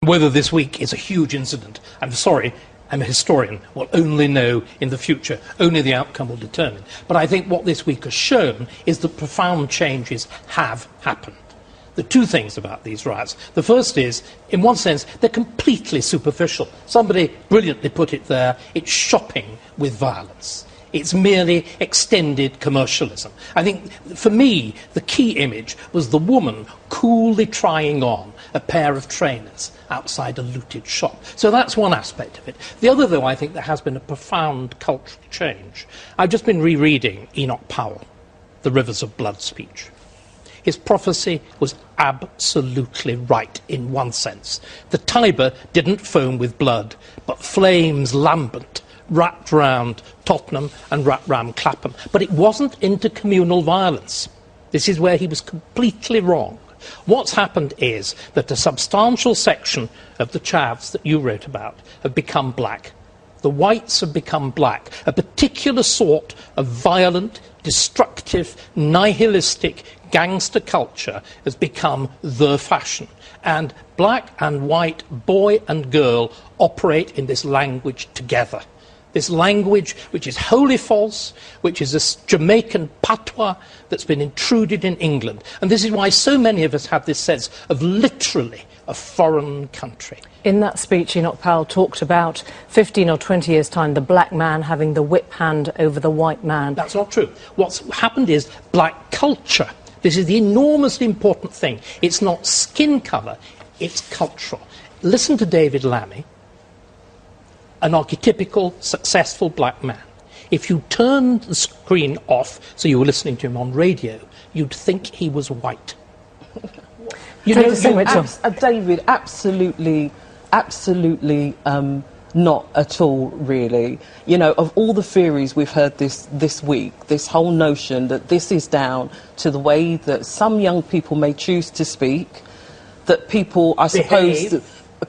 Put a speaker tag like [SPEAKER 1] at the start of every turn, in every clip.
[SPEAKER 1] Whether this week is a huge incident, I'm sorry, I'm a historian, will only know in the future. Only the outcome will determine. But I think what this week has shown is that profound changes have happened. The two things about these riots. The first is, in one sense, they're completely superficial. Somebody brilliantly put it there, it's shopping with violence. It's merely extended commercialism. I think, for me, the key image was the woman coolly trying on a pair of trainers outside a looted shop. So that's one aspect of it. The other, though, I think there has been a profound cultural change. I've just been rereading Enoch Powell, The Rivers of Blood speech. His prophecy was absolutely right in one sense. The Tiber didn't foam with blood, but flames lambent wrapped round Tottenham and wrapped round Clapham. But it wasn't intercommunal violence. This is where he was completely wrong. What's happened is that a substantial section of the chavs that you wrote about have become black. The whites have become black. A particular sort of violent, destructive, nihilistic gangster culture has become the fashion. And black and white, boy and girl, operate in this language together. This language which is wholly false, which is a Jamaican patois that's been intruded in England. And this is why so many of us have this sense of literally a foreign country.
[SPEAKER 2] In that speech, Enoch Powell talked about 15 or 20 years' time, the black man having the whip hand over the white man.
[SPEAKER 1] That's not true. What's happened is black culture. This is the enormously important thing. It's not skin colour, it's cultural. Listen to David Lammy, an archetypical, successful black man. If you turned the screen off so you were listening to him on radio, you'd think he was white.
[SPEAKER 3] David, absolutely not at all, really. You know, of all the theories we've heard this week, this whole notion that this is down to the way that some young people may choose to speak, that people, I suppose,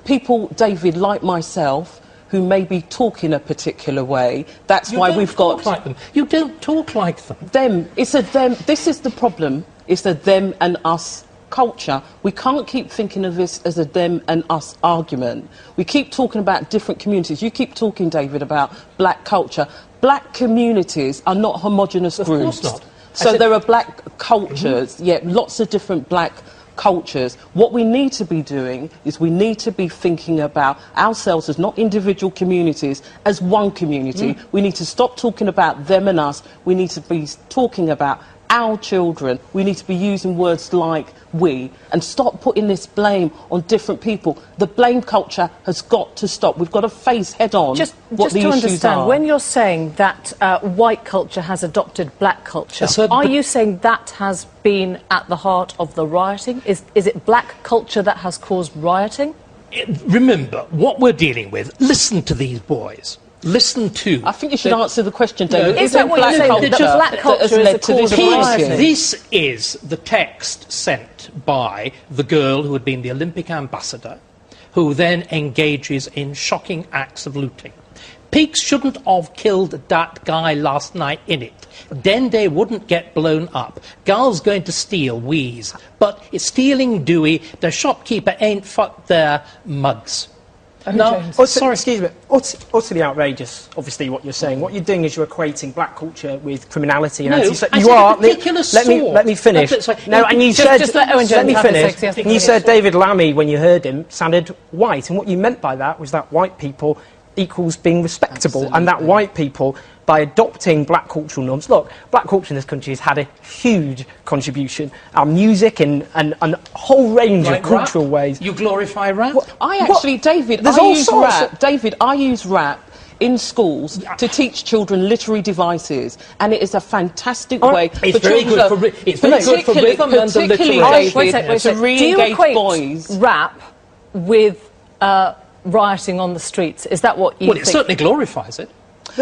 [SPEAKER 3] people, David, like myself, who may be talking a particular way. That's why we've got...
[SPEAKER 1] Like them. You don't talk like them.
[SPEAKER 3] Them. It's a them. This is the problem. It's a them and us culture. We can't keep thinking of this as a them and us argument. We keep talking about different communities. You keep talking, David, about black culture. Black communities are not homogenous groups.
[SPEAKER 1] Of course not.
[SPEAKER 3] So there are black cultures, lots of different black cultures. What we need to be doing is we need to be thinking about ourselves as not individual communities, as one community. We need to stop talking about them and us. We need to be talking about our children. We need to be using words like we and stop putting this blame on different people. The blame culture has got to stop. We've got to face head on what the issues are. Just to understand,
[SPEAKER 2] when you're saying that white culture has adopted black culture, are you saying that has been at the heart of the rioting? Is it black culture that has caused rioting?
[SPEAKER 1] Remember, what we're dealing with, listen to these boys. Listen to...
[SPEAKER 3] I think you should answer the question, David.
[SPEAKER 2] Is that what you're saying? Black culture is the cause of rioting?
[SPEAKER 1] This is the text sent by the girl who had been the Olympic ambassador, who then engages in shocking acts of looting. Pigs shouldn't have killed that guy last night in it. Then they wouldn't get blown up. Girls going to steal, wheeze. But it's stealing Dewey. The shopkeeper ain't fucked their mugs.
[SPEAKER 4] No, sorry, excuse me. Utterly outrageous, obviously, what you're saying. What you're doing is you're equating black culture with criminality and you are. Let me finish. No, and you said. Let me finish. And you said David Lammy, when you heard him, sounded white, and what you meant by that was that white people equals being respectable, and that white people, by adopting black cultural norms... Look, black culture in this country has had a huge contribution. Our music and a whole range of cultural ways.
[SPEAKER 1] You glorify rap?
[SPEAKER 3] David, I use rap in schools to teach children literary devices, and it is a fantastic way for children...
[SPEAKER 1] It's very good for rhythm and the literary...
[SPEAKER 3] to re-engage boys.
[SPEAKER 2] Rap with rioting on the streets? Is that what you think?
[SPEAKER 1] Well, it certainly glorifies it.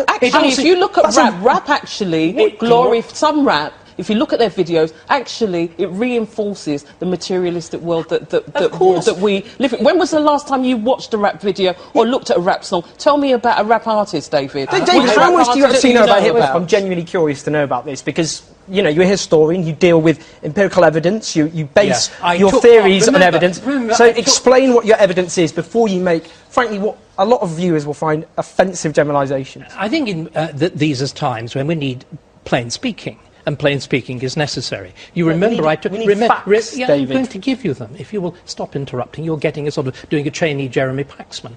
[SPEAKER 3] Actually, if you look at rap actually glorifies some rap. If you look at their videos, actually, it reinforces the materialistic world that we live in. When was the last time you watched a rap video or looked at a rap song? Tell me about a rap artist, David.
[SPEAKER 4] David, how much do you actually know about hip-hop? I'm genuinely curious to know about this, because you're a historian, you deal with empirical evidence, you base your theories on evidence. So explain what your evidence is before you make, frankly, what a lot of viewers will find offensive generalisations.
[SPEAKER 1] I think in these are times when we need plain speaking. And plain speaking is necessary. You remember,
[SPEAKER 4] facts,
[SPEAKER 1] I'm going to give you them. If you will stop interrupting, you're getting a sort of doing a Cheney Jeremy Paxman.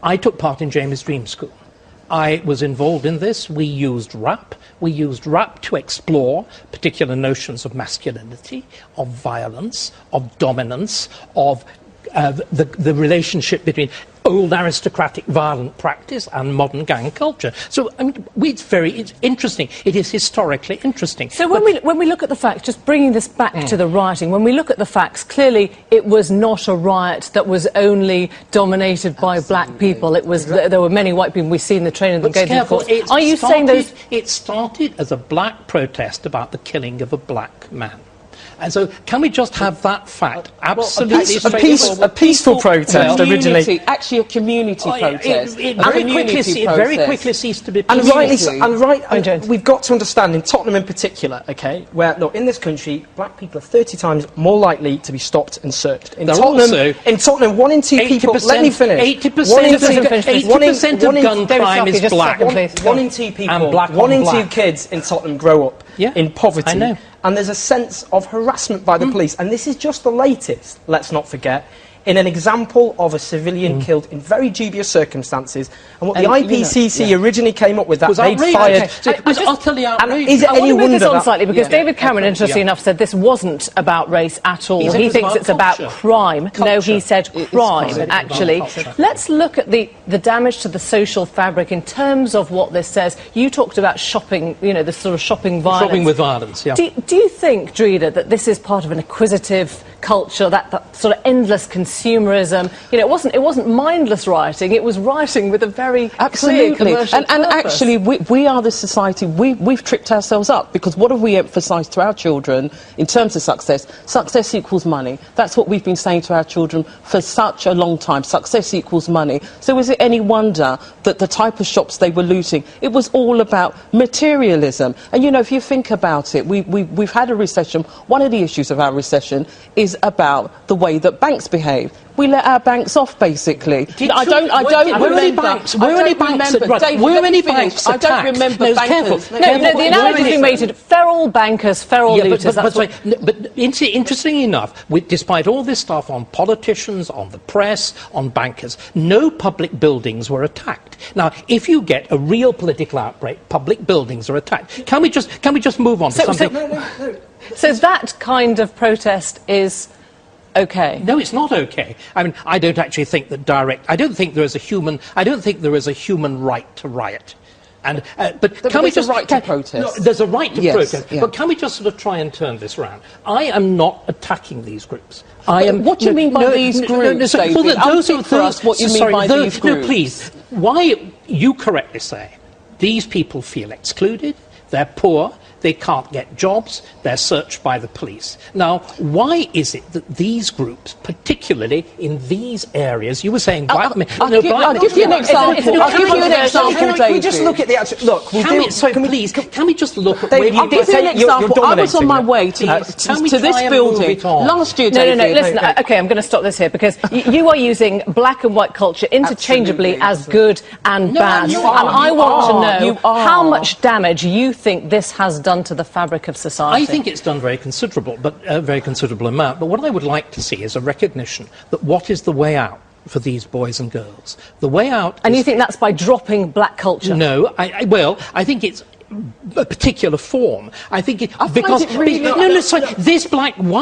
[SPEAKER 1] I took part in James' Dream School. I was involved in this. We used rap. We used rap to explore particular notions of masculinity, of violence, of dominance, of the relationship between old aristocratic violent practice and modern gang culture. So I mean, it's interesting. It is historically interesting.
[SPEAKER 2] So when we look at the facts, just bringing this back to the rioting, when we look at the facts, clearly it was not a riot that was only dominated by black people. It was there were many white people. We've seen the training that goes before. Are you saying those?
[SPEAKER 1] It started as a black protest about the killing of a black man. And so, can we just have that fact absolutely
[SPEAKER 4] a peaceful protest originally?
[SPEAKER 3] Actually, a community protest.
[SPEAKER 1] It very quickly ceased to be
[SPEAKER 4] peaceful. And we've got to understand, in Tottenham in particular, where, look, in this country, black people are 30 times more likely to be stopped and searched. In Tottenham, 1 in 2 people... Let me finish.
[SPEAKER 1] 80% of gun crime is black.
[SPEAKER 4] 1 in 2 people, 1 in 2 kids in Tottenham grow up in poverty.
[SPEAKER 1] I know.
[SPEAKER 4] And there's a sense of harassment by the police. And this is just the latest, let's not forget, in an example of a civilian killed in very dubious circumstances. And what the IPCC originally came up with, that they'd fired...
[SPEAKER 1] I'll tell you
[SPEAKER 4] is it
[SPEAKER 2] I
[SPEAKER 4] any
[SPEAKER 2] want to move
[SPEAKER 4] wonder
[SPEAKER 2] this on slightly, because David Cameron, interestingly enough, said this wasn't about race at all. He thinks it's about crime. No, he said crime, actually. Let's look at the damage to the social fabric in terms of what this says. You talked about shopping, the sort of shopping violence.
[SPEAKER 1] Shopping with violence, yeah.
[SPEAKER 2] Do you think, Drida, that this is part of an acquisitive culture, that sort of endless consumerism? It wasn't mindless rioting. It was rioting with a very clear commercial
[SPEAKER 3] and actually, we are the society. We've tripped ourselves up, because what have we emphasised to our children in terms of success? Success equals money. That's what we've been saying to our children for such a long time. Success equals money. So is it any wonder that the type of shops they were looting, it was all about materialism? And if you think about it, we've had a recession. One of the issues of our recession is about the way that banks behave. We let our banks off, basically.
[SPEAKER 1] I don't remember bankers.
[SPEAKER 3] I don't remember bankers.
[SPEAKER 2] No, the analogy being made to feral bankers, feral looters.
[SPEAKER 1] But interestingly enough, despite all this stuff on politicians, on the press, on bankers, no public buildings were attacked. Now, if you get a real political outbreak, public buildings are attacked. Can we just move on to something?
[SPEAKER 4] No.
[SPEAKER 2] So that kind of protest is okay?
[SPEAKER 1] No, it's not okay. I mean, I don't actually think that I don't think there is a human right to riot. But can we just
[SPEAKER 3] right to protest?
[SPEAKER 1] No, there's a right to protest. Yeah. But can we just sort of try and turn this round? I am not attacking these groups.
[SPEAKER 3] What do you mean by these groups, David? Unpick for us what you mean by these groups.
[SPEAKER 1] No, please. Why, you correctly say, these people feel excluded, they're poor, they can't get jobs, they're searched by the police. Now, why is it that these groups, particularly in these areas, you were saying black men...
[SPEAKER 3] I'll give you an example. David.
[SPEAKER 4] Can we just look at the actual... Look,
[SPEAKER 1] can we just look at...
[SPEAKER 3] David, I'll give you an example. I was on my way to this building last year, David.
[SPEAKER 2] No, listen, OK, I'm going to stop this here, because you are using black and white culture interchangeably as good and bad. And I want to know how much damage you think this has done to the fabric of society.
[SPEAKER 1] I think it's done very considerable amount. But what I would like to see is a recognition that what is the way out for these boys and girls? The way out...
[SPEAKER 2] And you think that's by dropping black culture?
[SPEAKER 1] No, I think it's a particular form. I think why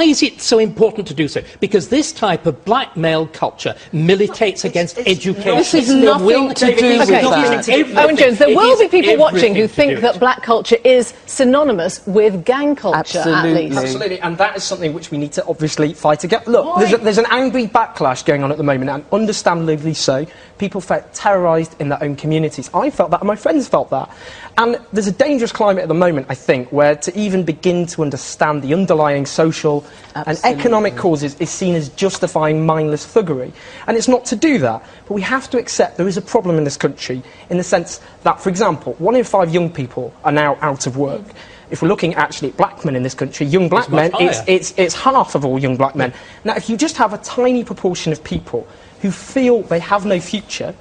[SPEAKER 1] is it so important to do so? Because this type of black male culture militates against education.
[SPEAKER 3] This is nothing to do with that.
[SPEAKER 2] Owen Jones, there will be people watching who think that black culture is synonymous with gang culture, at least.
[SPEAKER 4] Absolutely, and that is something which we need to obviously fight against. Look, there's an angry backlash going on at the moment, and understandably so. People felt terrorised in their own communities. I felt that, and my friends felt that. And there's a dangerous climate at the moment, I think, where to even begin to understand the underlying social and economic causes is seen as justifying mindless thuggery. And it's not to do that, but we have to accept there is a problem in this country in the sense that, for example, 1 in 5 young people are now out of work. If we're looking actually at black men in this country, young black men, it's half of all young black men. Now, if you just have a tiny proportion of people who feel they have no future,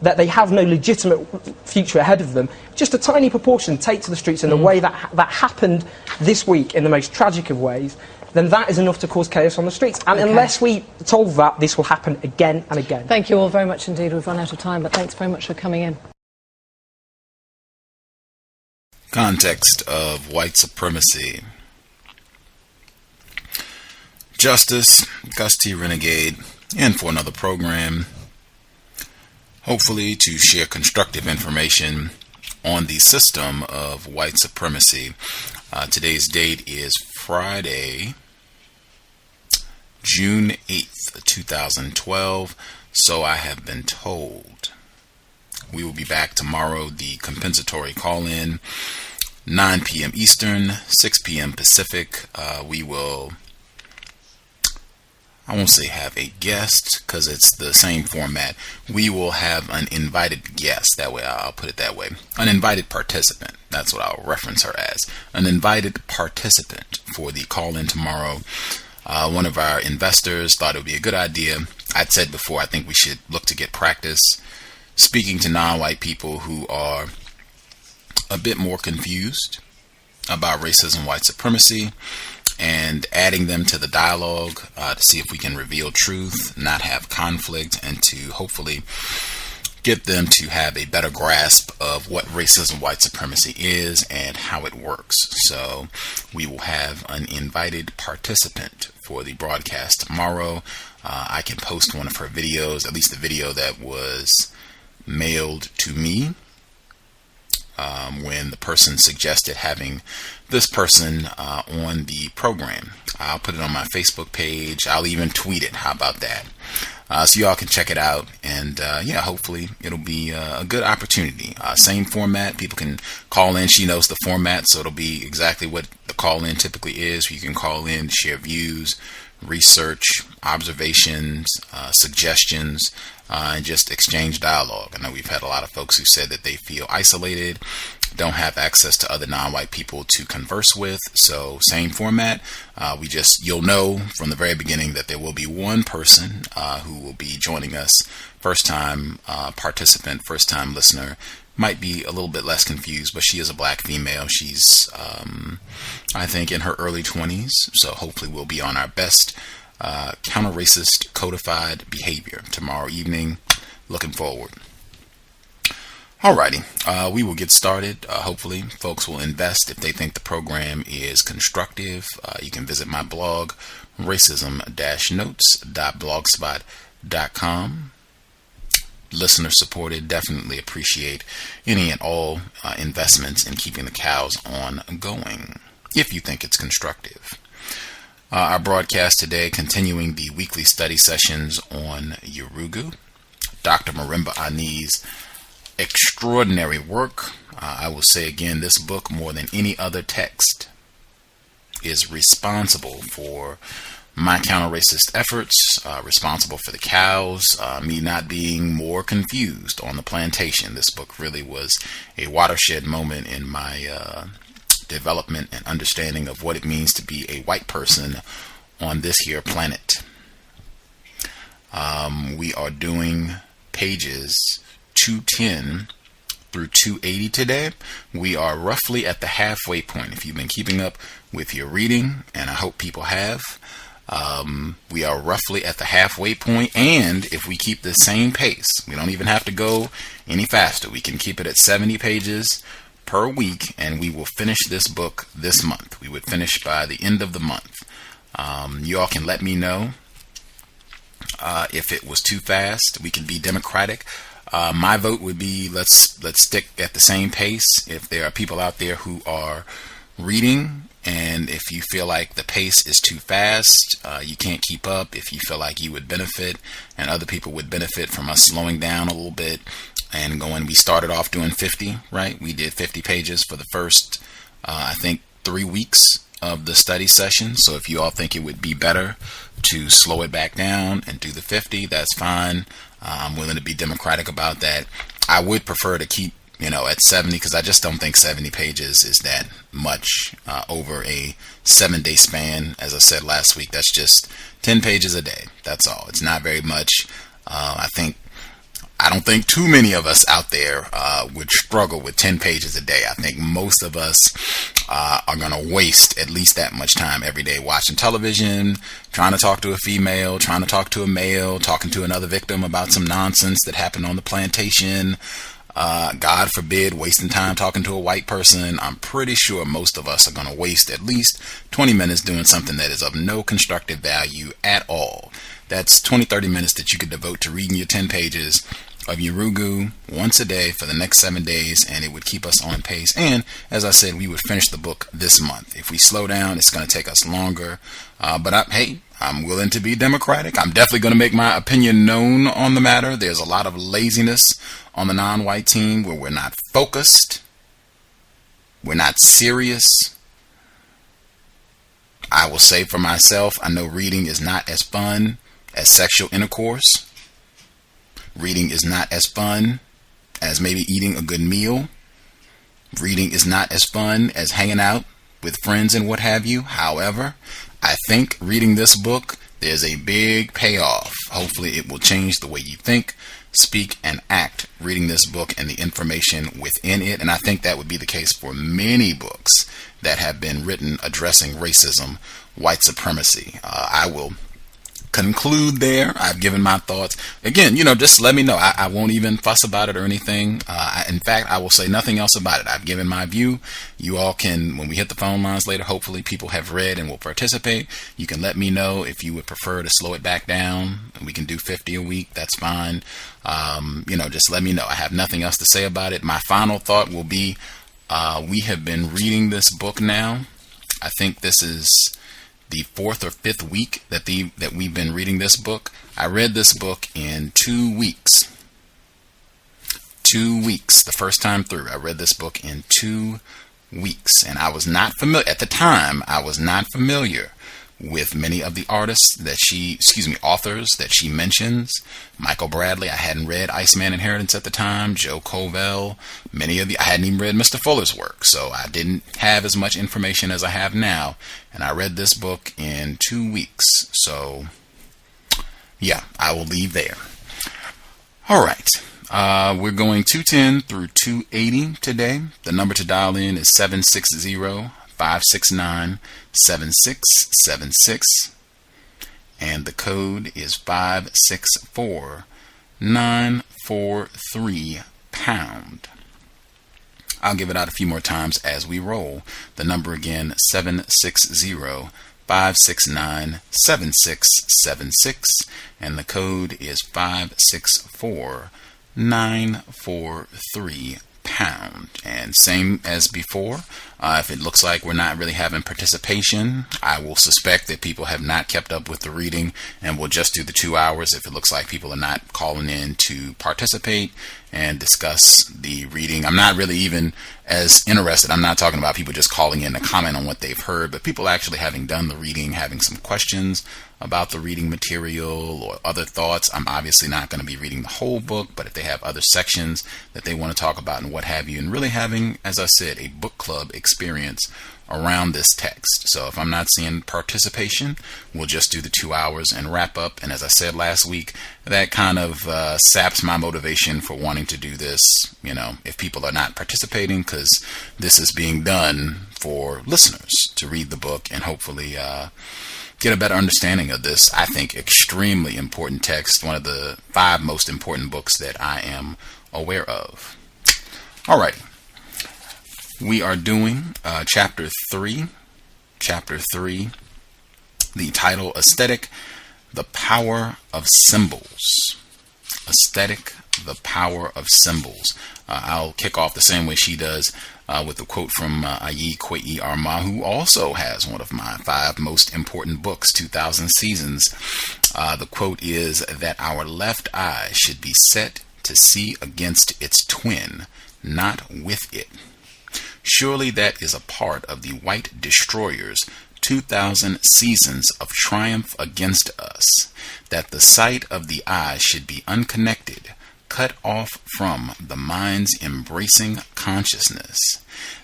[SPEAKER 4] that they have no legitimate future ahead of them, just a tiny proportion take to the streets in the way that happened this week in the most tragic of ways, then that is enough to cause chaos on the streets. And unless we solve that, this will happen again and again.
[SPEAKER 2] Thank you all very much indeed. We've run out of time, but thanks very much for coming in.
[SPEAKER 5] Context of White Supremacy. Justice, Gus T Renegade, and for another program, hopefully to share constructive information on the system of white supremacy. Today's date is Friday, June 8th, 2012, so I have been told. We will be back tomorrow, the compensatory call-in, 9 p.m. Eastern, 6 p.m. Pacific. We will, I won't say have a guest because it's the same format. We will have an invited guest. That way, I'll put it that way. An invited participant. That's what I'll reference her as. An invited participant for the call-in tomorrow. One of our investors thought it would be a good idea. I'd said before, I think we should look to get practice speaking to non-white people who are a bit more confused about racism, white supremacy, and adding them to the dialogue to see if we can reveal truth, not have conflict, and to hopefully get them to have a better grasp of what racism, white supremacy is and how it works. So we will have an invited participant for the broadcast tomorrow. I can post one of her videos, at least the video that was mailed to me when the person suggested having this person on the program. I'll put it on my Facebook page. I'll even tweet it. How about that? So y'all can check it out, and yeah, hopefully it'll be a good opportunity. Same format. People can call in. She knows the format, so it'll be exactly what the call-in typically is. You can call in, share views, research, observations, suggestions, and just exchange dialogue. I know we've had a lot of folks who said that they feel isolated, don't have access to other non-white people to converse with. So same format. You'll know from the very beginning that there will be one person who will be joining us, first time participant, first time listener. Might be a little bit less confused, but she is a black female. She's I think in her early 20s, so hopefully we'll be on our best counter-racist codified behavior tomorrow evening. Looking forward. Alrighty, we will get started. Hopefully folks will invest if they think the program is constructive. You can visit my blog, racism-notes.blogspot.com. Listener supported. Definitely appreciate any and all investments in keeping the cows on going, if you think it's constructive. Our broadcast today, continuing the weekly study sessions on Yurugu, Dr. Marimba-Ani's extraordinary work. I will say again, this book, more than any other text, is responsible for my counter-racist efforts, responsible for the cows, me not being more confused on the plantation. This book really was a watershed moment in my development and understanding of what it means to be a white person on this here planet. We are doing pages 210 through 280 today. We are roughly at the halfway point. If you've been keeping up with your reading, and I hope people have, we are roughly at the halfway point, and if we keep the same pace, we don't even have to go any faster. We can keep it at 70 pages per week, and we will finish this book this month. We would finish by the end of the month. You all can let me know if it was too fast. We can be democratic. My vote would be let's stick at the same pace. If there are people out there who are reading, and if you feel like the pace is too fast, you can't keep up, if you feel like you would benefit and other people would benefit from us slowing down a little bit, and we started off doing 50, right? We did 50 pages for the first, I think, 3 weeks of the study session. So if you all think it would be better to slow it back down and do the 50, that's fine. I'm willing to be democratic about that. I would prefer to keep, at 70, because I just don't think 70 pages is that much over a 7-day span. As I said last week, that's just 10 pages a day. That's all. It's not very much. I don't think too many of us out there would struggle with 10 pages a day. I think most of us are going to waste at least that much time every day watching television, trying to talk to a female, trying to talk to a male, talking to another victim about some nonsense that happened on the plantation. God forbid, wasting time talking to a white person. I'm pretty sure most of us are going to waste at least 20 minutes doing something that is of no constructive value at all. That's 20-30 minutes that you could devote to reading your 10 pages of Yurugu once a day for the next 7 days, and it would keep us on pace. And as I said, we would finish the book this month. If we slow down, it's going to take us longer. But I'm willing to be democratic. I'm definitely going to make my opinion known on the matter. There's a lot of laziness on the non-white team where we're not focused. We're not serious. I will say for myself, I know reading is not as fun as sexual intercourse. Reading is not as fun as maybe eating a good meal. Reading is not as fun as hanging out with friends and what have you. However, I think reading this book, there's a big payoff. Hopefully it will change the way you think, speak, and act reading this book and the information within it. And I think that would be the case for many books that have been written addressing racism, white supremacy. I will conclude there. I've given my thoughts. Again, just let me know. I won't even fuss about it or anything. In fact, I will say nothing else about it. I've given my view. You all can, when we hit the phone lines later, hopefully people have read and will participate. You can let me know if you would prefer to slow it back down. We can do 50 a week. That's fine. Just let me know. I have nothing else to say about it. My final thought will be, we have been reading this book now. I think this is the 4th or 5th week that we've been reading this book. I read this book in 2 weeks. 2 weeks. The first time through, I read this book in 2 weeks. And I was not familiar, at the time, I was not familiar with many of the authors that she mentions. Michael Bradley, I hadn't read Iceman Inheritance at the time. C.O.W.S, I hadn't even read Mr. Fuller's work, so I didn't have as much information as I have now. And I read this book in 2 weeks. So, yeah, I will leave there. All right. We're going 210 through 280 today. The number to dial in is 760-569-7676. And the code is 564943#. I'll give it out a few more times as we roll. The number again, 760-569-7676. And the code is 564943#. And same as before, if it looks like we're not really having participation, I will suspect that people have not kept up with the reading, and we'll just do the 2 hours if it looks like people are not calling in to participate and discuss the reading. I'm not really even as interested. I'm not talking about people just calling in to comment on what they've heard, but people actually having done the reading, having some questions about the reading material or other thoughts. I'm obviously not going to be reading the whole book, but if they have other sections that they want to talk about and what have you, and really having, as I said, a book club experience around this text. So if I'm not seeing participation, we'll just do the 2 hours and wrap up. And as I said last week, that kind of saps my motivation for wanting to do this, if people are not participating, because this is being done for listeners to read the book and hopefully get a better understanding of this, I think, extremely important text, one of the 5 most important books that I am aware of. Alrighty. We are doing chapter 3. Chapter 3, the title, Aesthetic, the Power of Symbols. Aesthetic, the Power of Symbols. I'll kick off the same way she does with a quote from Ayi Kwei Arma, who also has one of my 5 most important books, 2000 Seasons. The quote is that our left eye should be set to see against its twin, not with it. Surely that is a part of the white destroyer's 2,000 seasons of triumph against us, that the sight of the eye should be unconnected, cut off from the mind's embracing consciousness,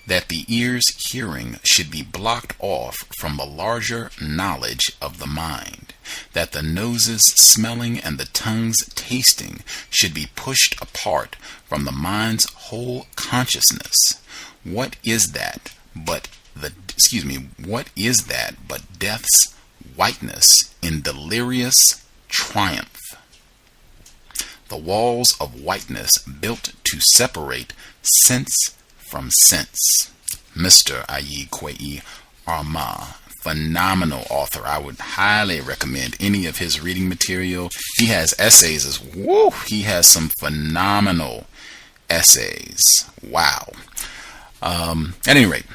[SPEAKER 5] that the ear's hearing should be blocked off from the larger knowledge of the mind, that the nose's smelling and the tongue's tasting should be pushed apart from the mind's whole consciousness. What is that but death's whiteness in delirious triumph? The walls of whiteness built to separate sense from sense. Mr. Ayi Kwei Arma, phenomenal author. I would highly recommend any of his reading material. He has essays as woo. He has some phenomenal essays. Wow. At any rate,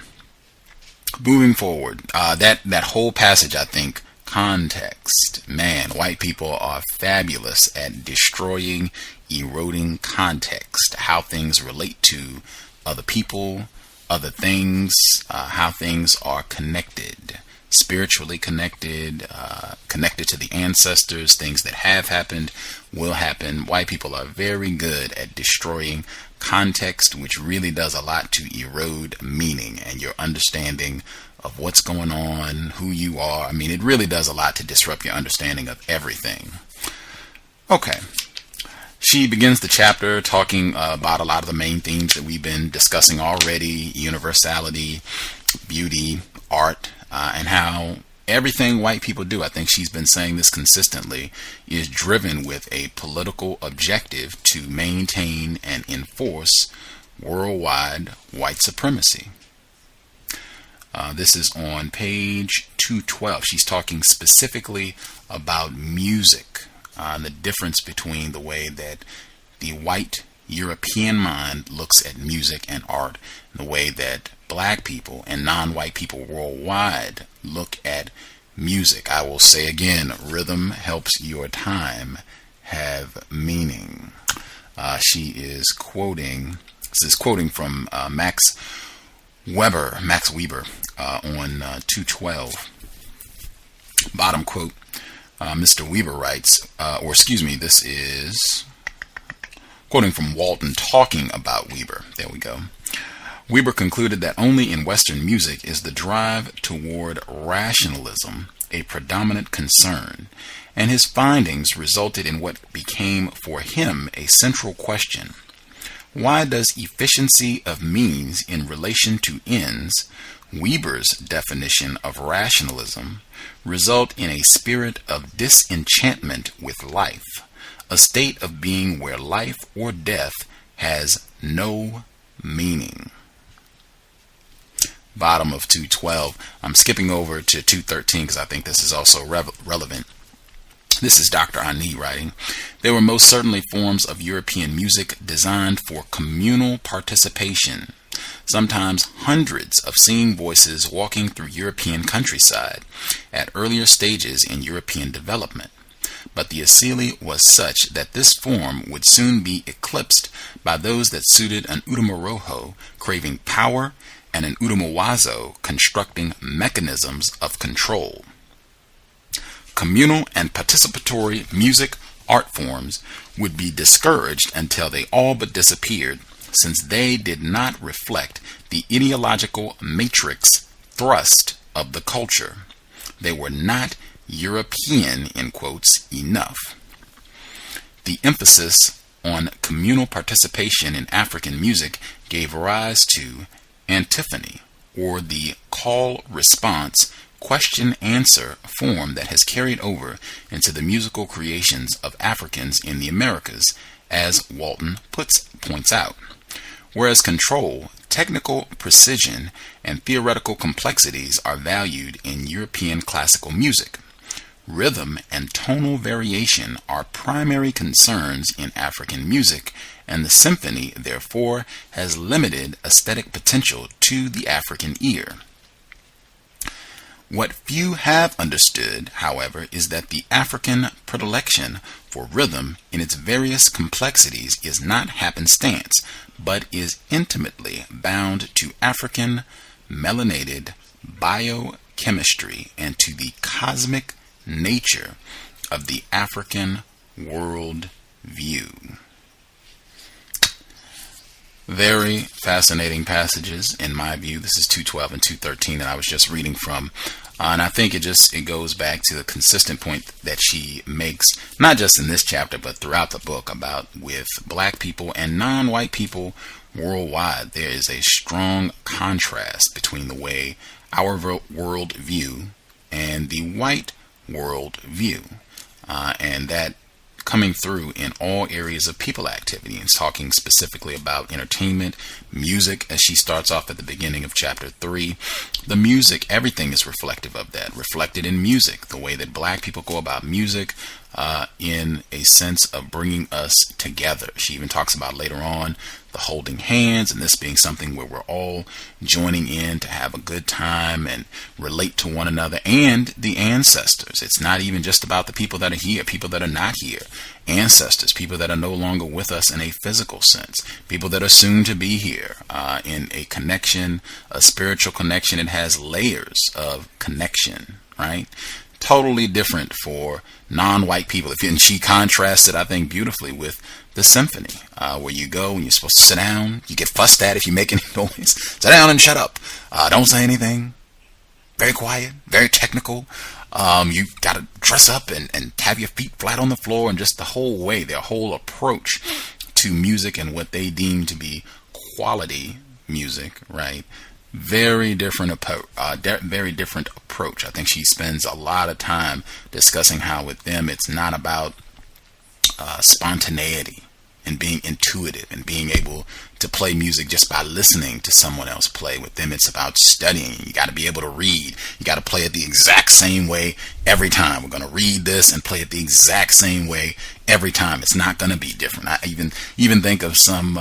[SPEAKER 5] moving forward, that whole passage, I think, context. Man, white people are fabulous at destroying, eroding context, how things relate to other people, other things, how things are connected, spiritually connected, connected to the ancestors, things that have happened, will happen. White people are very good at destroying context, which really does a lot to erode meaning and your understanding of what's going on, who you are. I mean, it really does a lot to disrupt your understanding of everything. Okay. She begins the chapter talking about a lot of the main themes that we've been discussing already: universality, beauty, art, and how everything white people do, I think she's been saying this consistently, is driven with a political objective to maintain and enforce worldwide white supremacy. This is on page 212. She's talking specifically about music, the difference between the way that the white European mind looks at music and art, and the way that black people and non-white people worldwide look at music. I will say again, rhythm helps your time have meaning. She is quoting from Max Weber on 212. Bottom quote, Mr. Weber writes, this is quoting from Walton talking about Weber. There we go. Weber concluded that only in Western music is the drive toward rationalism a predominant concern, and his findings resulted in what became for him a central question. Why does efficiency of means in relation to ends, Weber's definition of rationalism, result in a spirit of disenchantment with life, a state of being where life or death has no meaning? Bottom of 212. I'm skipping over to 213 because I think this is also relevant. This is Dr. Ani writing. There were most certainly forms of European music designed for communal participation, sometimes hundreds of singing voices walking through European countryside at earlier stages in European development. But the asili was such that this form would soon be eclipsed by those that suited an Utumoroho craving power and an Utumawazo constructing mechanisms of control. Communal and participatory music art forms would be discouraged until they all but disappeared, since they did not reflect the ideological matrix thrust of the culture. They were not European, in quotes, enough. The emphasis on communal participation in African music gave rise to antiphony, or the call-response question-answer form that has carried over into the musical creations of Africans in the Americas, as Walton points out. Whereas control, technical precision, and theoretical complexities are valued in European classical music, rhythm and tonal variation are primary concerns in African music, and the symphony, therefore, has limited aesthetic potential to the African ear. What few have understood, however, is that the African predilection for rhythm in its various complexities is not happenstance, but is intimately bound to African melanated biochemistry and to the cosmic nature of the African world view. Very fascinating passages in my view. This is 212 and 213 that I was just reading from. And I think it goes back to the consistent point that she makes, not just in this chapter, but throughout the book, about with black people and non-white people worldwide. There is a strong contrast between the way our world view and the white world view. And that coming through in all areas of people activity, and talking specifically about entertainment, music, as she starts off at the beginning of chapter 3. The music, everything is reflective of that, reflected in music, the way that black people go about music, in a sense of bringing us together. She even talks about later on the holding hands, and this being something where we're all joining in to have a good time and relate to one another and the ancestors. It's not even just about the people that are here, people that are not here. Ancestors, people that are no longer with us in a physical sense, people that are soon to be here, in a connection, a spiritual connection. It has layers of connection, right? Totally different for non-white people. And she contrasts it, I think, beautifully with the symphony, where you go and you're supposed to sit down. You get fussed at if you make any noise. Sit down and shut up. Don't say anything. Very quiet, very technical. You got to dress up and have your feet flat on the floor, and just the whole way, their whole approach to music and what they deem to be quality music, right? Very different approach. I think she spends a lot of time discussing how with them it's not about spontaneity and being intuitive and being able to play music just by listening to someone else play. With them, it's about studying. You got to be able to read. You got to play it the exact same way every time. We're going to read this and play it the exact same way every time. It's not going to be different. I even think of some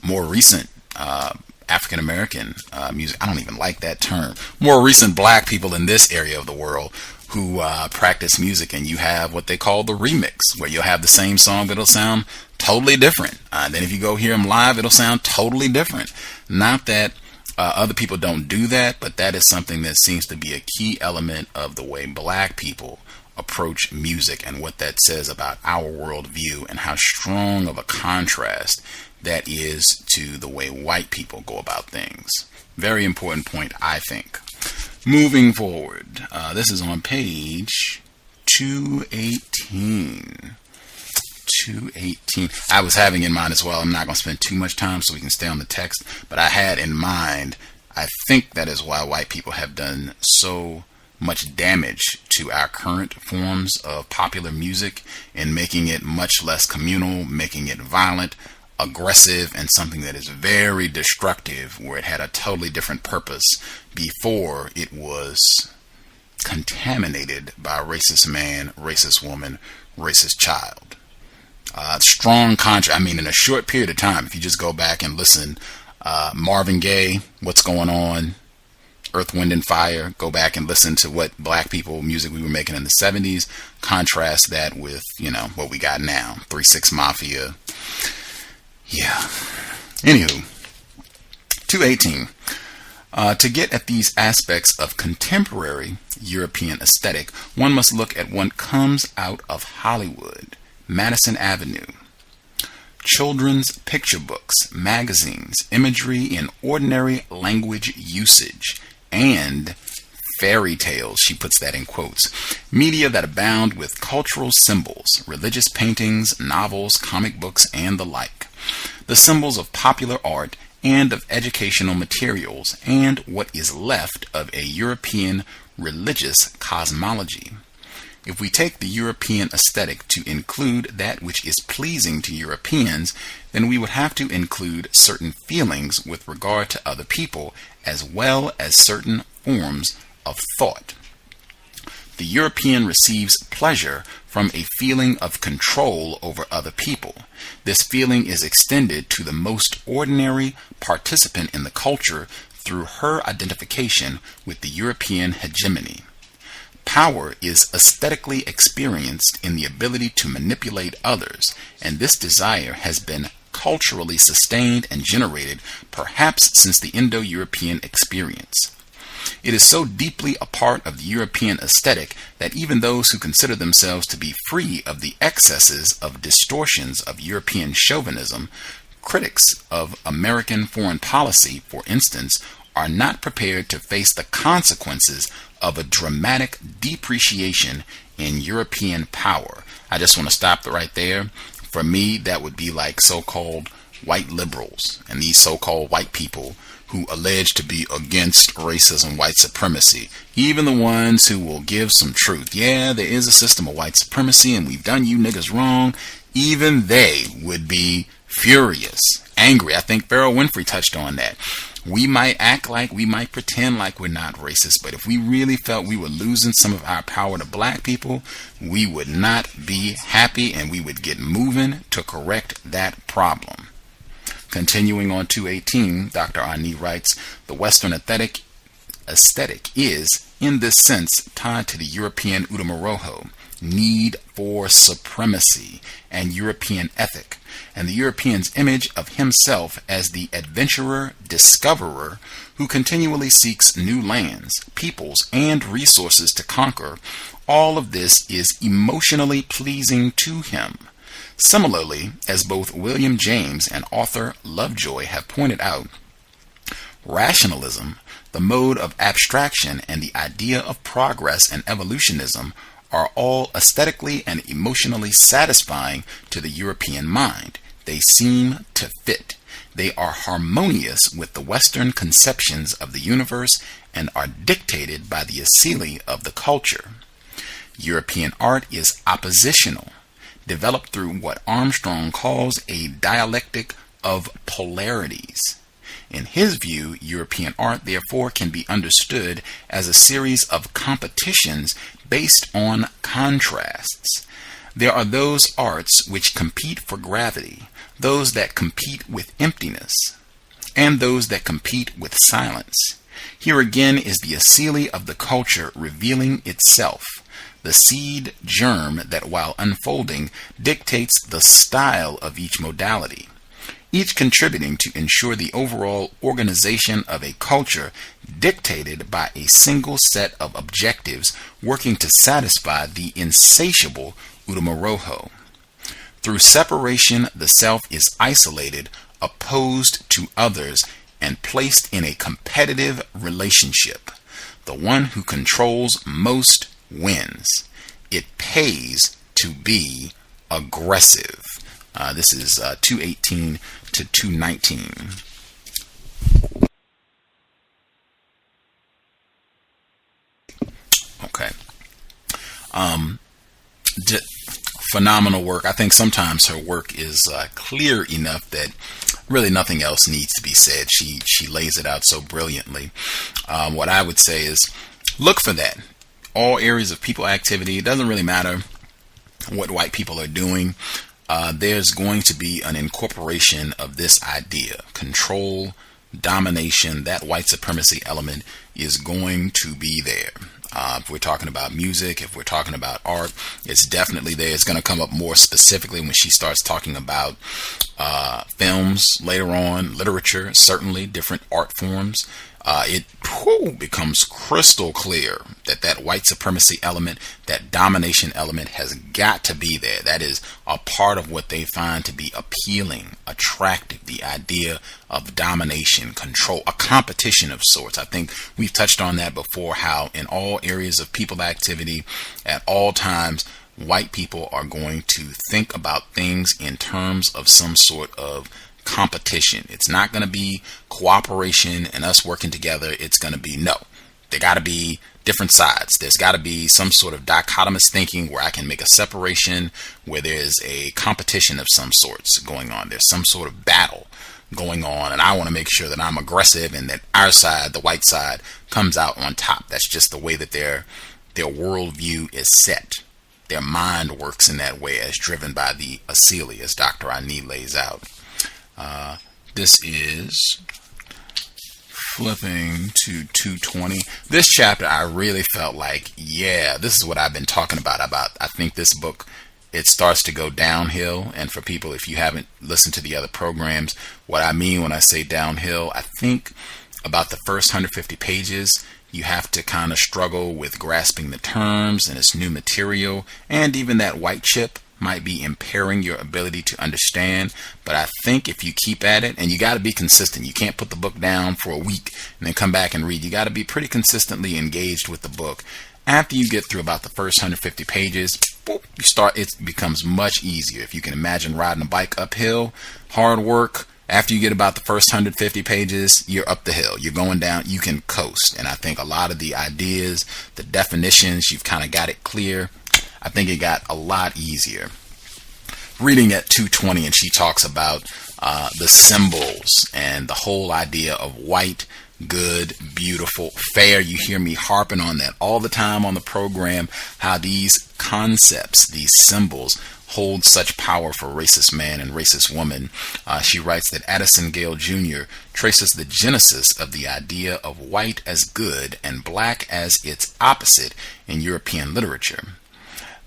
[SPEAKER 5] more recent African-American music. I don't even like that term. More recent black people in this area of the world who practice music, and you have what they call the remix, where you'll have the same song but it'll sound totally different. Then if you go hear them live, it'll sound totally different. Not that other people don't do that, but that is something that seems to be a key element of the way black people approach music, and what that says about our worldview and how strong of a contrast that is to the way white people go about things. Very important point, I think. Moving forward, this is on page 218. 218. I was having in mind as well, I'm not going to spend too much time so we can stay on the text, but I had in mind, I think that is why white people have done so much damage to our current forms of popular music, in making it much less communal, making it violent, aggressive, and something that is very destructive, where it had a totally different purpose before it was contaminated by racist man, racist woman, racist child. Strong contrast. I mean, in a short period of time, if you just go back and listen, Marvin Gaye, What's Going On, Earth, Wind, and Fire, go back and listen to what black people music we were making in the 70s, contrast that with, what we got now, 3-6 Mafia. Yeah. Anywho, 218. To get at these aspects of contemporary European aesthetic, one must look at what comes out of Hollywood, Madison Avenue. Children's picture books, magazines, imagery in ordinary language usage, and fairy tales, she puts that in quotes, media that abound with cultural symbols, religious paintings, novels, comic books, and the like. The symbols of popular art and of educational materials, and what is left of a European religious cosmology. If we take the European aesthetic to include that which is pleasing to Europeans, then we would have to include certain feelings with regard to other people, as well as certain forms of thought. The European receives pleasure from a feeling of control over other people. This feeling is extended to the most ordinary participant in the culture through her identification with the European hegemony. Power is aesthetically experienced in the ability to manipulate others, and this desire has been culturally sustained and generated perhaps since the Indo-European experience. It is so deeply a part of the European aesthetic that even those who consider themselves to be free of the excesses of distortions of European chauvinism, critics of American foreign policy, for instance, are not prepared to face the consequences of a dramatic depreciation in European power. I just want to stop right there. For me, that would be like so-called white liberals and these so-called white people who allege to be against racism, white supremacy. Even the ones who will give some truth. Yeah, there is a system of white supremacy and we've done you niggas wrong. Even they would be furious, angry. I think Pharaoh Winfrey touched on that. We might act like, we might pretend like we're not racist, but if we really felt we were losing some of our power to black people, we would not be happy and we would get moving to correct that problem. Continuing on 218, Dr. Ani writes, the Western aesthetic is, in this sense, tied to the European Utamoroho, need for supremacy, and European ethic, and the European's image of himself as the adventurer, discoverer, who continually seeks new lands, peoples, and resources to conquer. All of this is emotionally pleasing to him. Similarly, as both William James and Arthur Lovejoy have pointed out, rationalism, the mode of abstraction, and the idea of progress and evolutionism are all aesthetically and emotionally satisfying to the European mind. They seem to fit. They are harmonious with the Western conceptions of the universe and are dictated by the asili of the culture. European art is oppositional, developed through what Armstrong calls a dialectic of polarities. In his view, European art therefore can be understood as a series of competitions based on contrasts. There are those arts which compete for gravity, those that compete with emptiness, and those that compete with silence. Here again is the asili of the culture revealing itself, the seed germ that while unfolding dictates the style of each modality, each contributing to ensure the overall organization of a culture dictated by a single set of objectives working to satisfy the insatiable Utamoroho. Through separation, the self is isolated, opposed to others, and placed in a competitive relationship. The one who controls most wins. It pays to be aggressive. This is 218 to 219. Okay. Phenomenal work. I think sometimes her work is clear enough that really nothing else needs to be said. She lays it out so brilliantly. What I would say is look for that. All areas of people activity. It doesn't really matter what white people are doing. There's going to be an incorporation of this idea. Control, domination, that white supremacy element is going to be there. If we're talking about music, if we're talking about art, it's definitely there. It's going to come up more specifically when she starts talking about films later on, literature, certainly different art forms. It becomes crystal clear that that white supremacy element, that domination element has got to be there. That is a part of what they find to be appealing, attractive, the idea of domination, control, a competition of sorts. I think we've touched on that before, how in all areas of people activity, at all times, white people are going to think about things in terms of some sort of competition. It's not going to be cooperation and us working together. It's going to be, no, there got to be different sides. There's got to be some sort of dichotomous thinking where I can make a separation, where there's a competition of some sorts going on. There's some sort of battle going on, and I want to make sure that I'm aggressive and that our side, the white side, comes out on top. That's just the way that their worldview is set. Their mind works in that way, as driven by the asili, as Dr. Ani lays out. This is flipping to 220. This chapter, I really felt like, yeah, this is what I've been talking about. I think this book, it starts to go downhill. And for people, if you haven't listened to the other programs, what I mean when I say downhill, I think about the first 150 pages, you have to kind of struggle with grasping the terms and its new material, and even that white chip might be impairing your ability to understand. But I think if you keep at it, and you got to be consistent, you can't put the book down for a week and then come back and read. You got to be pretty consistently engaged with the book. After you get through about the first 150 pages, boop, it becomes much easier. If you can imagine riding a bike uphill, hard work. After you get about the first 150 pages, you're up the hill. You're going down. You can coast. And I think a lot of the ideas, the definitions, you've kind of got it clear. I think it got a lot easier. Reading at 220, and she talks about the symbols and the whole idea of white, good, beautiful, fair. You hear me harping on that all the time on the program, how these concepts, these symbols, hold such power for racist man and racist woman. She writes that Addison Gale Jr. traces the genesis of the idea of white as good and black as its opposite in European literature.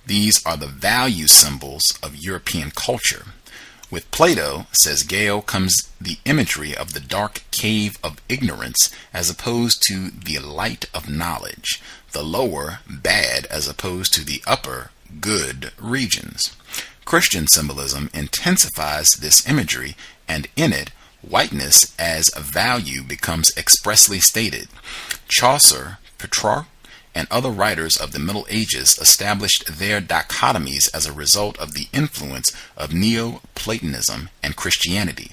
[SPEAKER 5] These are the value symbols of European culture. With Plato, says Gale, comes the imagery of the dark cave of ignorance as opposed to the light of knowledge, the lower, bad, as opposed to the upper, good regions. Christian symbolism intensifies this imagery, and in it, whiteness as a value becomes expressly stated. Chaucer, Petrarch, and other writers of the Middle Ages established their dichotomies as a result of the influence of Neoplatonism and Christianity.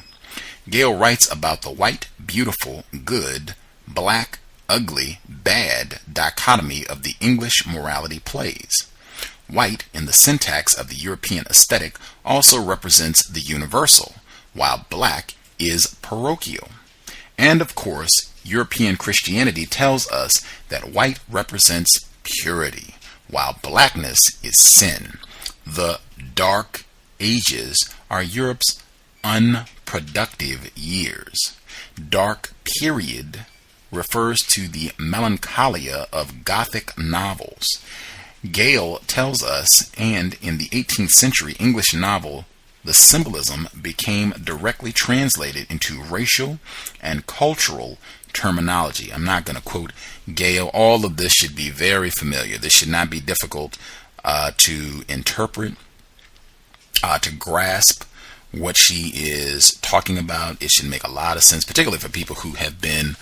[SPEAKER 5] Gale writes about the white, beautiful, good, black, ugly, bad dichotomy of the English morality plays. White, in the syntax of the European aesthetic, also represents the universal, while black is parochial. And of course, European Christianity tells us that white represents purity, while blackness is sin. The Dark Ages are Europe's unproductive years. Dark period refers to the melancholia of Gothic novels. Gale tells us, and in the 18th century English novel, the symbolism became directly translated into racial and cultural terminology. I'm not going to quote Gale. All of this should be very familiar. This should not be difficult to interpret, to grasp what she is talking about. It should make a lot of sense, particularly for people who have been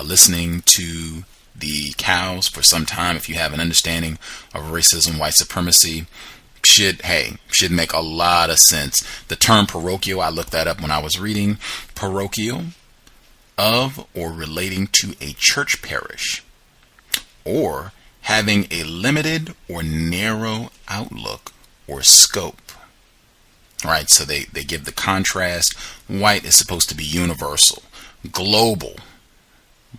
[SPEAKER 5] listening to the cows for some time. If you have an understanding of racism, white supremacy, should make a lot of sense. The term parochial, I looked that up when I was reading. Parochial, of or relating to a church parish, or having a limited or narrow outlook or scope. All right, so they give the contrast. White is supposed to be universal, global.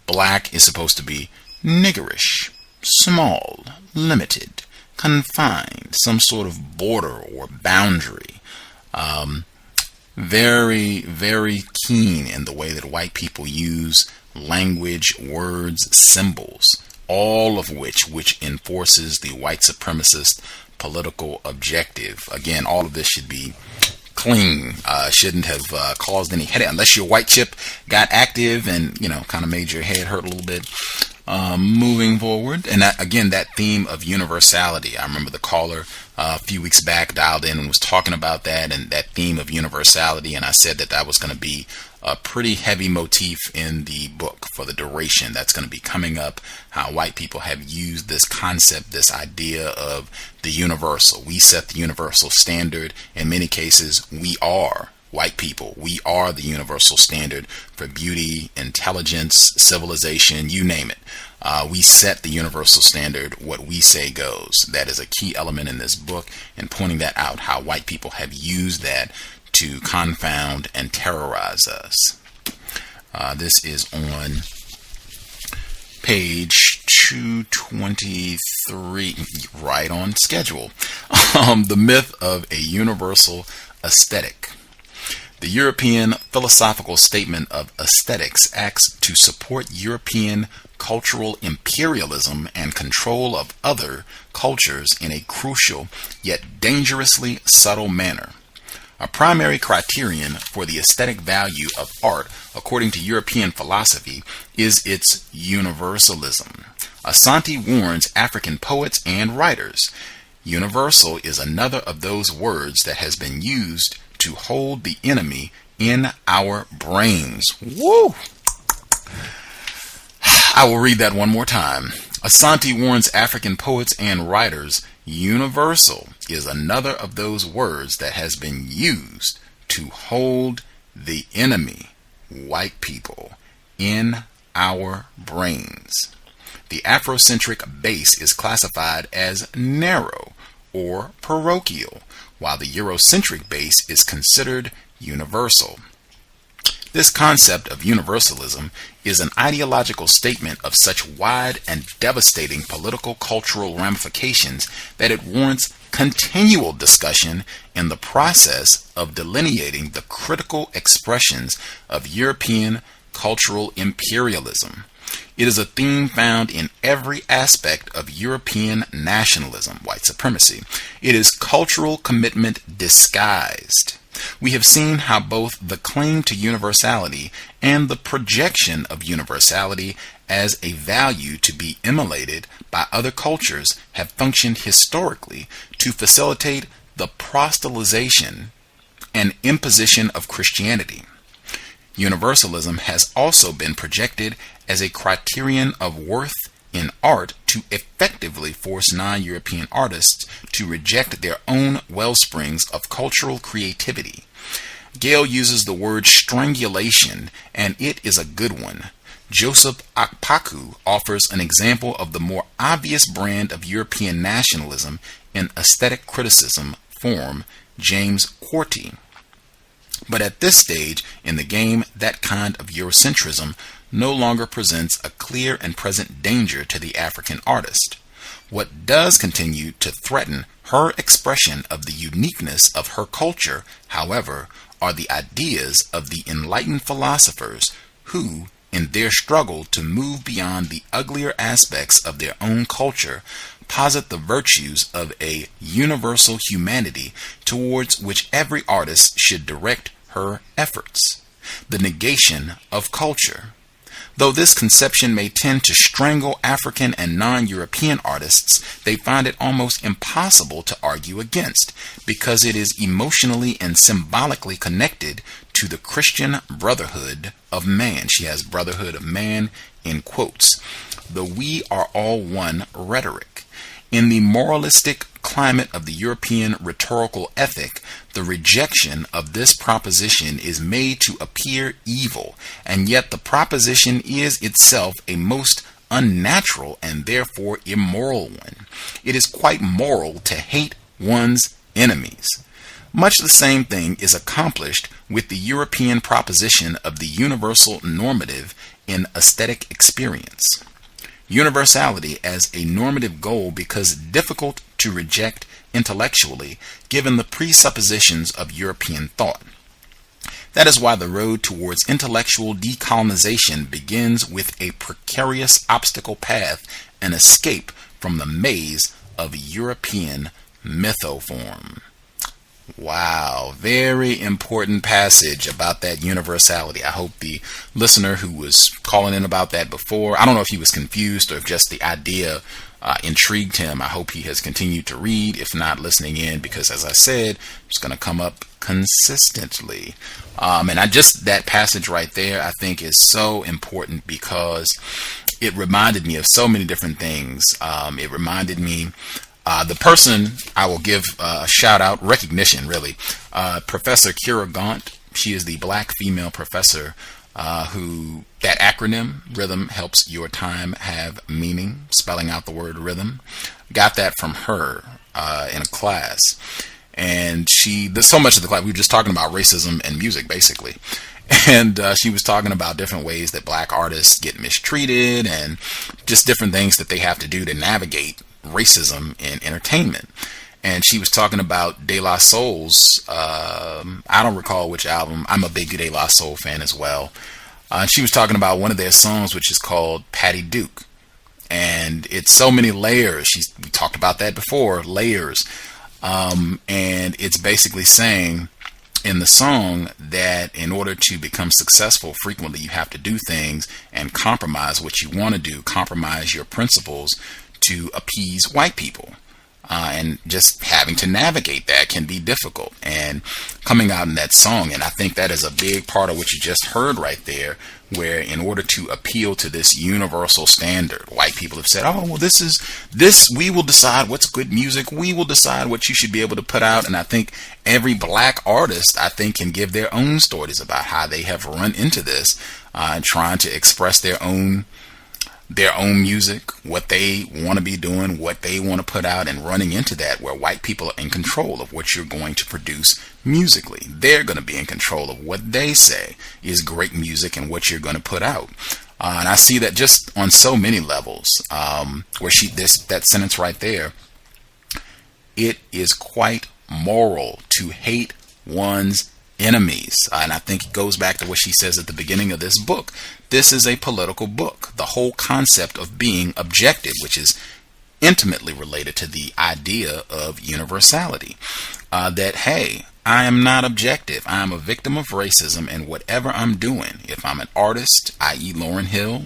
[SPEAKER 5] Black is supposed to be niggerish, small, limited, confined, some sort of border or boundary. Very, very keen in the way that white people use language, words, symbols, all of which enforces the white supremacist political objective. Again, all of this should be clean, shouldn't have caused any headache, unless your white chip got active and, kind of made your head hurt a little bit. Moving forward, and that theme of universality. I remember the caller a few weeks back dialed in and was talking about that, and that theme of universality, and I said that was going to be a pretty heavy motif in the book for the duration. That's going to be coming up, how white people have used this concept, this idea of the universal. We set the universal standard. In many cases, we are white people. We are the universal standard for beauty, intelligence, civilization, you name it. We set the universal standard. What we say goes. That is a key element in this book, and pointing that out, how white people have used that to confound and terrorize us. This is on page 223, right on schedule. The myth of a universal aesthetic. The European Philosophical Statement of Aesthetics acts to support European cultural imperialism and control of other cultures in a crucial yet dangerously subtle manner. A primary criterion for the aesthetic value of art, according to European philosophy, is its universalism. Asante warns African poets and writers. Universal is another of those words that has been used to hold the enemy in our brains. Woo! I will read that one more time. Asante warns African poets and writers. Universal is another of those words that has been used to hold the enemy, white people, in our brains. The Afrocentric base is classified as narrow or parochial, while the Eurocentric base is considered universal. This concept of universalism is an ideological statement of such wide and devastating political cultural ramifications that it warrants continual discussion in the process of delineating the critical expressions of European cultural imperialism. It is a theme found in every aspect of European nationalism, white supremacy. It is cultural commitment disguised. We have seen how both the claim to universality and the projection of universality as a value to be emulated by other cultures have functioned historically to facilitate the proselytization and imposition of Christianity. Universalism has also been projected as a criterion of worth in art to effectively force non-European artists to reject their own wellsprings of cultural creativity. Gale uses the word strangulation, and it is a good one. Joseph Akpaku offers an example of the more obvious brand of European nationalism in aesthetic criticism form, James Quarty. But at this stage in the game, that kind of Eurocentrism no longer presents a clear and present danger to the African artist. What does continue to threaten her expression of the uniqueness of her culture, however, are the ideas of the enlightened philosophers who, in their struggle to move beyond the uglier aspects of their own culture, posit the virtues of a universal humanity towards which every artist should direct her efforts. The negation of culture. Though this conception may tend to strangle African and non-European artists, they find it almost impossible to argue against, because it is emotionally and symbolically connected to the Christian brotherhood of man. She has brotherhood of man in quotes. The we are all one rhetoric. In the moralistic climate of the European rhetorical ethic, the rejection of this proposition is made to appear evil, and yet the proposition is itself a most unnatural and therefore immoral one. It is quite moral to hate one's enemies. Much the same thing is accomplished with the European proposition of the universal normative in aesthetic experience. Universality as a normative goal becomes difficult to reject intellectually given the presuppositions of European thought. That is why the road towards intellectual decolonization begins with a precarious obstacle path, an escape from the maze of European mythoform. Wow, very important passage about that universality. I hope the listener who was calling in about that before, I don't know if he was confused or if just the idea intrigued him. I hope he has continued to read, if not listening in, because as I said, it's going to come up consistently. And that passage right there, I think is so important because it reminded me of so many different things. It reminded me the person I will give a shout out, recognition really, Professor Kira Gaunt. She is the black female professor who, that acronym, Rhythm Helps Your Time Have Meaning, spelling out the word rhythm, got that from her in a class. And there's so much of the class, we were just talking about racism and music basically. And she was talking about different ways that black artists get mistreated and just different things that they have to do to navigate racism in entertainment. and she was talking about De La Soul's, I don't recall which album. I'm a big De La Soul fan as well. She was talking about one of their songs, which is called Patty Duke. And it's so many layers. We talked about that before, layers. And it's basically saying in the song that in order to become successful, frequently you have to do things and compromise what you want to do, compromise your principles to appease white people. And just having to navigate that can be difficult. And coming out in that song, and I think that is a big part of what you just heard right there, where in order to appeal to this universal standard, white people have said, oh, well, this, we will decide what's good music. We will decide what you should be able to put out. And I think every black artist, I think, can give their own stories about how they have run into this, trying to express their own music, what they want to be doing, what they want to put out, and running into that where white people are in control of what you're going to produce musically. They're going to be in control of what they say is great music and what you're going to put out. And I see that just on so many levels, where that sentence right there, it is quite moral to hate one's enemies. And I think it goes back to what she says at the beginning of this book. This is a political book. The whole concept of being objective, which is intimately related to the idea of universality. That, hey, I am not objective. I am a victim of racism in whatever I'm doing. If I'm an artist, i.e. Lauryn Hill,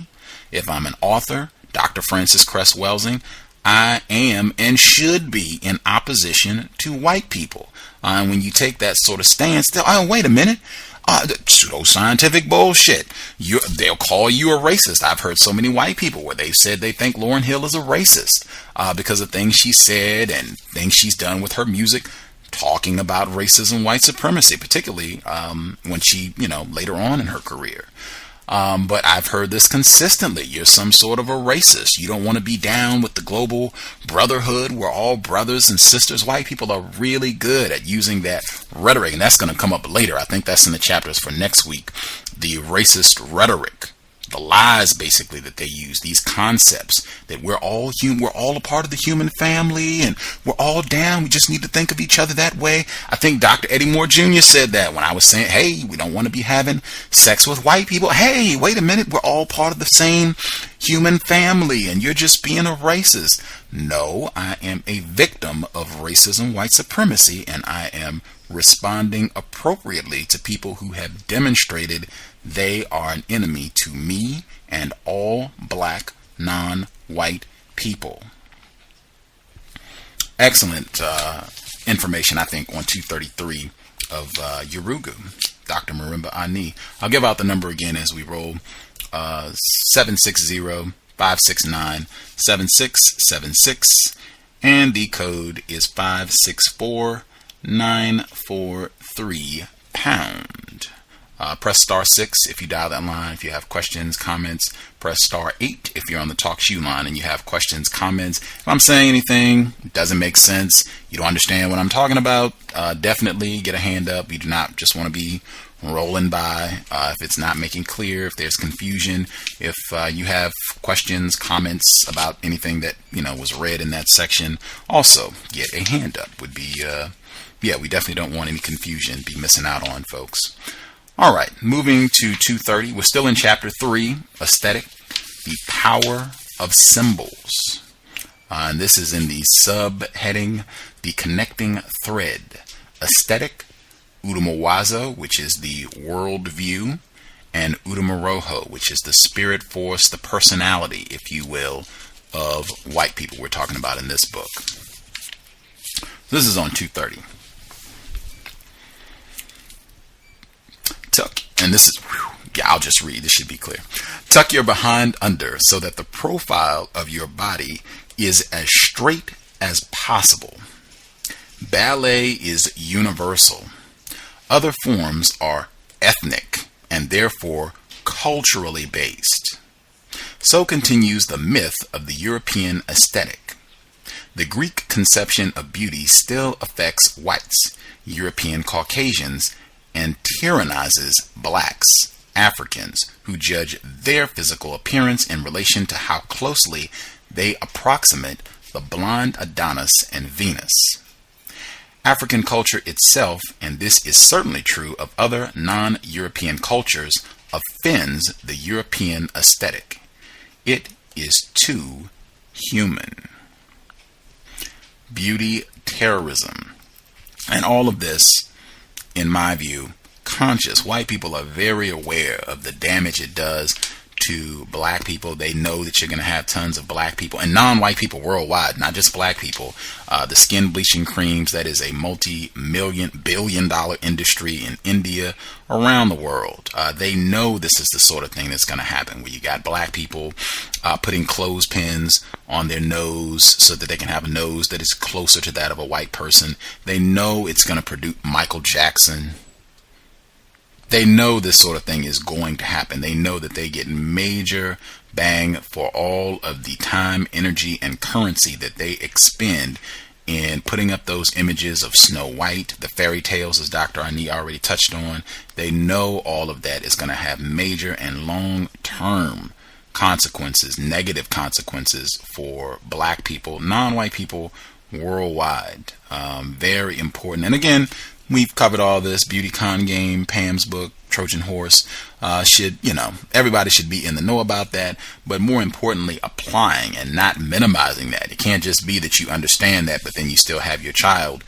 [SPEAKER 5] if I'm an author, Dr. Frances Cress Welsing, I am and should be in opposition to white people. And when you take that sort of stance, wait a minute, pseudo-scientific bullshit. They'll call you a racist. I've heard so many white people where they've said they think Lauryn Hill is a racist because of things she said and things she's done with her music, talking about racism, white supremacy, particularly when she, later on in her career. But I've heard this consistently. You're some sort of a racist. You don't want to be down with the global brotherhood. We're all brothers and sisters. White people are really good at using that rhetoric, and that's going to come up later. I think that's in the chapters for next week. The racist rhetoric. The lies, basically, that they use, these concepts that we're all a part of the human family, and we're all down. We just need to think of each other that way. I think Dr. Eddie Moore Jr. said that when I was saying, hey, we don't want to be having sex with white people. Hey, wait a minute, we're all part of the same human family, and you're just being a racist. No, I am a victim of racism, white supremacy, and I am responding appropriately to people who have demonstrated they are an enemy to me and all black, non-white people. Excellent information, I think, on 233 of Yurugu, Dr. Marimba Ani. I'll give out the number again as we roll. 760-569-7676, and the code is 564943#. Press star 6 if you dial that line. If you have questions, comments, press star 8 if you're on the talk shoe line and you have questions, comments. If I'm saying anything doesn't make sense, you don't understand what I'm talking about, definitely get a hand up. You do not just want to be rolling by. If it's not making clear, if there's confusion, if you have questions, comments about anything that was read in that section, also get a hand up. Would be we definitely don't want any confusion, be missing out on, folks. All right, moving to 230. We're still in chapter 3, aesthetic, the power of symbols. And this is in the subheading, the connecting thread. Aesthetic, Udumawazo, which is the worldview, and Udumaroho, which is the spirit force, the personality, if you will, of white people we're talking about in this book. This is on 230. And this is, I'll just read, this should be clear. Tuck your behind under so that the profile of your body is as straight as possible. Ballet is universal. Other forms are ethnic and therefore culturally based. So continues the myth of the European aesthetic. The Greek conception of beauty still affects whites, European Caucasians, and tyrannizes blacks, Africans, who judge their physical appearance in relation to how closely they approximate the blonde Adonis and Venus. African culture itself, and this is certainly true of other non-European cultures, offends the European aesthetic. It is too human. Beauty terrorism. And all of this, in my view, conscious. White people are very aware of the damage it does to black people. They know that you're going to have tons of black people and non-white people worldwide, not just black people. The skin bleaching creams, that is a multi-billion-dollar industry in India, around the world. They know this is the sort of thing that's going to happen, where you got black people putting clothespins on their nose so that they can have a nose that is closer to that of a white person. They know it's going to produce Michael Jackson. They know this sort of thing is going to happen. They know that they get major bang for all of the time, energy, and currency that they expend in putting up those images of Snow White, the fairy tales, as Dr. Ani already touched on. They know all of that is going to have major and long-term consequences, negative consequences for black people, non-white people worldwide. Very important. And again, we've covered all this. Beauty Con Game, Pam's book, Trojan Horse, everybody should be in the know about that, but more importantly, applying and not minimizing that. It can't just be that you understand that, but then you still have your child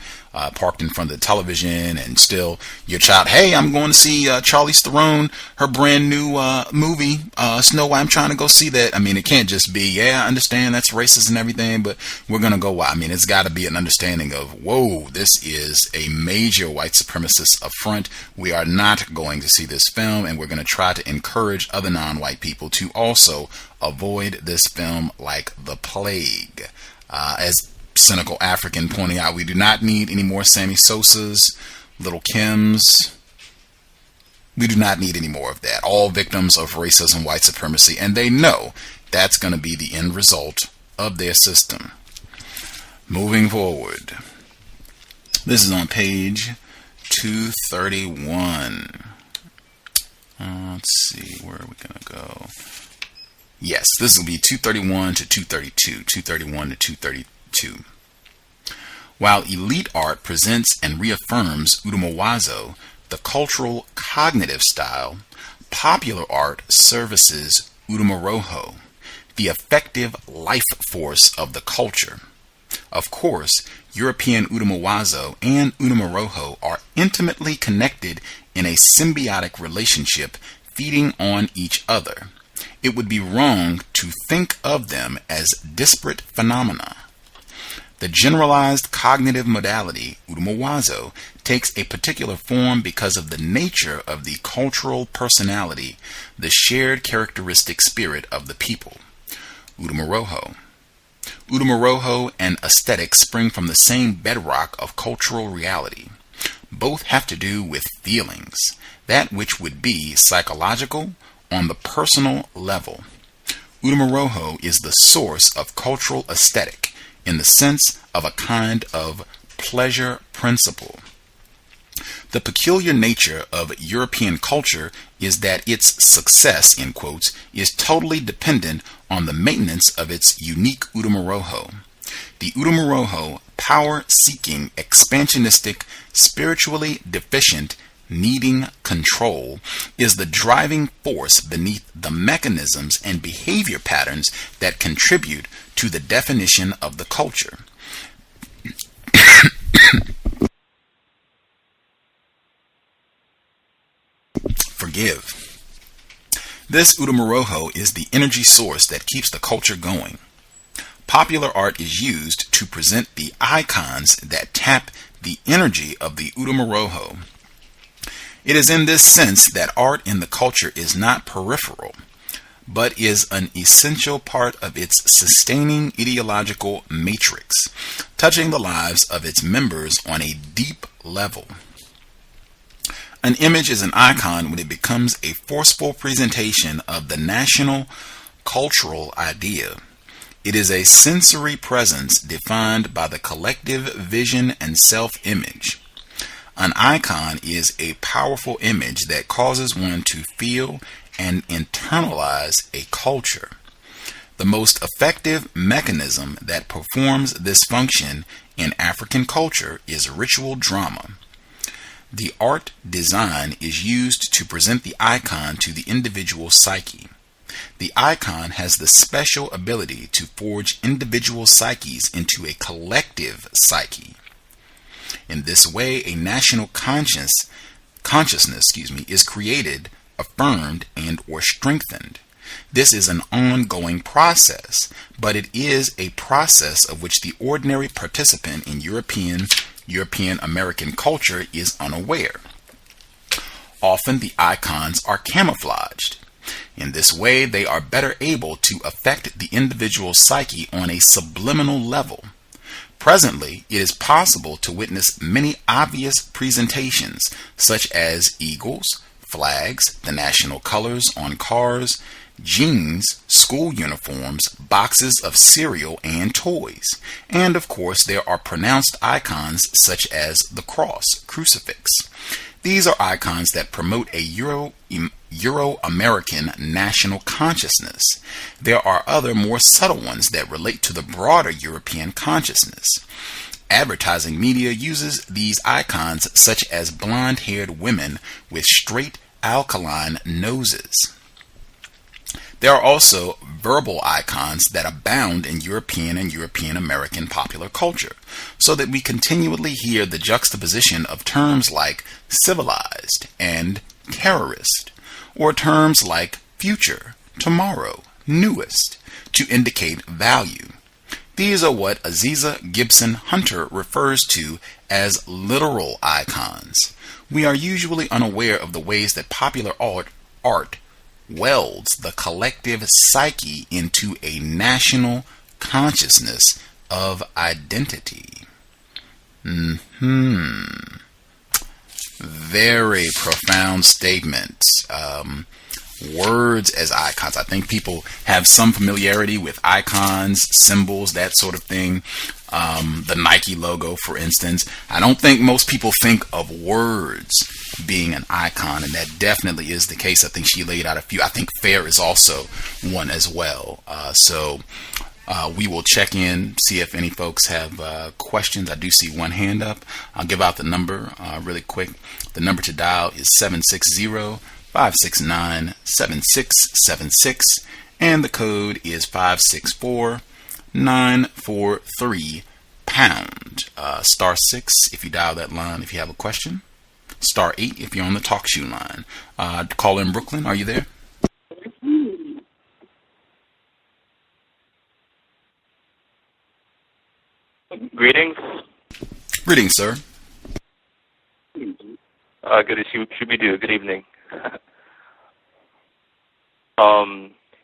[SPEAKER 5] parked in front of the television, and still your child, hey, I'm going to see Charlize Theron, her brand new movie, Snow White, I'm trying to go see that. I mean, it can't just be, yeah, I understand that's racist and everything, but we're going to go, I mean, it's got to be an understanding of, whoa, this is a major white supremacist affront. We are not going to see this film, and we're going to try to encourage other non-white people to also avoid this film like the plague. As Cynical African pointing out, we do not need any more Sammy Sosas, Little Kims. We do not need any more of that. All victims of racism, white supremacy, and they know that's going to be the end result of their system. Moving forward. This is on page 231. Let's see, where are we going to go? Yes, this will be 231 to 232. 231 to 232. While elite art presents and reaffirms Udumawazo, the cultural cognitive style, popular art services Udumaroho, the effective life force of the culture. Of course, European Udumawazo and Udumaroho are intimately connected in a symbiotic relationship, feeding on each other. It would be wrong to think of them as disparate phenomena. The generalized cognitive modality, Udumawazo, takes a particular form because of the nature of the cultural personality, the shared characteristic spirit of the people. Udumaroho and aesthetic spring from the same bedrock of cultural reality. Both have to do with feelings, that which would be psychological on the personal level. Udumaroho is the source of cultural aesthetic in the sense of a kind of pleasure principle. The peculiar nature of European culture is that its success, in quotes, is totally dependent on the maintenance of its unique Udumaroho. The Udumaroho, power-seeking, expansionistic, spiritually deficient, needing control, is the driving force beneath the mechanisms and behavior patterns that contribute to the definition of the culture. Forgive. This Udumaroho is the energy source that keeps the culture going. Popular art is used to present the icons that tap the energy of the Udumaroho. It is in this sense that art in the culture is not peripheral, but is an essential part of its sustaining ideological matrix, touching the lives of its members on a deep level. An image is an icon when it becomes a forceful presentation of the national cultural idea. It is a sensory presence defined by the collective vision and self-image. An icon is a powerful image that causes one to feel and internalize a culture. The most effective mechanism that performs this function in African culture is ritual drama. The art design is used to present the icon to the individual psyche. The icon has the special ability to forge individual psyches into a collective psyche. In this way, a national consciousness is created, affirmed, and or strengthened. This is an ongoing process, but it is a process of which the ordinary participant in European American culture is unaware. Often the icons are camouflaged. In this way, they are better able to affect the individual psyche on a subliminal level. Presently, it is possible to witness many obvious presentations, such as eagles, flags, the national colors on cars, jeans, school uniforms, boxes of cereal and toys. And of course, there are pronounced icons such as the cross, crucifix. These are icons that promote a Euro-American national consciousness. There are other more subtle ones that relate to the broader European consciousness. Advertising media uses these icons such as blonde-haired women with straight alkaline noses. There are also verbal icons that abound in European and European American popular culture, so that we continually hear the juxtaposition of terms like civilized and terrorist, or terms like future, tomorrow, newest, to indicate value. These are what Aziza Gibson Hunter refers to as literal icons. We are usually unaware of the ways that popular art welds the collective psyche into a national consciousness of identity. Very profound statement. Words as icons. I think people have some familiarity with icons, symbols, that sort of thing. The Nike logo, for instance. I don't think most people think of words being an icon, and that definitely is the case. I think she laid out a few. I think fair is also one as well. So we will check in, see if any folks have questions. I do see one hand up. I'll give out the number really quick. The number to dial is 760-569-7676, and the code is 564-943#. *6 if you dial that line if you have a question. *8 if you're on the talk shoe line. Caller in Brooklyn, are you there?
[SPEAKER 6] Greetings.
[SPEAKER 5] Greetings, sir.
[SPEAKER 6] Good do. Good evening.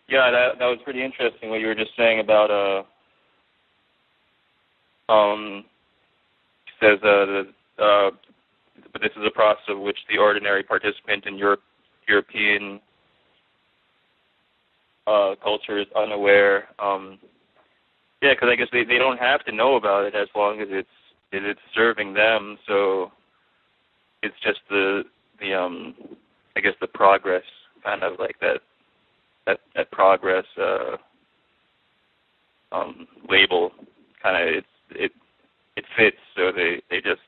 [SPEAKER 6] Yeah, that was pretty interesting what you were just saying about says but this is a process of which the ordinary participant in European culture is unaware. Yeah, because I guess they don't have to know about it as long as it's serving them. So it's just the I guess the progress, kind of like that progress label, kind of it fits. So they just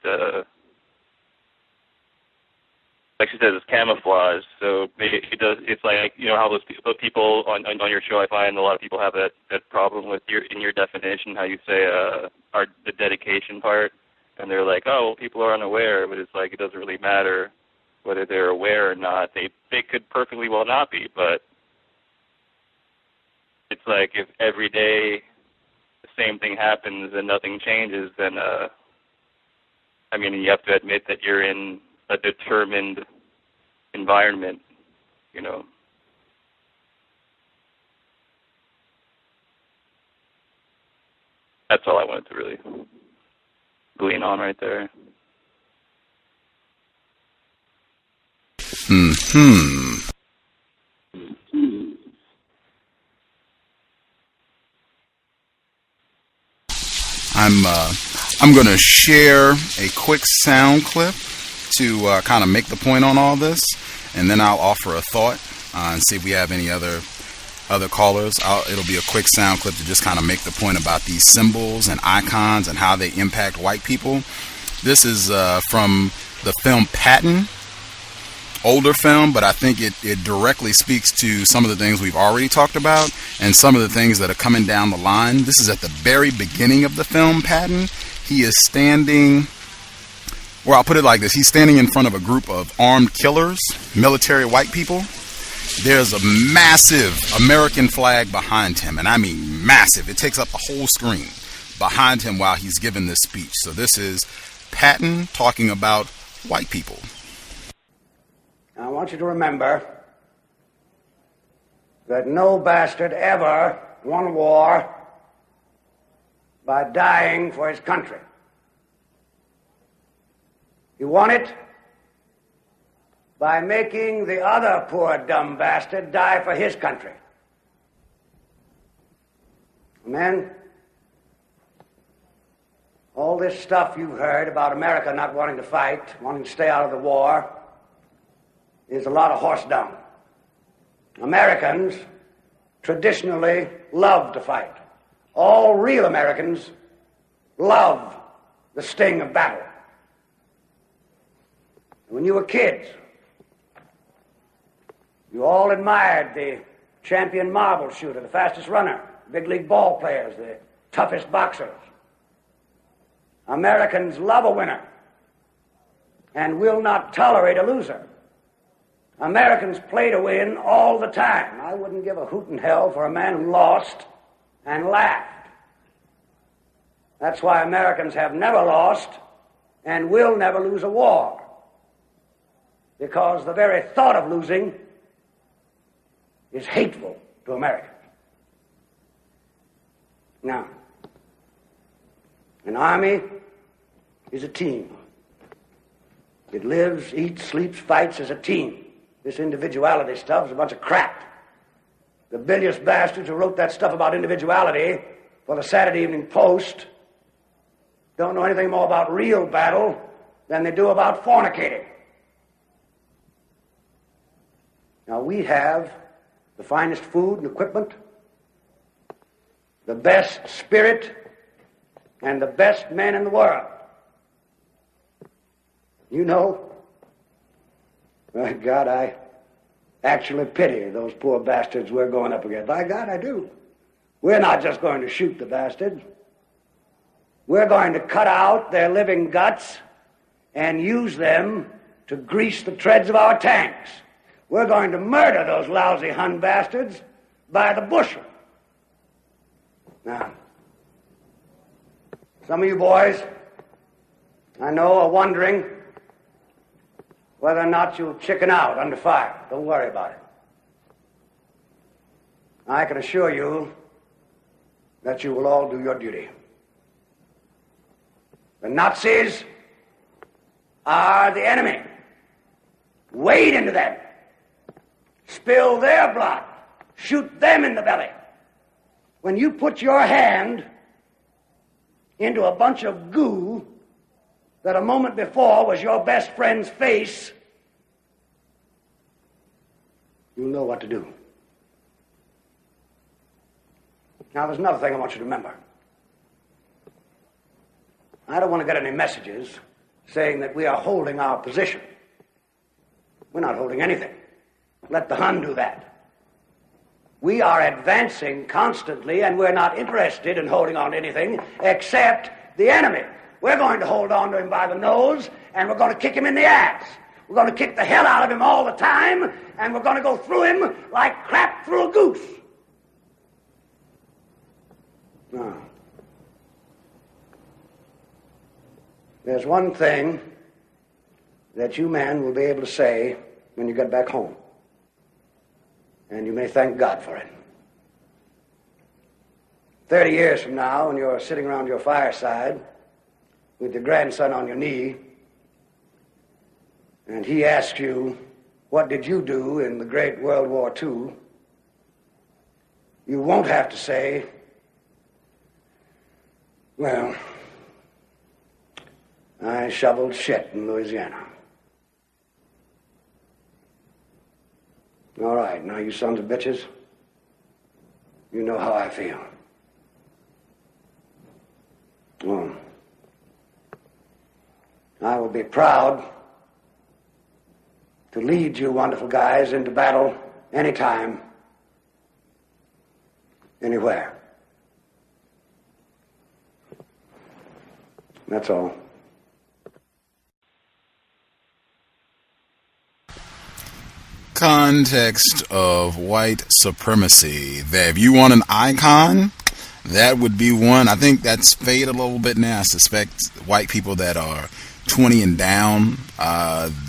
[SPEAKER 6] like she says, it's camouflage. So it does. It's like, you know how those people on your show, I find a lot of people have that problem with your definition, how you say the dedication part, and they're like, oh, well, people are unaware, but it's like it doesn't really matter whether they're aware or not. They could perfectly well not be, but it's like if every day the same thing happens and nothing changes, then I mean, you have to admit that you're in a determined environment, you know. That's all I wanted to really glean on right there.
[SPEAKER 5] I'm going to share a quick sound clip to kind of make the point on all this, and then I'll offer a thought and see if we have any other other callers. It'll be a quick sound clip to just kind of make the point about these symbols and icons and how they impact white people. This is from the film Patton, older film, but I think it directly speaks to some of the things we've already talked about and some of the things that are coming down the line. This is at the very beginning of the film Patton. He is standing, or I'll put it like this, he's standing in front of a group of armed killers, military white people. There's a massive American flag behind him, and I mean massive. It takes up the whole screen behind him while he's giving this speech. So this is Patton talking about white people.
[SPEAKER 7] I want you to remember that no bastard ever won a war by dying for his country. He won it by making the other poor dumb bastard die for his country. Amen? All this stuff you've heard about America not wanting to fight, wanting to stay out of the war, is a lot of horse dung. Americans traditionally love to fight. All real Americans love the sting of battle. When you were kids, you all admired the champion marble shooter, the fastest runner, big league ball players, the toughest boxers. Americans love a winner and will not tolerate a loser. Americans play to win all the time. I wouldn't give a hoot in hell for a man who lost and laughed. That's why Americans have never lost and will never lose a war. Because the very thought of losing is hateful to Americans. Now, an army is a team. It lives, eats, sleeps, fights as a team. This individuality stuff is a bunch of crap. The bilious bastards who wrote that stuff about individuality for the Saturday Evening Post don't know anything more about real battle than they do about fornicating. Now, we have the finest food and equipment, the best spirit, and the best men in the world. You know, by God, I actually pity those poor bastards we're going up against. By God, I do. We're not just going to shoot the bastards. We're going to cut out their living guts and use them to grease the treads of our tanks. We're going to murder those lousy Hun bastards by the bushel. Now, some of you boys, I know, are wondering whether or not you'll chicken out under fire. Don't worry about it. I can assure you that you will all do your duty. The Nazis are the enemy. Wade into them. Spill their blood. Shoot them in the belly. When you put your hand into a bunch of goo that a moment before was your best friend's face, you'll know what to do. Now, there's another thing I want you to remember. I don't want to get any messages saying that we are holding our position. We're not holding anything. Let the Hun do that. We are advancing constantly, and we're not interested in holding on to anything except the enemy. We're going to hold on to him by the nose, and we're going to kick him in the ass. We're going to kick the hell out of him all the time, and we're going to go through him like crap through a goose. Now, there's one thing that you men will be able to say when you get back home. And you may thank God for it. 30 years from now, when you're sitting around your fireside with your grandson on your knee, and he asks you, what did you do in the great World War II? You won't have to say, well, I shoveled shit in Louisiana. All right, now you sons of bitches, know how I feel. Well, I will be proud to lead you wonderful guys into battle anytime, anywhere. That's all.
[SPEAKER 5] Context of White Supremacy. If you want an icon, that would be one. I think that's faded a little bit now. I suspect white people that are 20 and down,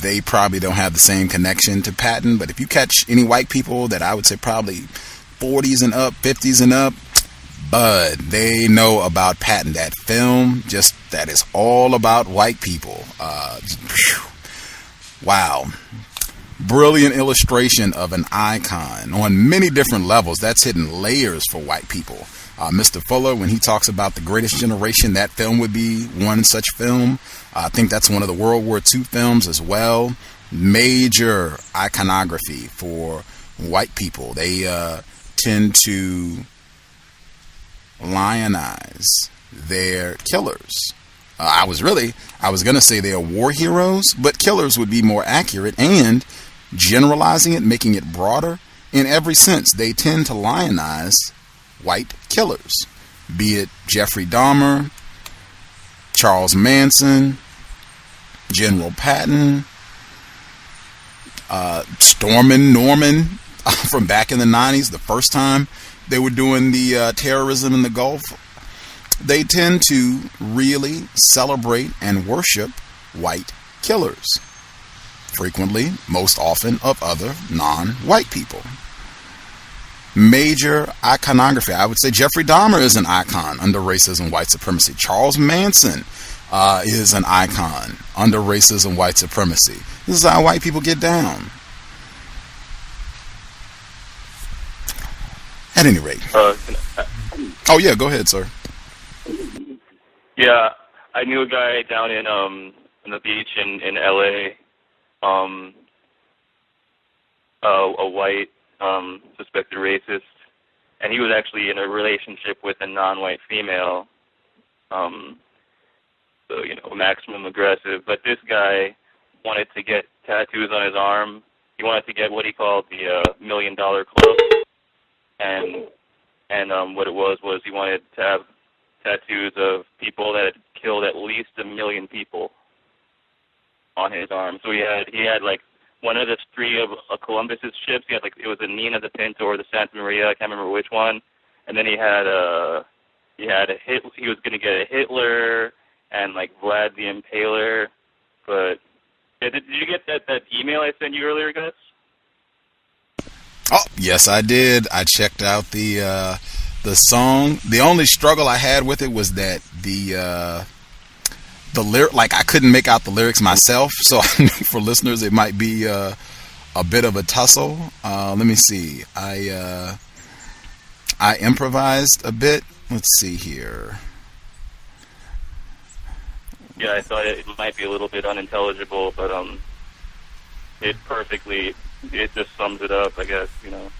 [SPEAKER 5] they probably don't have the same connection to Patton. But if you catch any white people that I would say probably 40s and up, 50s and up, but they know about Patton. That film, just that is all about white people. Wow. Brilliant illustration of an icon on many different levels. That's hidden layers for white people. Mr. Fuller, when he talks about the greatest generation, that film would be one such film. I think that's one of the World War II films as well. Major iconography for white people. They tend to lionize their killers. I was going to say they are war heroes, but killers would be more accurate, and generalizing it, making it broader in every sense. They tend to lionize white killers, be it Jeffrey Dahmer, Charles Manson, General Patton, Stormin' Norman from back in the 90s, the first time they were doing the terrorism in the Gulf. They tend to really celebrate and worship white killers, frequently, most often, of other non-white people. Major iconography. I would say Jeffrey Dahmer is an icon under racism, white supremacy. Charles Manson is an icon under racism, white supremacy. This is how white people get down. At any rate. Oh, yeah, go ahead, sir.
[SPEAKER 6] Yeah, I knew a guy down in the beach in L.A., a white suspected racist, and he was actually in a relationship with a non-white female, so, you know, maximum aggressive. But this guy wanted to get tattoos on his arm. He wanted to get what he called the $1 Million Club, and what it was he wanted to have tattoos of people that had killed at least 1 million people on his arm. So he had like one of the three of Columbus's ships. He had like, it was the Nina, the Pinto, or the Santa Maria. I can't remember which one. And then he was going to get a Hitler and like Vlad the Impaler. But did you get that email I sent you earlier, Gus?
[SPEAKER 5] Oh, yes, I did. I checked out the song. The only struggle I had with it was that the lyric, like I couldn't make out the lyrics myself, so I knew for listeners it might be a bit of a tussle. Let me see. I improvised a bit. Let's see here.
[SPEAKER 6] Yeah, I thought it might be a little bit unintelligible, but it just sums it up, I guess, you know.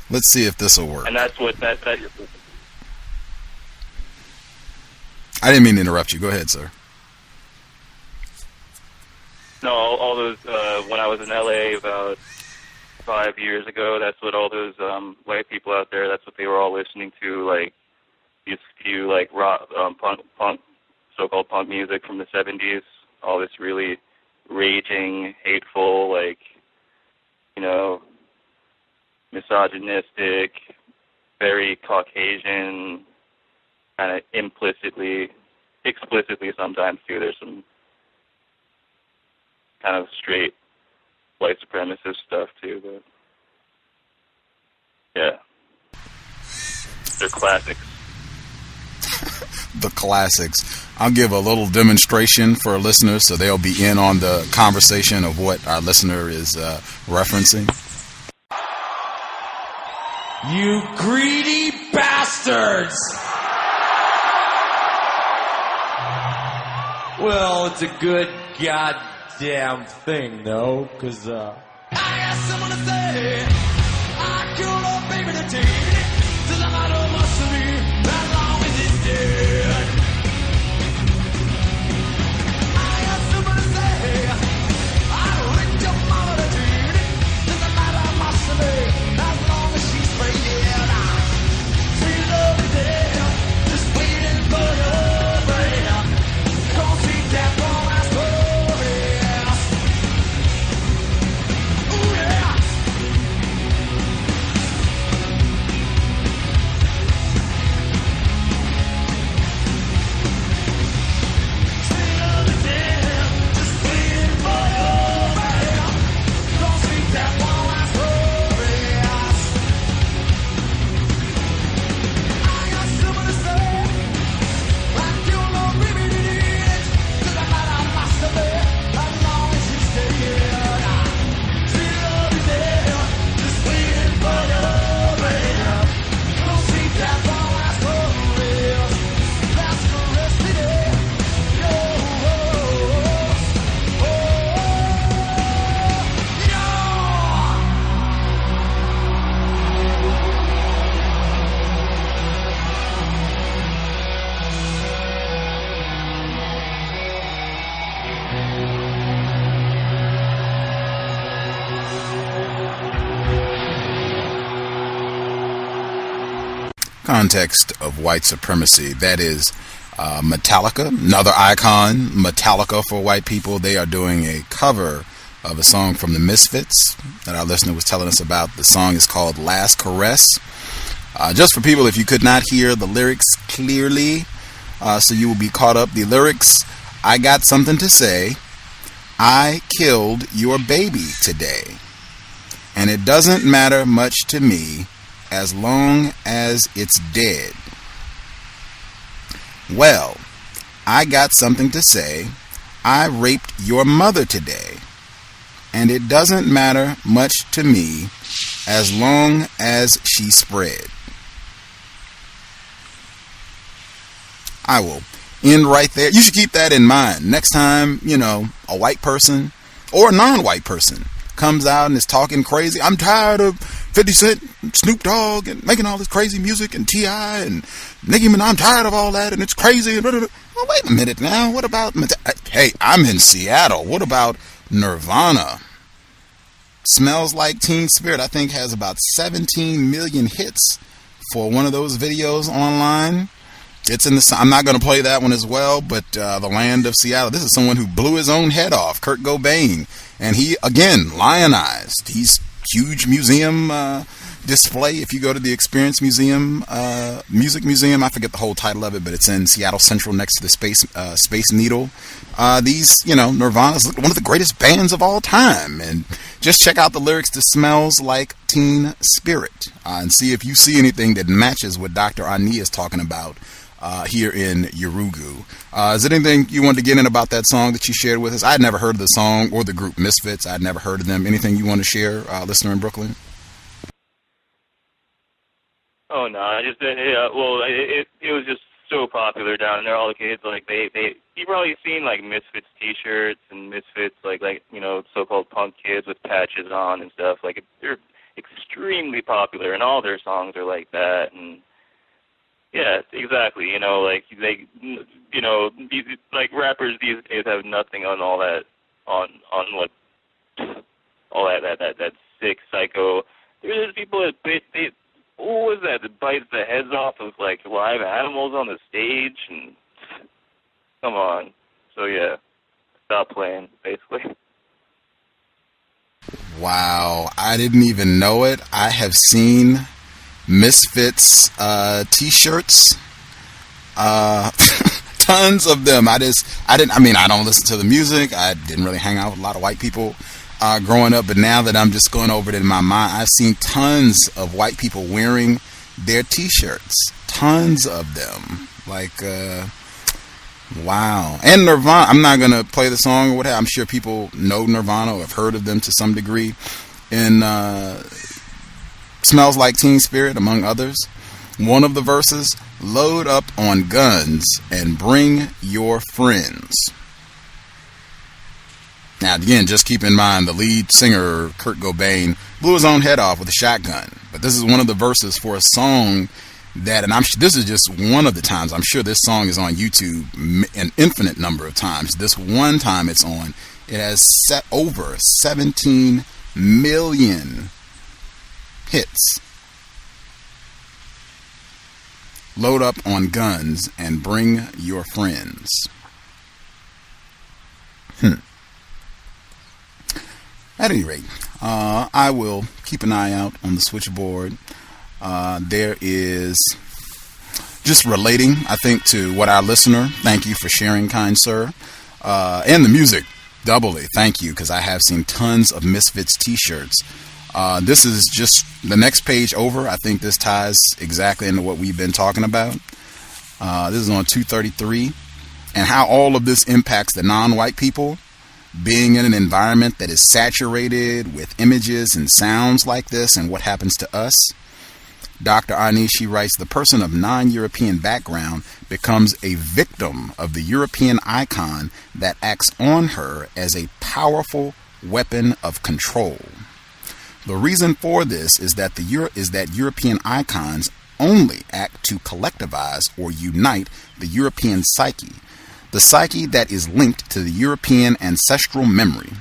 [SPEAKER 5] Let's see if this will work.
[SPEAKER 6] And that's what that.
[SPEAKER 5] I didn't mean to interrupt you. Go ahead, sir.
[SPEAKER 6] No, all those when I was in LA about 5 years ago, that's what all those white people out there. That's what they were all listening to, like these few like rock, punk, so-called punk music from the '70s. All this really raging, hateful, like, you know, misogynistic, very Caucasian, kind of explicitly sometimes too. There's some kind of straight white supremacist stuff too, but yeah, they're classics.
[SPEAKER 5] The classics. I'll give a little demonstration for our listeners so they'll be in on the conversation of what our listener is referencing.
[SPEAKER 8] You greedy bastards! Well, it's a good goddamn thing, though, because, I got someone to say, I killed a baby to tea.
[SPEAKER 5] Context of White Supremacy. That is Metallica, another icon, Metallica for white people. They are doing a cover of a song from the Misfits that our listener was telling us about. The song is called Last Caress. Just for people, if you could not hear the lyrics clearly, so you will be caught up. The lyrics, I got something to say. I killed your baby today. And it doesn't matter much to me as long as it's dead. Well, I got something to say. I raped your mother today. And it doesn't matter much to me as long as she spread. I will end right there. You should keep that in mind. Next time, a white person or a non-white person comes out and is talking crazy. I'm tired of 50 Cent, Snoop Dogg, and making all this crazy music, and T.I. and Nicki Minaj. I'm tired of all that, and it's crazy. Well, wait a minute now. What about... Hey, I'm in Seattle. What about Nirvana? Smells Like Teen Spirit, I think, has about 17 million hits for one of those videos online. It's in the... I'm not going to play that one as well, but the land of Seattle. This is someone who blew his own head off, Kurt Cobain. And he, again, lionized. He's huge museum display. If you go to the Experience Museum, Music Museum, I forget the whole title of it, but it's in Seattle Central next to the Space Needle. Nirvana's one of the greatest bands of all time. And just check out the lyrics to Smells Like Teen Spirit and see if you see anything that matches what Dr. Ani is talking about here in Yurugu. Is there anything you wanted to get in about that song that you shared with us? I had never heard of the song or the group Misfits. I'd never heard of them. Anything you want to share, listener in Brooklyn?
[SPEAKER 6] Oh no, I just it was just so popular down there. All the kids you probably seen like Misfits T-shirts and Misfits like so-called punk kids with patches on and stuff. Like they're extremely popular, and all their songs are like that. And yeah, exactly. These rappers these days have nothing on all that, on what all that sick psycho. There's people that they what was that bites the heads off of like live animals on the stage, and come on. So yeah, stop playing, basically.
[SPEAKER 5] Wow, I didn't even know it. I have seen Misfits T-shirts, tons of them. I don't listen to the music. I didn't really hang out with a lot of white people growing up, but now that I'm just going over it in my mind, I've seen tons of white people wearing their T-shirts, tons of them. Wow. And Nirvana, I'm not gonna play the song or whatever. I'm sure people know Nirvana or have heard of them to some degree. In Smells Like Teen Spirit, among others, one of the verses, load up on guns and bring your friends. Now, again, just keep in mind the lead singer, Kurt Cobain, blew his own head off with a shotgun. But this is one of the verses for a song that, and this is just one of the times, I'm sure this song is on YouTube an infinite number of times. This one time it's on, it has set over 17 million hits. Load up on guns and bring your friends. At any rate, I will keep an eye out on the switchboard. There is just relating, I think, to what our listener, thank you for sharing, kind sir, and the music, doubly, thank you, because I have seen tons of Misfits t-shirts. This is just the next page over. I think this ties exactly into what we've been talking about. This is on 233, and how all of this impacts the non-white people. Being in an environment that is saturated with images and sounds like this, and what happens to us. Dr. Anishi writes, the person of non-European background becomes a victim of the European icon that acts on her as a powerful weapon of control. The reason for this is that European icons only act to collectivize or unite the European psyche. The psyche that is linked to the European ancestral memory.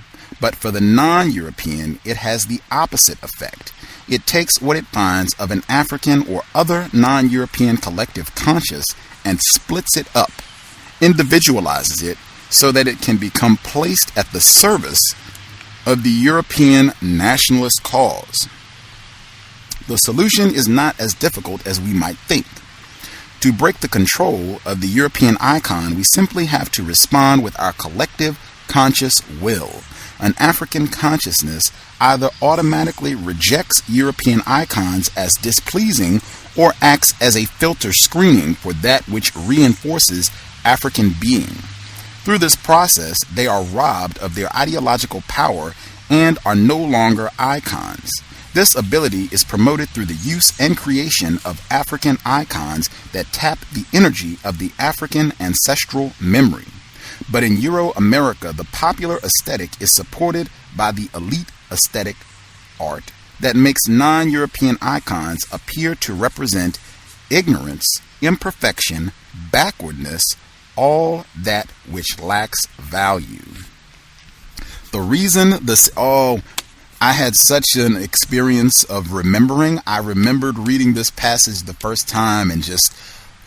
[SPEAKER 5] But for the non-European, it has the opposite effect. It takes what it finds of an African or other non-European collective conscious and splits it up, individualizes it, so that it can become placed at the service of the European nationalist cause. The solution is not as difficult as we might think. To break the control of the European icon, we simply have to respond with our collective conscious will. An African consciousness either automatically rejects European icons as displeasing or acts as a filter screening for that which reinforces African being. Through this process, they are robbed of their ideological power and are no longer icons. This ability is promoted through the use and creation of African icons that tap the energy of the African ancestral memory. But in Euro-America, the popular aesthetic is supported by the elite aesthetic art that makes non-European icons appear to represent ignorance, imperfection, backwardness, all that which lacks value. The reason this I had such an experience of remembering. I remembered reading this passage the first time and just,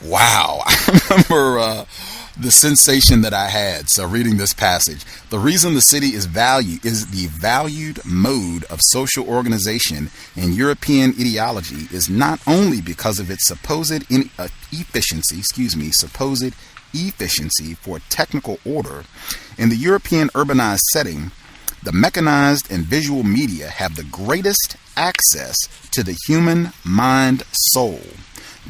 [SPEAKER 5] wow. I remember the sensation that I had. So reading this passage, the reason the city is the valued mode of social organization in European ideology is not only because of its supposed efficiency for technical order. In the European urbanized setting, the mechanized and visual media have the greatest access to the human mind soul.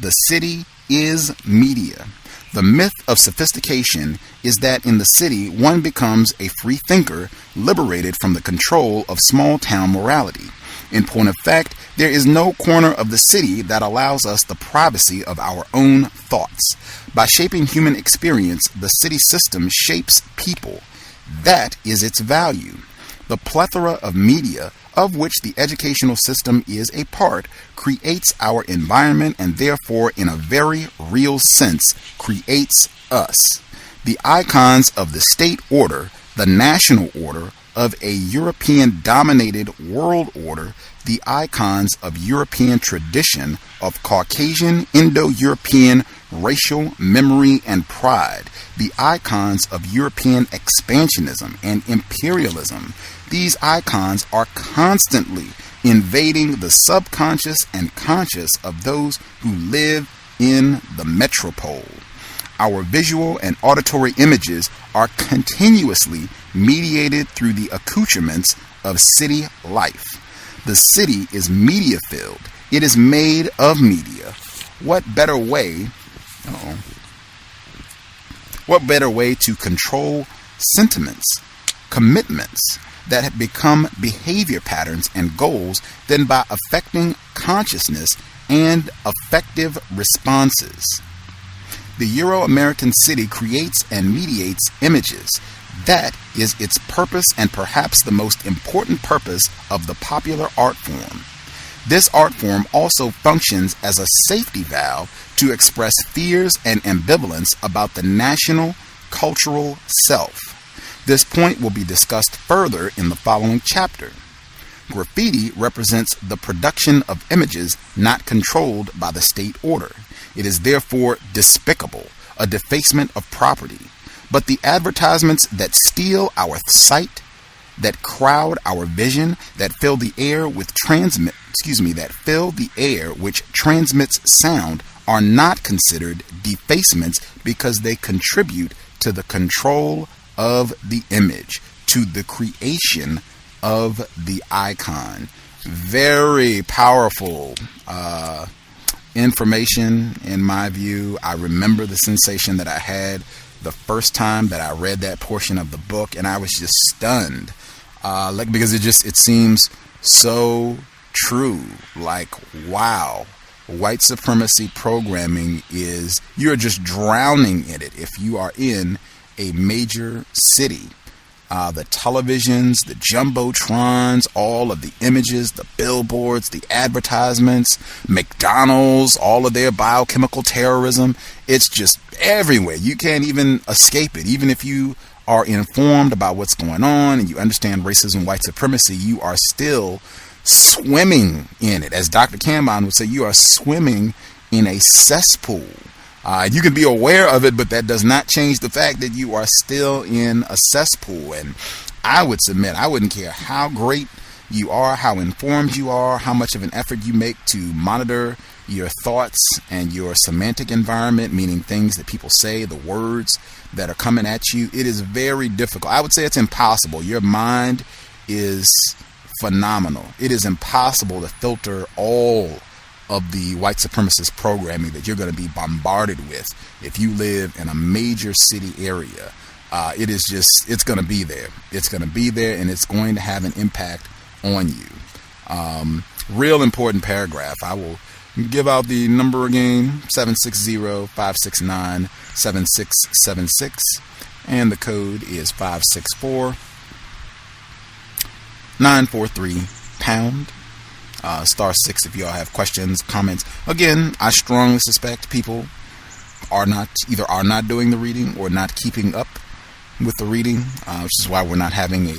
[SPEAKER 5] The city is media. The myth of sophistication is that in the city one becomes a free thinker liberated from the control of small town morality. In point of fact, there is no corner of the city that allows us the privacy of our own thoughts. By shaping human experience, the city system shapes people. That is its value. The plethora of media, of which the educational system is a part, creates our environment and therefore, in a very real sense, creates us. The icons of the state order, the national order, of a European-dominated world order, the icons of European tradition, of Caucasian, Indo-European racial memory and pride, the icons of European expansionism and imperialism. These icons are constantly invading the subconscious and conscious of those who live in the metropole. Our visual and auditory images are continuously mediated through the accoutrements of city life. The city is media-filled. It is made of media. What better way to control sentiments, commitments that have become behavior patterns and goals than by affecting consciousness and effective responses? The Euro-American city creates and mediates images. That is its purpose, and perhaps the most important purpose of the popular art form. This art form also functions as a safety valve to express fears and ambivalence about the national cultural self. This point will be discussed further in the following chapter. Graffiti represents the production of images not controlled by the state order. It is therefore despicable, a defacement of property. But the advertisements that steal our sight, that crowd our vision, that fill the air which transmits sound, are not considered defacements because they contribute to the control of the image, to the creation of the icon. Very powerful information in my view. I remember the sensation that I had the first time that I read that portion of the book, and I was just stunned, because it seems so true. Like, wow, white supremacy programming you're just drowning in it if you are in a major city. The televisions, the jumbotrons, all of the images, the billboards, the advertisements, McDonald's, all of their biochemical terrorism. It's just everywhere. You can't even escape it. Even if you are informed about what's going on and you understand racism, white supremacy, you are still swimming in it. As Dr. Cambon would say, you are swimming in a cesspool. You can be aware of it, but that does not change the fact that you are still in a cesspool. And I would submit, I wouldn't care how great you are, how informed you are, how much of an effort you make to monitor your thoughts and your semantic environment, meaning things that people say, the words that are coming at you. It is very difficult. I would say it's impossible. Your mind is phenomenal. It is impossible to filter all of the white supremacist programming that you're going to be bombarded with if you live in a major city area. It's going to be there. It's going to be there, and it's going to have an impact on you. Real important paragraph. I will give out the number again, 760-569-7676, and the code is 564-943-pound. *6 if y'all have questions, comments. Again, I strongly suspect people are not doing the reading or not keeping up with the reading, which is why we're not having a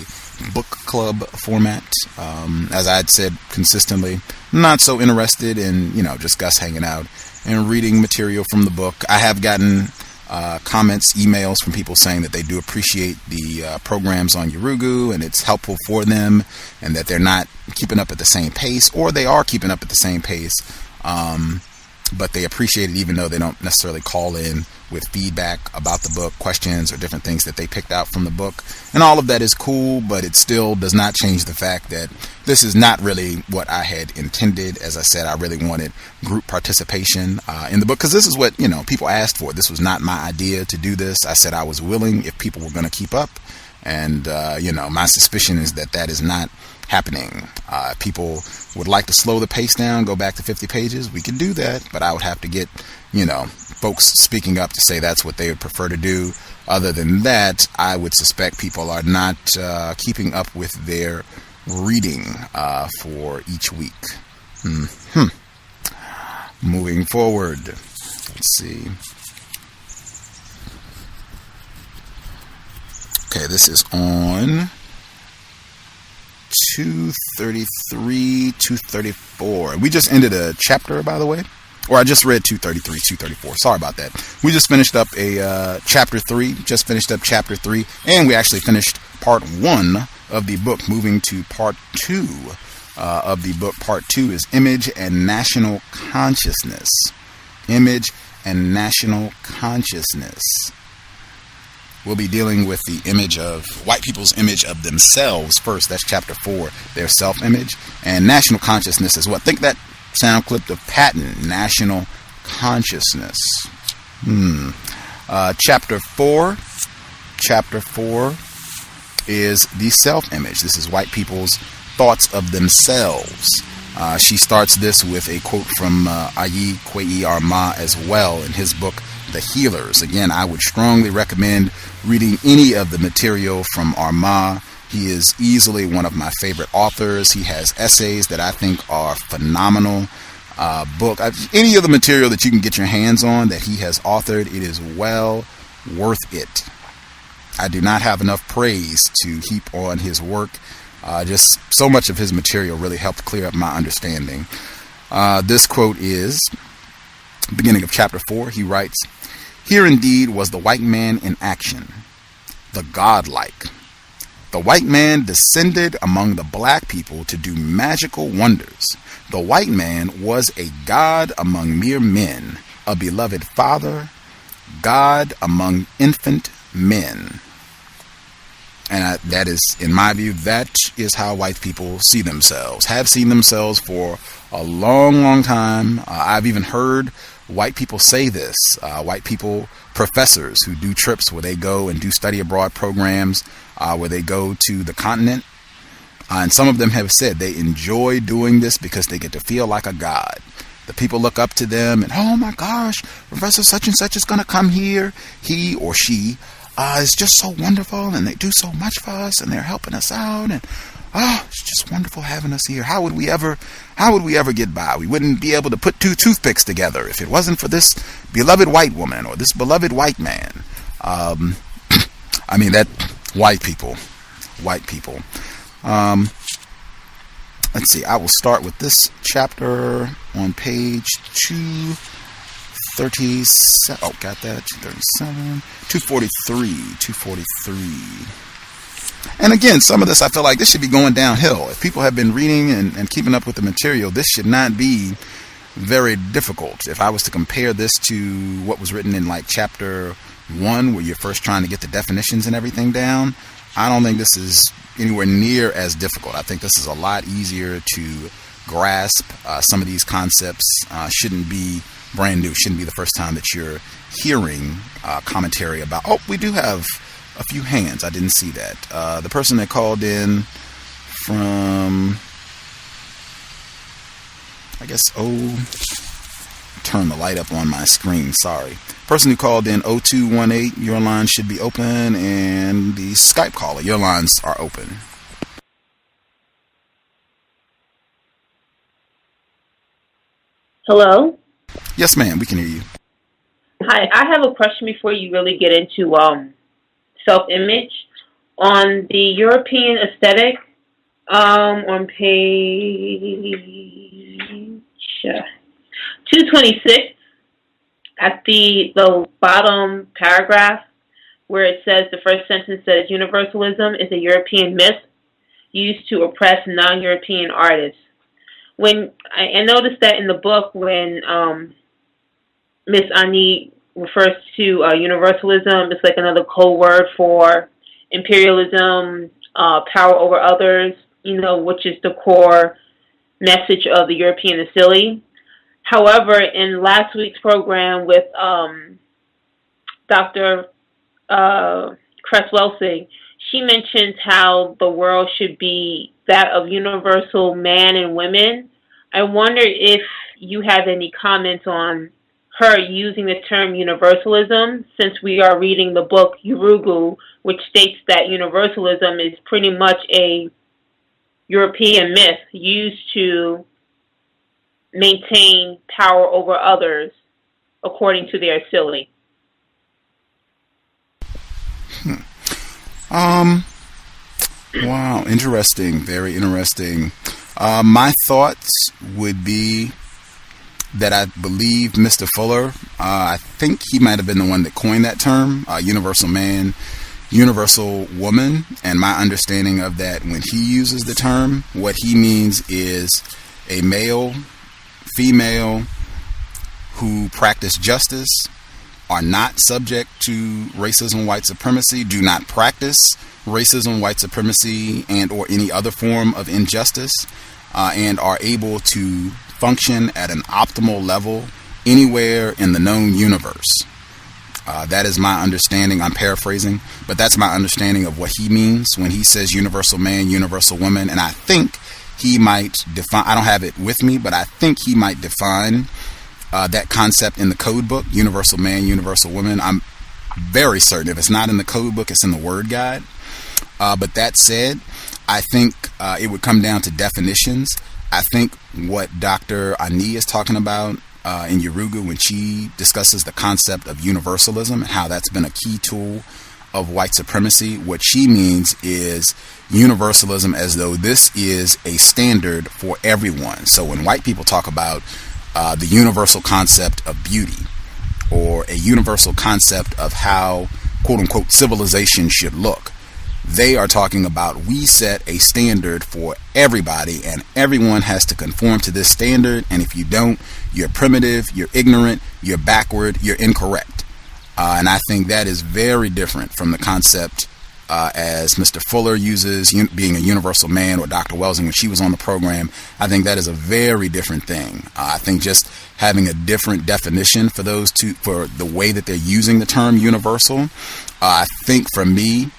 [SPEAKER 5] book club format. As I had said consistently, not so interested in just Gus hanging out and reading material from the book. I have gotten comments, emails from people saying that they do appreciate the programs on Yurugu and it's helpful for them, and that they're not keeping up at the same pace, or they are keeping up at the same pace, but they appreciate it even though they don't necessarily call in with feedback about the book, questions, or different things that they picked out from the book. And all of that is cool, but it still does not change the fact that this is not really what I had intended. As I said, I really wanted group participation in the book, because this is what people asked for. This was not my idea to do this. I said I was willing if people were going to keep up, and my suspicion is that that is not happening. People would like to slow the pace down, go back to 50 pages. We can do that, but I would have to get folks speaking up to say that's what they would prefer to do. Other than that, I would suspect people are not keeping up with their reading for each week. Moving forward, let's see. Okay, this is on 233, 234. We just ended a chapter, by the way. Or I just read 233, 234. Sorry about that. We just finished up chapter 3. Just finished up chapter 3. And we actually finished part 1 of the book. Moving to part 2 of the book. Part 2 is Image and National Consciousness. Image and National Consciousness. We'll be dealing with the image of white people's image of themselves first. That's chapter 4, their self-image. And national consciousness is what? Think that sound clip of Patton, national consciousness. Chapter 4 is the self-image. This is white people's thoughts of themselves. She starts this with a quote from Ayi Kwei Arma as well in his book, The Healers. Again, I would strongly recommend reading any of the material from Arma. He is easily one of my favorite authors. He has essays that I think are phenomenal. Any of the material that you can get your hands on that he has authored, it is well worth it. I do not have enough praise to heap on his work. Just so much of his material really helped clear up my understanding. This quote is, beginning of chapter 4, he writes, "Here indeed was the white man in action, the godlike. The white man descended among the black people to do magical wonders. The white man was a god among mere men, a beloved father, God among infant men." And that is, in my view, that is how white people see themselves, have seen themselves for a long, long time. I've even heard white people say this, white people, professors who do trips where they go and do study abroad programs, where they go to the continent. And some of them have said they enjoy doing this because they get to feel like a god. The people look up to them and, oh my gosh, Professor such and such is going to come here. He or she is just so wonderful, and they do so much for us, and they're helping us out, and it's just wonderful having us here. How would we ever get by? We wouldn't be able to put two toothpicks together if it wasn't for this beloved white woman or this beloved white man. I mean, that white people. Let's see, I will start with this chapter on page 237. Oh, got that. 237. 243. And again, some of this I feel like this should be going downhill. If people have been reading and keeping up with the material, this should not be very difficult. If I was to compare this to what was written in like chapter 1, where you're first trying to get the definitions and everything down, I don't think this is anywhere near as difficult. I think this is a lot easier to grasp. Some of these concepts shouldn't be brand new. Shouldn't be the first time that you're hearing commentary about, we do have a few hands. I didn't see that. The person that called in from, I guess, turn the light up on my screen, sorry. Person who called in 0218, your line should be open, and the Skype caller, your lines are open.
[SPEAKER 9] Hello?
[SPEAKER 5] Yes, ma'am, we can hear you.
[SPEAKER 9] Hi, I have a question before you really get into self-image. On the European aesthetic, on page 226, at the bottom paragraph, where it says the first sentence says universalism is a European myth used to oppress non-European artists. When I noticed that in the book, when Miss Ani refers to universalism, it's like another code word for imperialism, power over others, which is the core message of the European Asili. However, in last week's program with Dr. Cress-Welsing, she mentions how the world should be that of universal man and women. I wonder if you have any comments on her using the term universalism, since we are reading the book Yurugu, which states that universalism is pretty much a European myth used to maintain power over others according to their Asili.
[SPEAKER 5] Wow, interesting, very interesting. My thoughts would be that I believe Mr. Fuller, I think he might have been the one that coined that term, universal man, universal woman, and my understanding of that when he uses the term, what he means is a male, female who practice justice, are not subject to racism, white supremacy, do not practice racism, white supremacy, and or any other form of injustice, and are able to function at an optimal level anywhere in the known universe. That is my understanding. I'm paraphrasing, but that's my understanding of what he means when he says universal man, universal woman. And I think he might define, I don't have it with me, but I think he might define that concept in the code book, universal man, universal woman. I'm very certain if it's not in the code book, it's in the word guide. But that said, I think it would come down to definitions. I think what Dr. Ani is talking about in Yurugu when she discusses the concept of universalism and how that's been a key tool of white supremacy, what she means is universalism as though this is a standard for everyone. So when white people talk about the universal concept of beauty or a universal concept of how quote-unquote civilization should look, they are talking about we set a standard for everybody and everyone has to conform to this standard, and if you don't, you're primitive, you're ignorant, you're backward, you're incorrect. And I think that is very different from the concept as Mr. Fuller uses being a universal man, or Dr. Welsing when she was on the program. I think that is a very different thing. I think just having a different definition for those two, for the way that they're using the term universal, I think for me,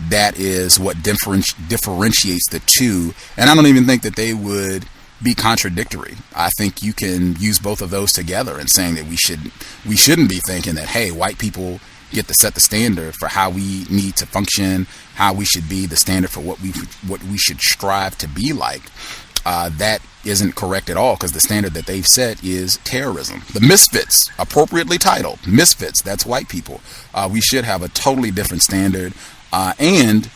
[SPEAKER 5] that is what differentiates the two. And I don't even think that they would be contradictory. I think you can use both of those together and saying that we shouldn't be thinking that, hey, white people get to set the standard for how we need to function, how we should be, the standard for what we should strive to be like. That isn't correct at all, because the standard that they've set is terrorism. The misfits, appropriately titled misfits, that's white people. We should have a totally different standard. And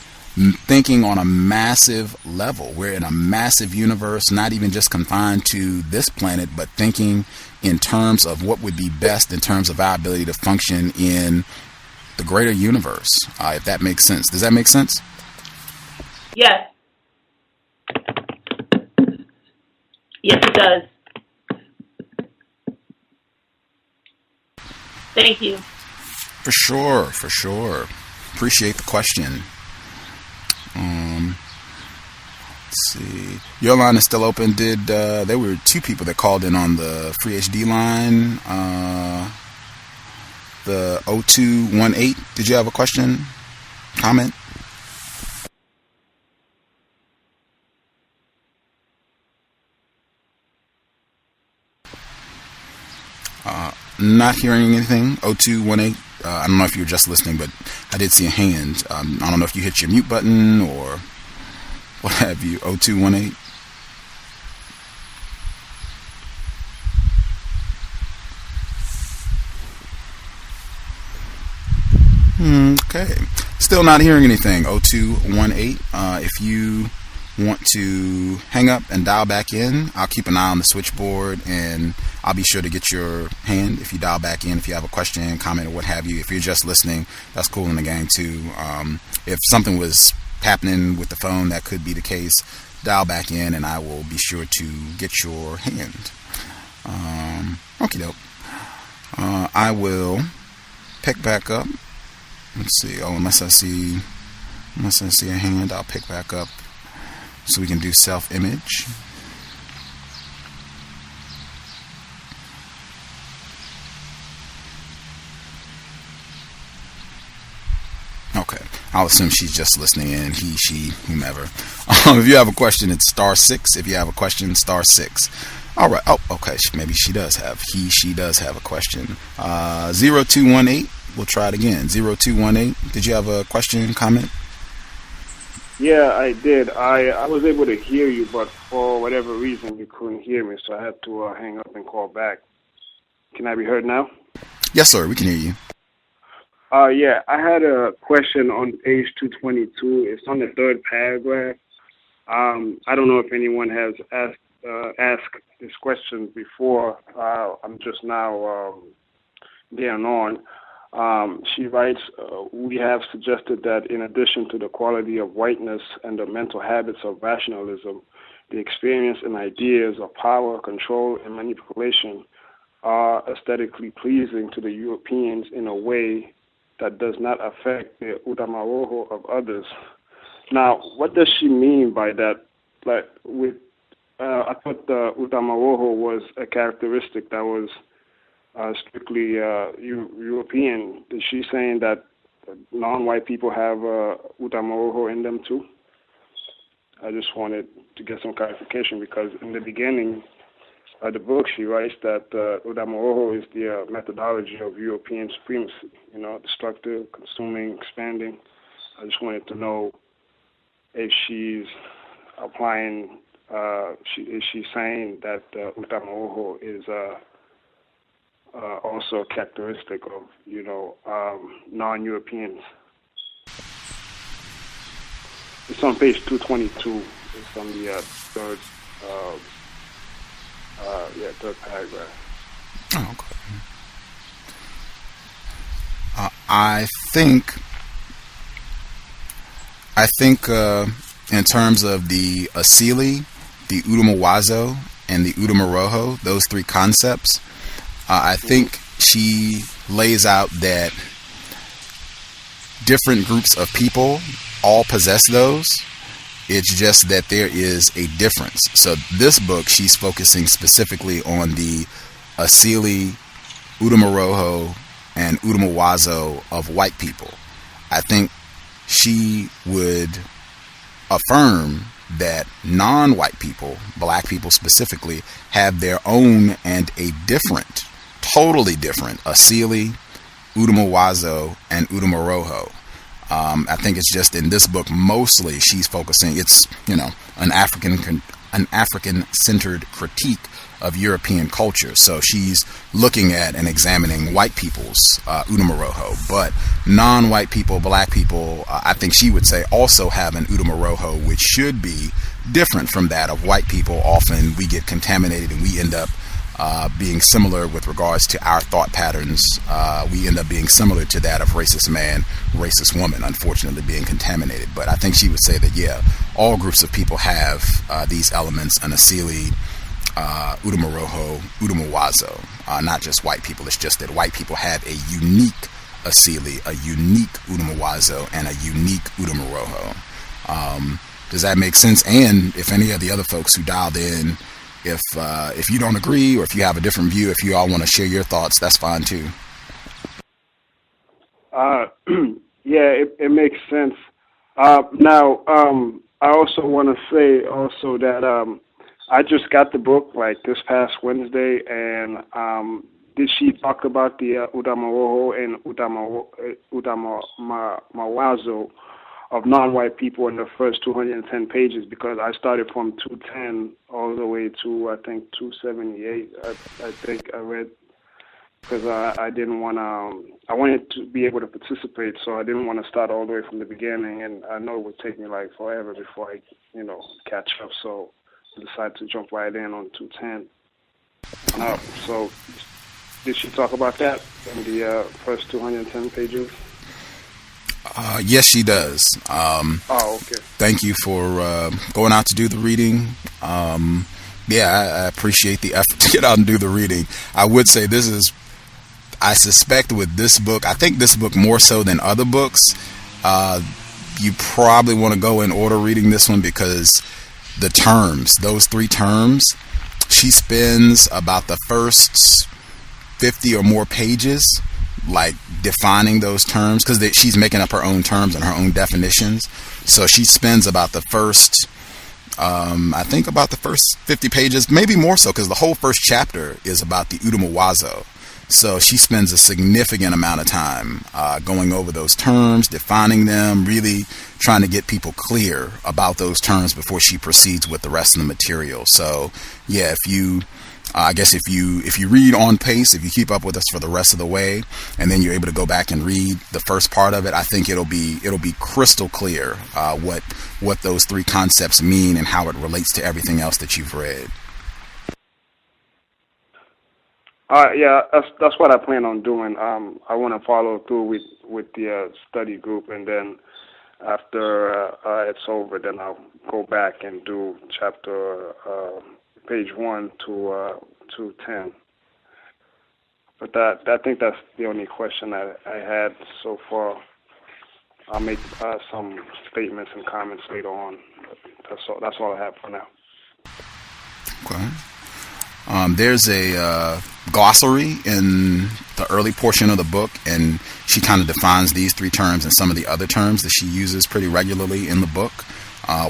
[SPEAKER 5] thinking on a massive level. We're in a massive universe, not even just confined to this planet, but thinking in terms of what would be best in terms of our ability to function in the greater universe, if that makes sense. Does that make sense?
[SPEAKER 9] Yes. Yes, it does. Thank you.
[SPEAKER 5] For sure. Appreciate the question. Let's see. Your line is still open. There were two people that called in on the free HD line. The 0218. Did you have a question? Comment? Not hearing anything. 0218. I don't know if you were just listening, but I did see a hand. I don't know if you hit your mute button or what have you. 0218. Okay. Still not hearing anything. 0218. If you want to hang up and dial back in, I'll keep an eye on the switchboard and I'll be sure to get your hand if you dial back in, if you have a question, comment, or what have you. If you're just listening, that's cool in the game too. If something was happening with the phone, that could be the case. Dial back in and I will be sure to get your hand. Okie doke. I will pick back up. Let's see. Oh, unless I see a hand, I'll pick back up so we can do self-image. Okay, I'll assume she's just listening in, he, she, whomever. If you have a question, it's *6. If you have a question, *6. All right. Oh, okay. Maybe she does have. She does have a question. 0218. We'll try it again. 0218. Did you have a question, comment?
[SPEAKER 10] Yeah, I did. I was able to hear you, but for whatever reason, you couldn't hear me, so I had to hang up and call back. Can I be heard now?
[SPEAKER 5] Yes, sir. We can hear you.
[SPEAKER 10] Yeah, I had a question on page 222. It's on the third paragraph. I don't know if anyone has asked this question before. I'm just now getting on. She writes, we have suggested that in addition to the quality of whiteness and the mental habits of rationalism, the experience and ideas of power, control, and manipulation are aesthetically pleasing to the Europeans in a way that does not affect the Udamaroho of others. Now, what does she mean by that? Like, I thought the Udamaroho was a characteristic that was strictly European. Is she saying that non-white people have Udamaroho in them too? I just wanted to get some clarification, because in the beginning, the book, she writes that Udamoroho is the methodology of European supremacy, destructive, consuming, expanding. I just wanted to know if she's applying, is she saying that Udamoroho is also a characteristic of, non-Europeans. It's on page 222. It's on the third paragraph.
[SPEAKER 5] Oh, okay. I think in terms of the Asili, the Udumawazo, and the Udumoroho, those three concepts, I think she lays out that different groups of people all possess those. It's just that there is a difference. So this book, she's focusing specifically on the Asili, Udumoroho, and Udumawazo of white people. I think she would affirm that non-white people, black people specifically, have their own and a different, totally different Asili, Udumawazo, and Udumoroho. I think it's just in this book mostly she's focusing. It's an African-centered critique of European culture. So she's looking at and examining white people's Udumoroho, but non-white people, black people, I think she would say also have an Udumoroho, which should be different from that of white people. Often we get contaminated and we end up being similar with regards to our thought patterns. We end up being similar to that of racist man, racist woman, unfortunately being contaminated. But I think she would say that, yeah, all groups of people have these elements, an Asili, Udumoroho, Udumawazo, not just white people. It's just that white people have a unique Asili, a unique Udumawazo, and a unique Udumoroho. Does that make sense? And if any of the other folks who dialed in, if you don't agree or if you have a different view, if you all want to share your thoughts, that's fine too.
[SPEAKER 10] Yeah, it makes sense. Now, I also want to say also that I just got the book like this past Wednesday, and did she talk about the Udamoroho and Udamawazo of non-white people in the first 210 pages? Because I started from 210 all the way to, I think, 278. I think I read, because I didn't want to, I wanted to be able to participate, so I didn't want to start all the way from the beginning, and I know it would take me like forever before I, catch up, so I decided to jump right in on 210. So did she talk about that in the first 210 pages?
[SPEAKER 5] Yes, she does.
[SPEAKER 10] Okay.
[SPEAKER 5] Thank you for going out to do the reading. I appreciate the effort to get out and do the reading. I would say I suspect with this book, I think this book more so than other books, you probably want to go in order reading this one, because the terms, those three terms, she spends about the first 50 or more pages like defining those terms, because she's making up her own terms and her own definitions. So she spends about the first I think about the first 50 pages, maybe more so, because the whole first chapter is about the Udumawazo. So she spends a significant amount of time going over those terms, defining them, really trying to get people clear about those terms before she proceeds with the rest of the material. So yeah, I guess if you read on pace, if you keep up with us for the rest of the way, and then you're able to go back and read the first part of it, I think it'll be crystal clear what those three concepts mean and how it relates to everything else that you've read.
[SPEAKER 10] Yeah, that's what I plan on doing. I want to follow through with the study group, and then after it's over, then I'll go back and do chapter page 1 to 210. But I think that's the only question I had so far. I'll make some statements and comments later on. But that's all I have for now.
[SPEAKER 5] Okay. There's a glossary in the early portion of the book, and she kind of defines these three terms and some of the other terms that she uses pretty regularly in the book.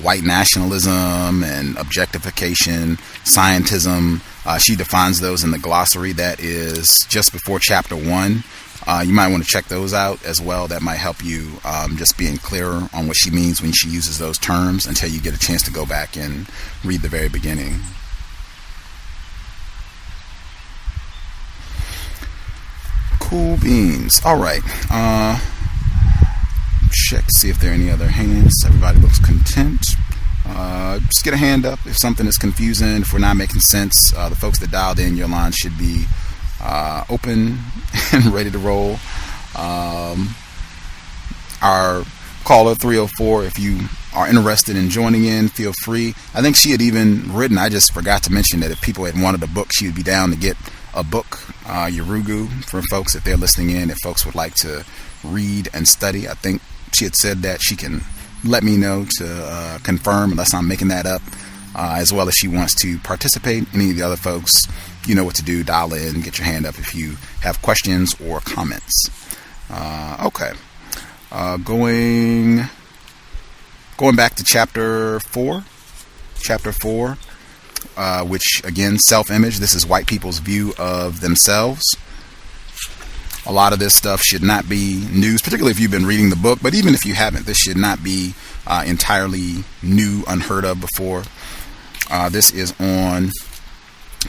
[SPEAKER 5] White nationalism and objectification, scientism. She defines those in the glossary that is just before chapter 1. You might want to check those out as well. That might help you just being clearer on what she means when she uses those terms until you get a chance to go back and read the very beginning. Cool beans. All right. Check to see if there are any other hands. Everybody looks content. Just get a hand up if something is confusing, if we're not making sense. The folks that dialed in, your line should be open and ready to roll. Our caller 304, if you are interested in joining in, feel free. I think she had even written, I just forgot to mention that if people had wanted a book, she would be down to get a book, Yurugu, for folks if they're listening in, if folks would like to read and study. I think she had said that she can let me know to confirm, unless I'm making that up, as well as she wants to participate. Any of the other folks, you know what to do. Dial in, get your hand up if you have questions or comments. Okay. Going back to chapter 4. Chapter 4, which again, self-image. This is white people's view of themselves. A lot of this stuff should not be news, particularly if you've been reading the book, but even if you haven't, this should not be entirely new, unheard of before. This is on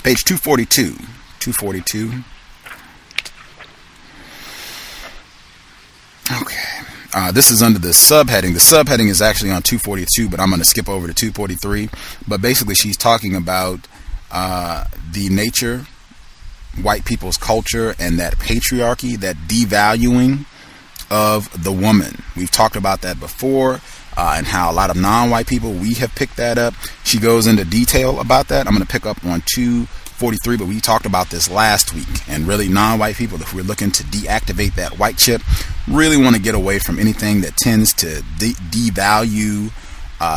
[SPEAKER 5] page 242. 242. Okay. This is under the subheading. The subheading is actually on 242, but I'm going to skip over to 243. But basically, she's talking about the nature, white people's culture, and that patriarchy, that devaluing of the woman. We've talked about that before, and how a lot of non-white people, we have picked that up. She goes into detail about that. I'm going to pick up on 243, but we talked about this last week. And really, non-white people, if we're looking to deactivate that white chip, really want to get away from anything that tends to devalue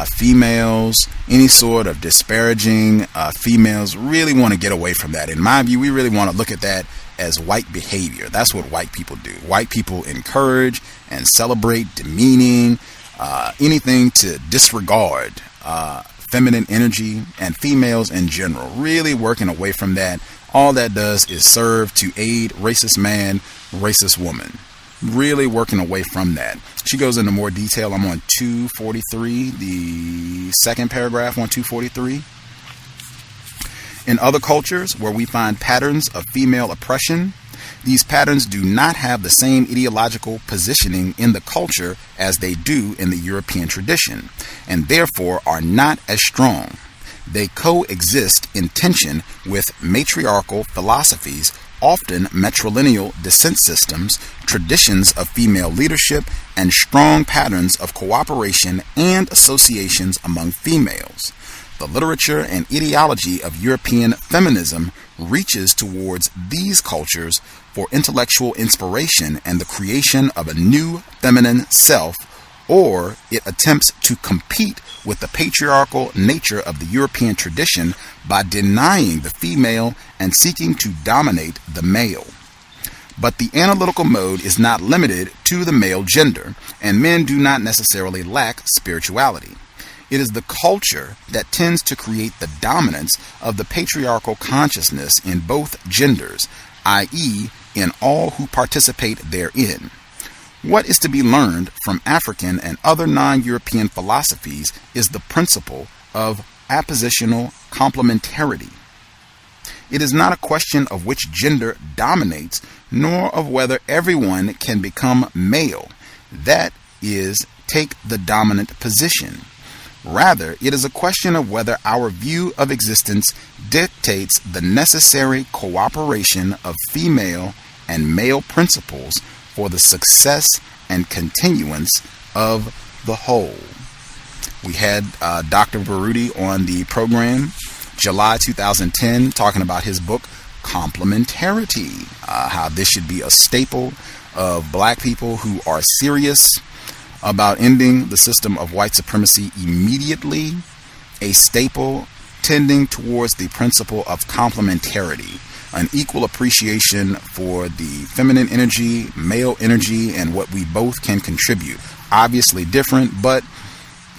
[SPEAKER 5] females, any sort of disparaging females. Really want to get away from that. In my view, we really want to look at that as white behavior. That's what white people do. White people encourage and celebrate demeaning, anything to disregard feminine energy and females in general. Really working away from that. All that does is serve to aid racist man, racist woman. Really working away from that. She goes into more detail. I'm on 243, the second paragraph on 243. In other cultures where we find patterns of female oppression, these patterns do not have the same ideological positioning in the culture as they do in the European tradition, and therefore are not as strong. They coexist in tension with matriarchal philosophies, often matrilineal descent systems, traditions of female leadership, and strong patterns of cooperation and associations among females. The literature and ideology of European feminism reaches towards these cultures for intellectual inspiration and the creation of a new feminine self, or it attempts to compete with the patriarchal nature of the European tradition by denying the female and seeking to dominate the male. But the analytical mode is not limited to the male gender, and men do not necessarily lack spirituality. It is the culture that tends to create the dominance of the patriarchal consciousness in both genders, i.e., in all who participate therein. What is to be learned from African and other non-European philosophies is the principle of appositional complementarity. It is not a question of which gender dominates, nor of whether everyone can become male, that is, take the dominant position. Rather, it is a question of whether our view of existence dictates the necessary cooperation of female and male principles for the success and continuance of the whole. We had Dr. Baruti on the program, July 2010, talking about his book, Complementarity, how this should be a staple of black people who are serious about ending the system of white supremacy immediately, a staple tending towards the principle of complementarity, an equal appreciation for the feminine energy, male energy, and what we both can contribute. Obviously different, but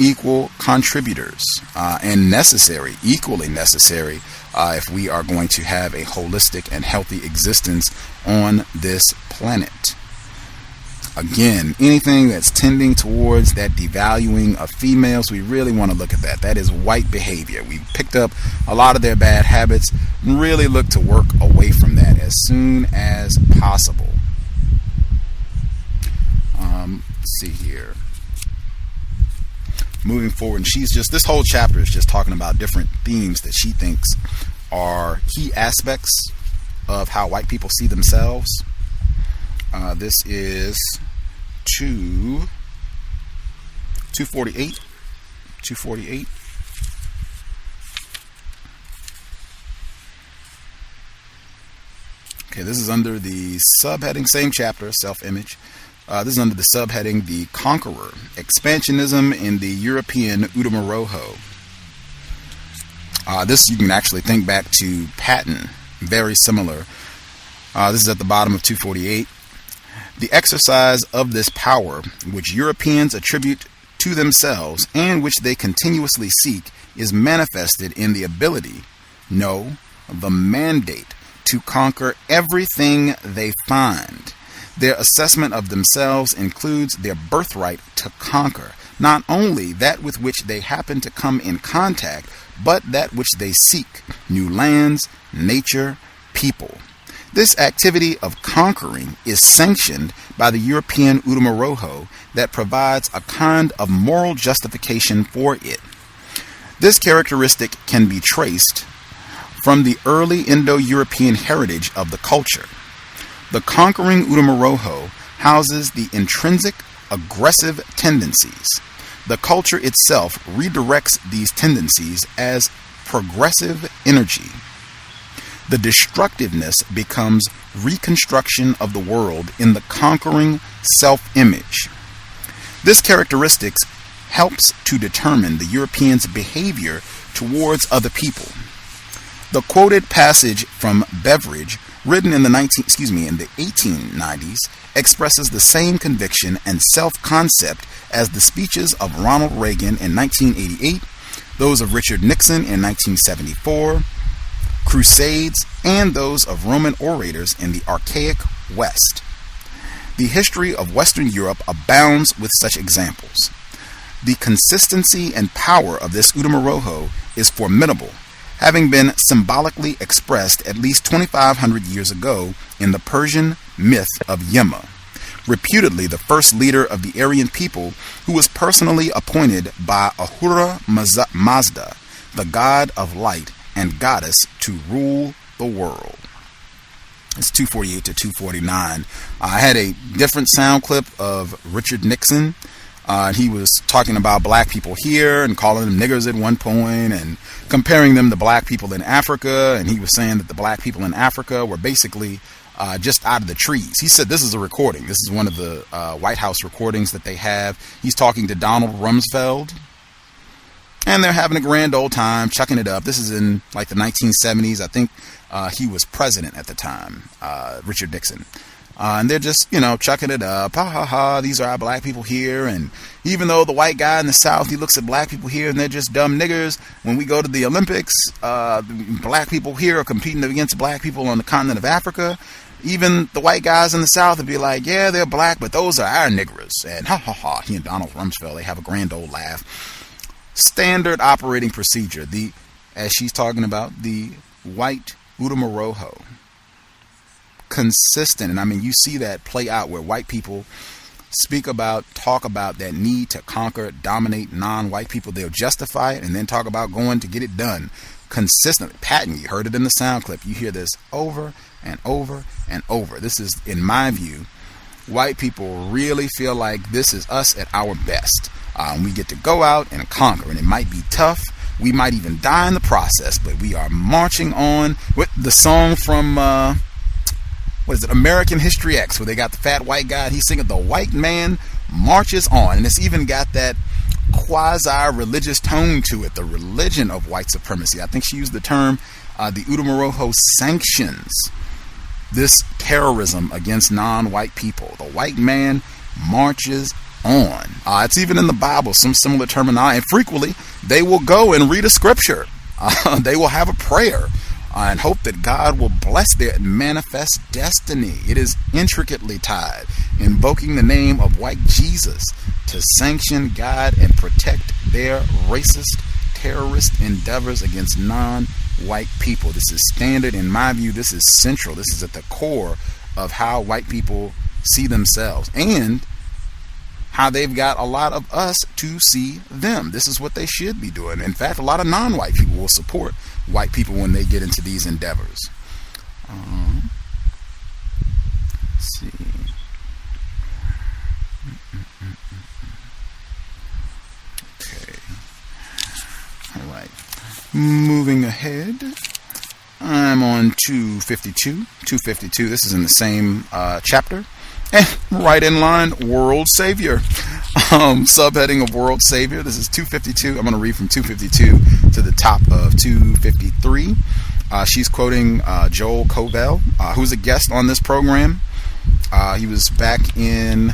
[SPEAKER 5] equal contributors, and necessary, equally necessary, if we are going to have a holistic and healthy existence on this planet. Again, anything that's tending towards that devaluing of females, we really want to look at that. That is white behavior. We've picked up a lot of their bad habits and really look to work away from that as soon as possible. Let's see here. Moving forward, and this whole chapter is just talking about different themes that she thinks are key aspects of how white people see themselves. This is 248. Okay, this is under the subheading, same chapter, self-image. This is under the subheading, The Conqueror, Expansionism in the European Udamoroho. This you can actually think back to Patton, very similar. This is at the bottom of 248. The exercise of this power, which Europeans attribute to themselves and which they continuously seek, is manifested in the ability, no, the mandate, to conquer everything they find. Their assessment of themselves includes their birthright to conquer, not only that with which they happen to come in contact, but that which they seek, new lands, nature, people. This activity of conquering is sanctioned by the European Udamoroho that provides a kind of moral justification for it. This characteristic can be traced from the early Indo-European heritage of the culture. The conquering Udamoroho houses the intrinsic aggressive tendencies. The culture itself redirects these tendencies as progressive energy. The destructiveness becomes reconstruction of the world in the conquering self-image. This characteristic helps to determine the Europeans' behavior towards other people. The quoted passage from Beveridge, written in the 1890s, expresses the same conviction and self-concept as the speeches of Ronald Reagan in 1988, those of Richard Nixon in 1974, Crusades, and those of Roman orators in the archaic West. The history of Western Europe abounds with such examples. The consistency and power of this Udamoroho is formidable, having been symbolically expressed at least 2,500 years ago in the Persian myth of Yema, reputedly the first leader of the Aryan people, who was personally appointed by Ahura Mazda, the god of light and goddess, to rule the world. It's 248 to 249. I had a different sound clip of Richard Nixon. He was talking about black people here and calling them niggers at one point and comparing them to black people in Africa. And he was saying that the black people in Africa were basically just out of the trees. He said this is a recording. This is one of the White House recordings that they have. He's talking to Donald Rumsfeld. And they're having a grand old time, chucking it up. This is in like the 1970s. I think he was president at the time, Richard Nixon. And they're just, chucking it up. Ha, ha, ha. These are our black people here. And even though the white guy in the South, he looks at black people here and they're just dumb niggers. When we go to the Olympics, black people here are competing against black people on the continent of Africa. Even the white guys in the South would be like, yeah, they're black, but those are our niggers. And ha, ha, ha. He and Donald Rumsfeld, they have a grand old laugh. Standard operating procedure, as she's talking about, the white Udamoroho. Consistent, and I mean, you see that play out where white people talk about that need to conquer, dominate non-white people. They'll justify it and then talk about going to get it done. Consistently. Patton, you heard it in the sound clip. You hear this over and over and over. This is, in my view, white people really feel like this is us at our best. We get to go out and conquer, and it might be tough. We might even die in the process, but we are marching on with the song from, American History X, where they got the fat white guy. He's singing "The White Man Marches On," and it's even got that quasi-religious tone to it, the religion of white supremacy. I think she used the term, the Udamoroho sanctions this terrorism against non-white people. The white man marches on. It's even in the Bible, some similar terminology. And frequently, they will go and read a scripture. They will have a prayer and hope that God will bless their manifest destiny. It is intricately tied, invoking the name of white Jesus to sanction, guide, and protect their racist, terrorist endeavors against non-white people. This is standard. In my view, this is central. This is at the core of how white people see themselves and how they've got a lot of us to see them. This is what they should be doing. In fact, a lot of non-white people will support white people when they get into these endeavors. Let's see. Okay. All right. Moving ahead. I'm on 252. 252. This is in the same chapter. And right in line, World Savior. Subheading of World Savior. This is 252. I'm going to read from 252 to the top of 253. She's quoting Joel Covell, who's a guest on this program. He was back in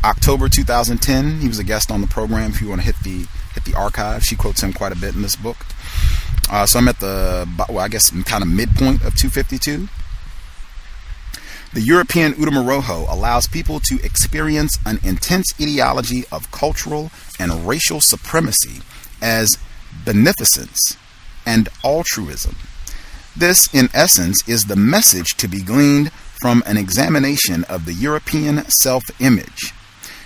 [SPEAKER 5] October 2010. He was a guest on the program. If you want to hit the archive, she quotes him quite a bit in this book. So I'm at I guess kind of midpoint of 252. The European Udamoroho allows people to experience an intense ideology of cultural and racial supremacy as beneficence and altruism. This, in essence, is the message to be gleaned from an examination of the European self-image.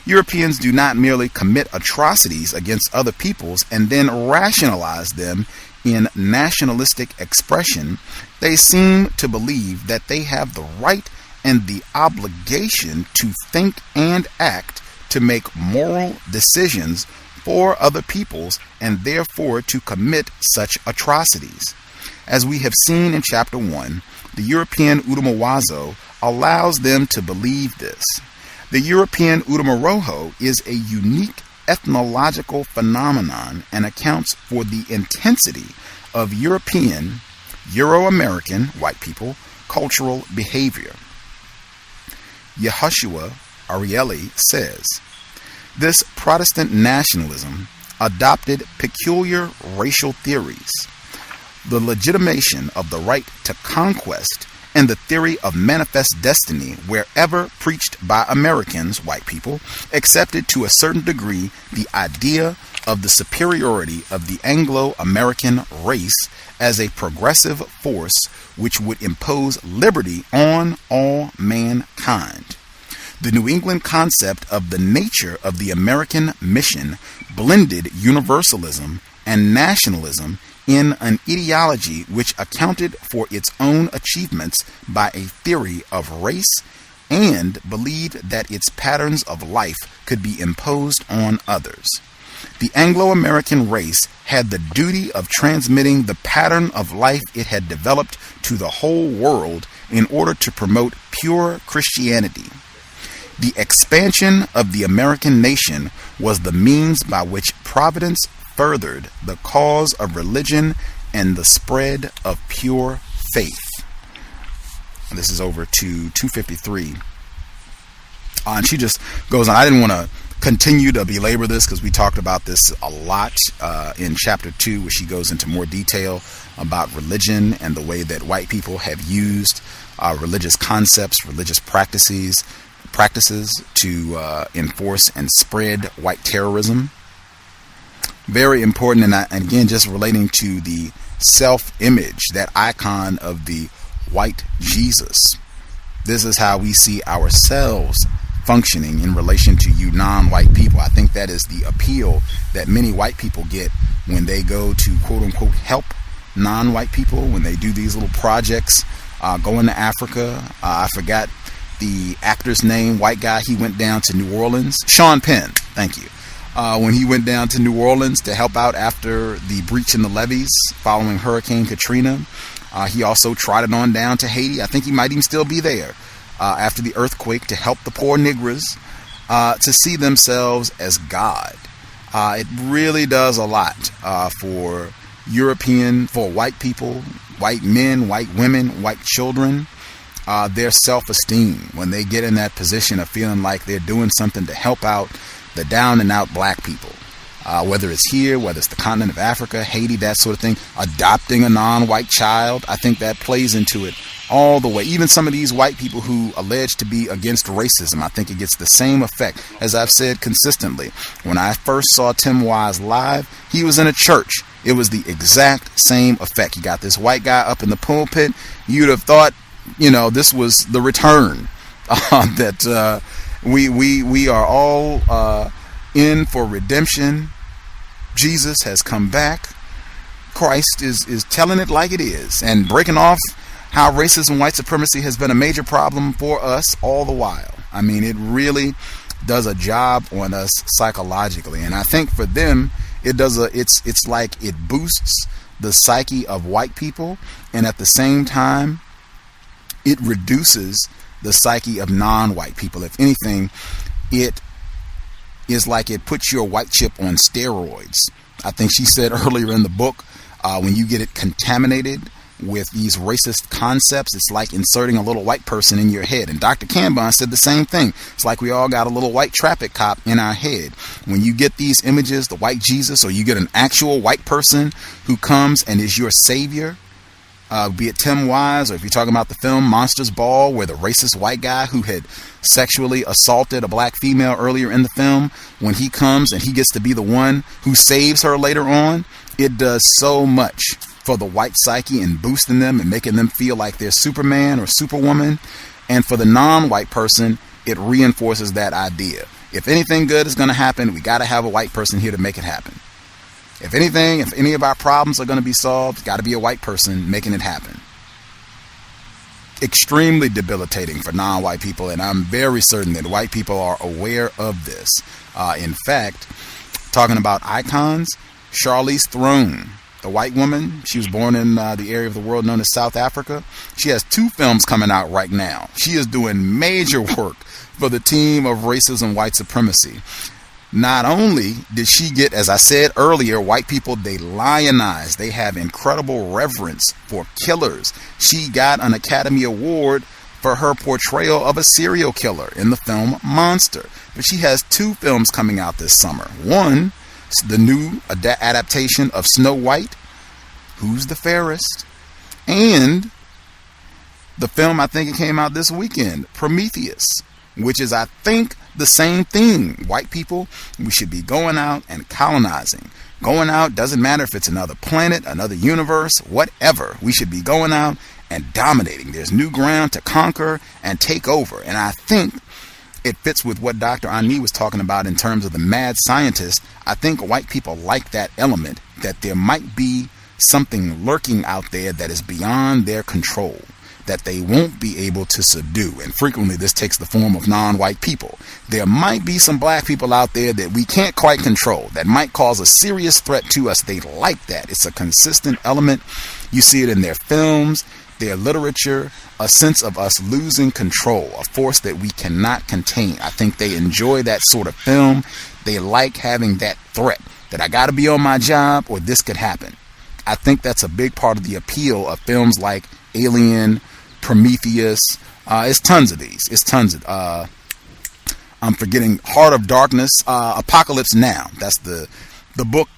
[SPEAKER 5] Europeans do not merely commit atrocities against other peoples and then rationalize them in nationalistic expression. They seem to believe that they have the right and the obligation to think and act to make moral decisions for other peoples and therefore to commit such atrocities. As we have seen in Chapter 1, the European Udamawazo allows them to believe this. The European Udamoroho is a unique ethnological phenomenon and accounts for the intensity of European, Euro-American, white people, cultural behavior. Yehoshua Arieli says, this Protestant nationalism adopted peculiar racial theories, the legitimation of the right to conquest, and the theory of manifest destiny wherever preached by Americans, white people, accepted to a certain degree the idea of the superiority of the Anglo-American race as a progressive force which would impose liberty on all mankind. The New England concept of the nature of the American mission blended universalism and nationalism in an ideology which accounted for its own achievements by a theory of race and believed that its patterns of life could be imposed on others. The Anglo-American race had the duty of transmitting the pattern of life it had developed to the whole world in order to promote pure Christianity. The expansion of the American nation was the means by which Providence furthered the cause of religion and the spread of pure faith. And this is over to 253. And she just goes on. I didn't want to continue to belabor this because we talked about this a lot in Chapter 2, where she goes into more detail about religion and the way that white people have used religious concepts, religious practices to enforce and spread white terrorism. Very important, and again, just relating to the self-image, that icon of the white Jesus. This is how we see ourselves functioning in relation to you non-white people. I think that is the appeal that many white people get when they go to quote-unquote help non-white people, when they do these little projects, going to Africa. I forgot the actor's name, white guy, he went down to New Orleans. Sean Penn, thank you. When he went down to New Orleans to help out after the breach in the levees following Hurricane Katrina. He also trotted on down to Haiti. I think he might even still be there after the earthquake to help the poor Negroes to see themselves as God. It really does a lot for white people, white men, white women, white children, their self-esteem when they get in that position of feeling like they're doing something to help out the down and out black people. whether it's here, whether it's the continent of Africa, Haiti, that sort of thing, adopting a non-white child. I think that plays into it all the way. Even some of these white people who allege to be against racism, I think it gets the same effect. As I've said consistently, when I first saw Tim Wise live, he was in a church. It was the exact same effect. You got this white guy up in the pulpit. You'd have thought, this was the return, that we are all in for redemption. Jesus has come back. Christ is telling it like it is and breaking off how racism, white supremacy has been a major problem for us all the while. I mean, it really does a job on us psychologically, and I think for them, it's like it boosts the psyche of white people, and at the same time, it reduces the psyche of non-white people. If anything, it is like it puts your white chip on steroids. I think she said earlier in the book, when you get it contaminated with these racist concepts, it's like inserting a little white person in your head. And Dr. Kanban said the same thing. It's like we all got a little white traffic cop in our head. When you get these images, the white Jesus, or you get an actual white person who comes and is your savior, be it Tim Wise, or if you're talking about the film Monsters Ball, where the racist white guy who had sexually assaulted a black female earlier in the film, when he comes and he gets to be the one who saves her later on, it does so much for the white psyche and boosting them and making them feel like they're Superman or Superwoman. And for the non-white person, it reinforces that idea. If anything good is going to happen, we got to have a white person here to make it happen. If anything, if any of our problems are going to be solved, got to be a white person making it happen. Extremely debilitating for non-white people, and I'm very certain that white people are aware of this. In fact, talking about icons, Charlize Theron, the white woman, she was born in the area of the world known as South Africa. She has 2 films coming out right now. She is doing major work for the team of racism, white supremacy. Not only did she get, as I said earlier, white people, they lionize. They have incredible reverence for killers. She got an Academy Award for her portrayal of a serial killer in the film Monster. But she has 2 films coming out this summer. One, the new adaptation of Snow White, Who's the Fairest, and the film, I think it came out this weekend, Prometheus, which is, I think, the same thing. White people, we should be going out and colonizing. Going out, doesn't matter if it's another planet, another universe, whatever. We should be going out and dominating. There's new ground to conquer and take over. And I think it fits with what Dr. Ani was talking about in terms of the mad scientist. I think white people like that element, that there might be something lurking out there that is beyond their control, that they won't be able to subdue. And frequently this takes the form of non-white people. There might be some black people out there that we can't quite control, that might cause a serious threat to us. They like that. It's a consistent element. You see it in their films, their literature, a sense of us losing control, a force that we cannot contain. I think they enjoy that sort of film. They like having that threat, that I got to be on my job or this could happen. I think that's a big part of the appeal of films like Alien, Prometheus. It's tons of these. It's tons of, I'm forgetting, Heart of Darkness, Apocalypse Now. That's the book.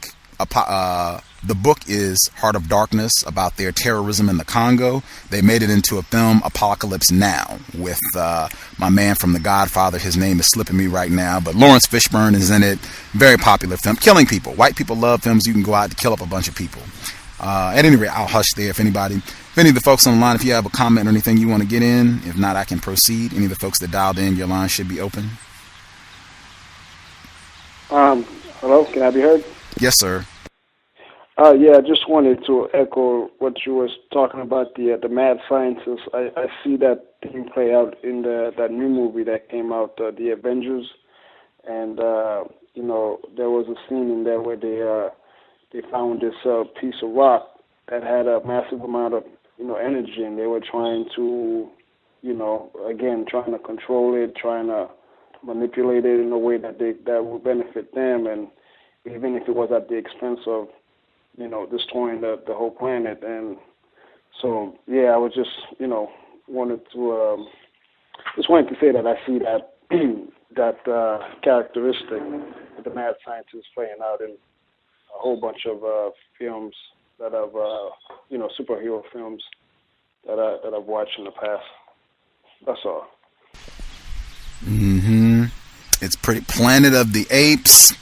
[SPEAKER 5] The book is Heart of Darkness, about their terrorism in the Congo. They made it into a film, Apocalypse Now, with my man from The Godfather. His name is slipping me right now, but Lawrence Fishburne is in it. Very popular film. Killing people. White people love films you can go out to kill up a bunch of people. At any rate, I'll hush there. If any of the folks on the line, if you have a comment or anything you want to get in, if not, I can proceed. Any of the folks that dialed in, your line should be open.
[SPEAKER 10] Hello, can I be heard?
[SPEAKER 5] Yes, sir.
[SPEAKER 10] Yeah, I just wanted to echo what you were talking about, the mad scientists. I see that theme play out in that new movie that came out, The Avengers, and there was a scene in there where they found this piece of rock that had a massive amount of energy, and they were trying to trying to control it, trying to manipulate it in a way that would benefit them, and even if it was at the expense of destroying the whole planet. And so I was just wanted to say that I see that that characteristic the mad scientist playing out in a whole bunch of films that I've, superhero films that I've watched in the past. That's all.
[SPEAKER 5] It's pretty. Planet of the Apes.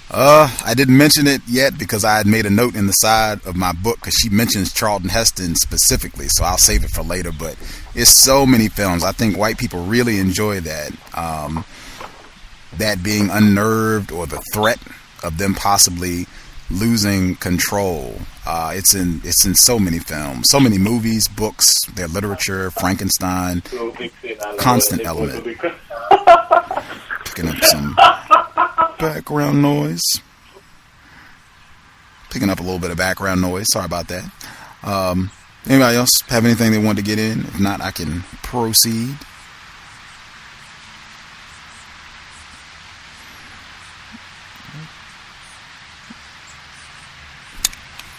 [SPEAKER 5] I didn't mention it yet because I had made a note in the side of my book because she mentions Charlton Heston specifically, so I'll save it for later. But it's so many films. I think white people really enjoy that. That being unnerved or the threat of them possibly losing control. It's in so many films, so many movies, books, their literature, Frankenstein, constant element. Picking up some background noise. Picking up a little bit of background noise. Sorry about that. Anybody else have anything they want to get in? If not, I can proceed.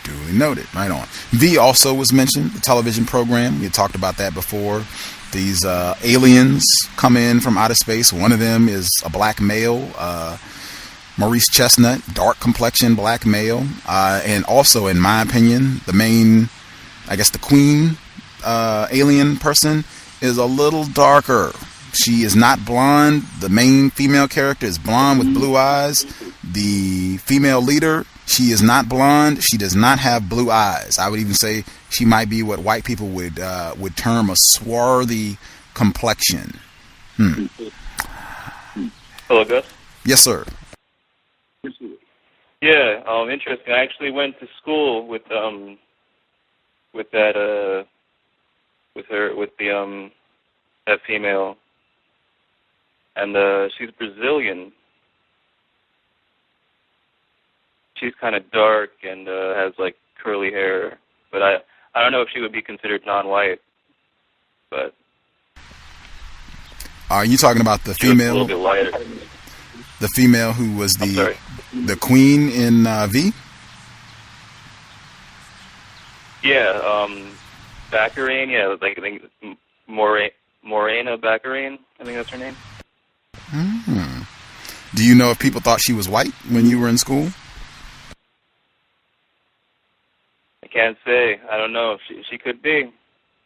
[SPEAKER 5] Duly noted. Right on. V also was mentioned, the television program. We had talked about that before. These aliens come in from outer space. One of them is a black male, Maurice Chestnut, dark complexion black male. And also, in my opinion, the main, I guess the queen alien person is a little darker. She is not blonde. The main female character is blonde with blue eyes. The female leader, she is not blonde. She does not have blue eyes. I would even say she might be what white people would term a swarthy complexion.
[SPEAKER 6] Hello, Gus.
[SPEAKER 5] Yes, sir.
[SPEAKER 6] Yeah, interesting. I actually went to school with that female, and she's Brazilian. She's kind of dark and has like curly hair, but I don't know if she would be considered non-white. But
[SPEAKER 5] are you talking about the female?
[SPEAKER 6] A little bit lighter.
[SPEAKER 5] The female who was the queen in V?
[SPEAKER 6] Yeah, Baccarin. Yeah, like I think Morena Baccarin. I think that's her name.
[SPEAKER 5] Do you know if people thought she was white when you were in school?
[SPEAKER 6] I can't say. I don't know. She could be.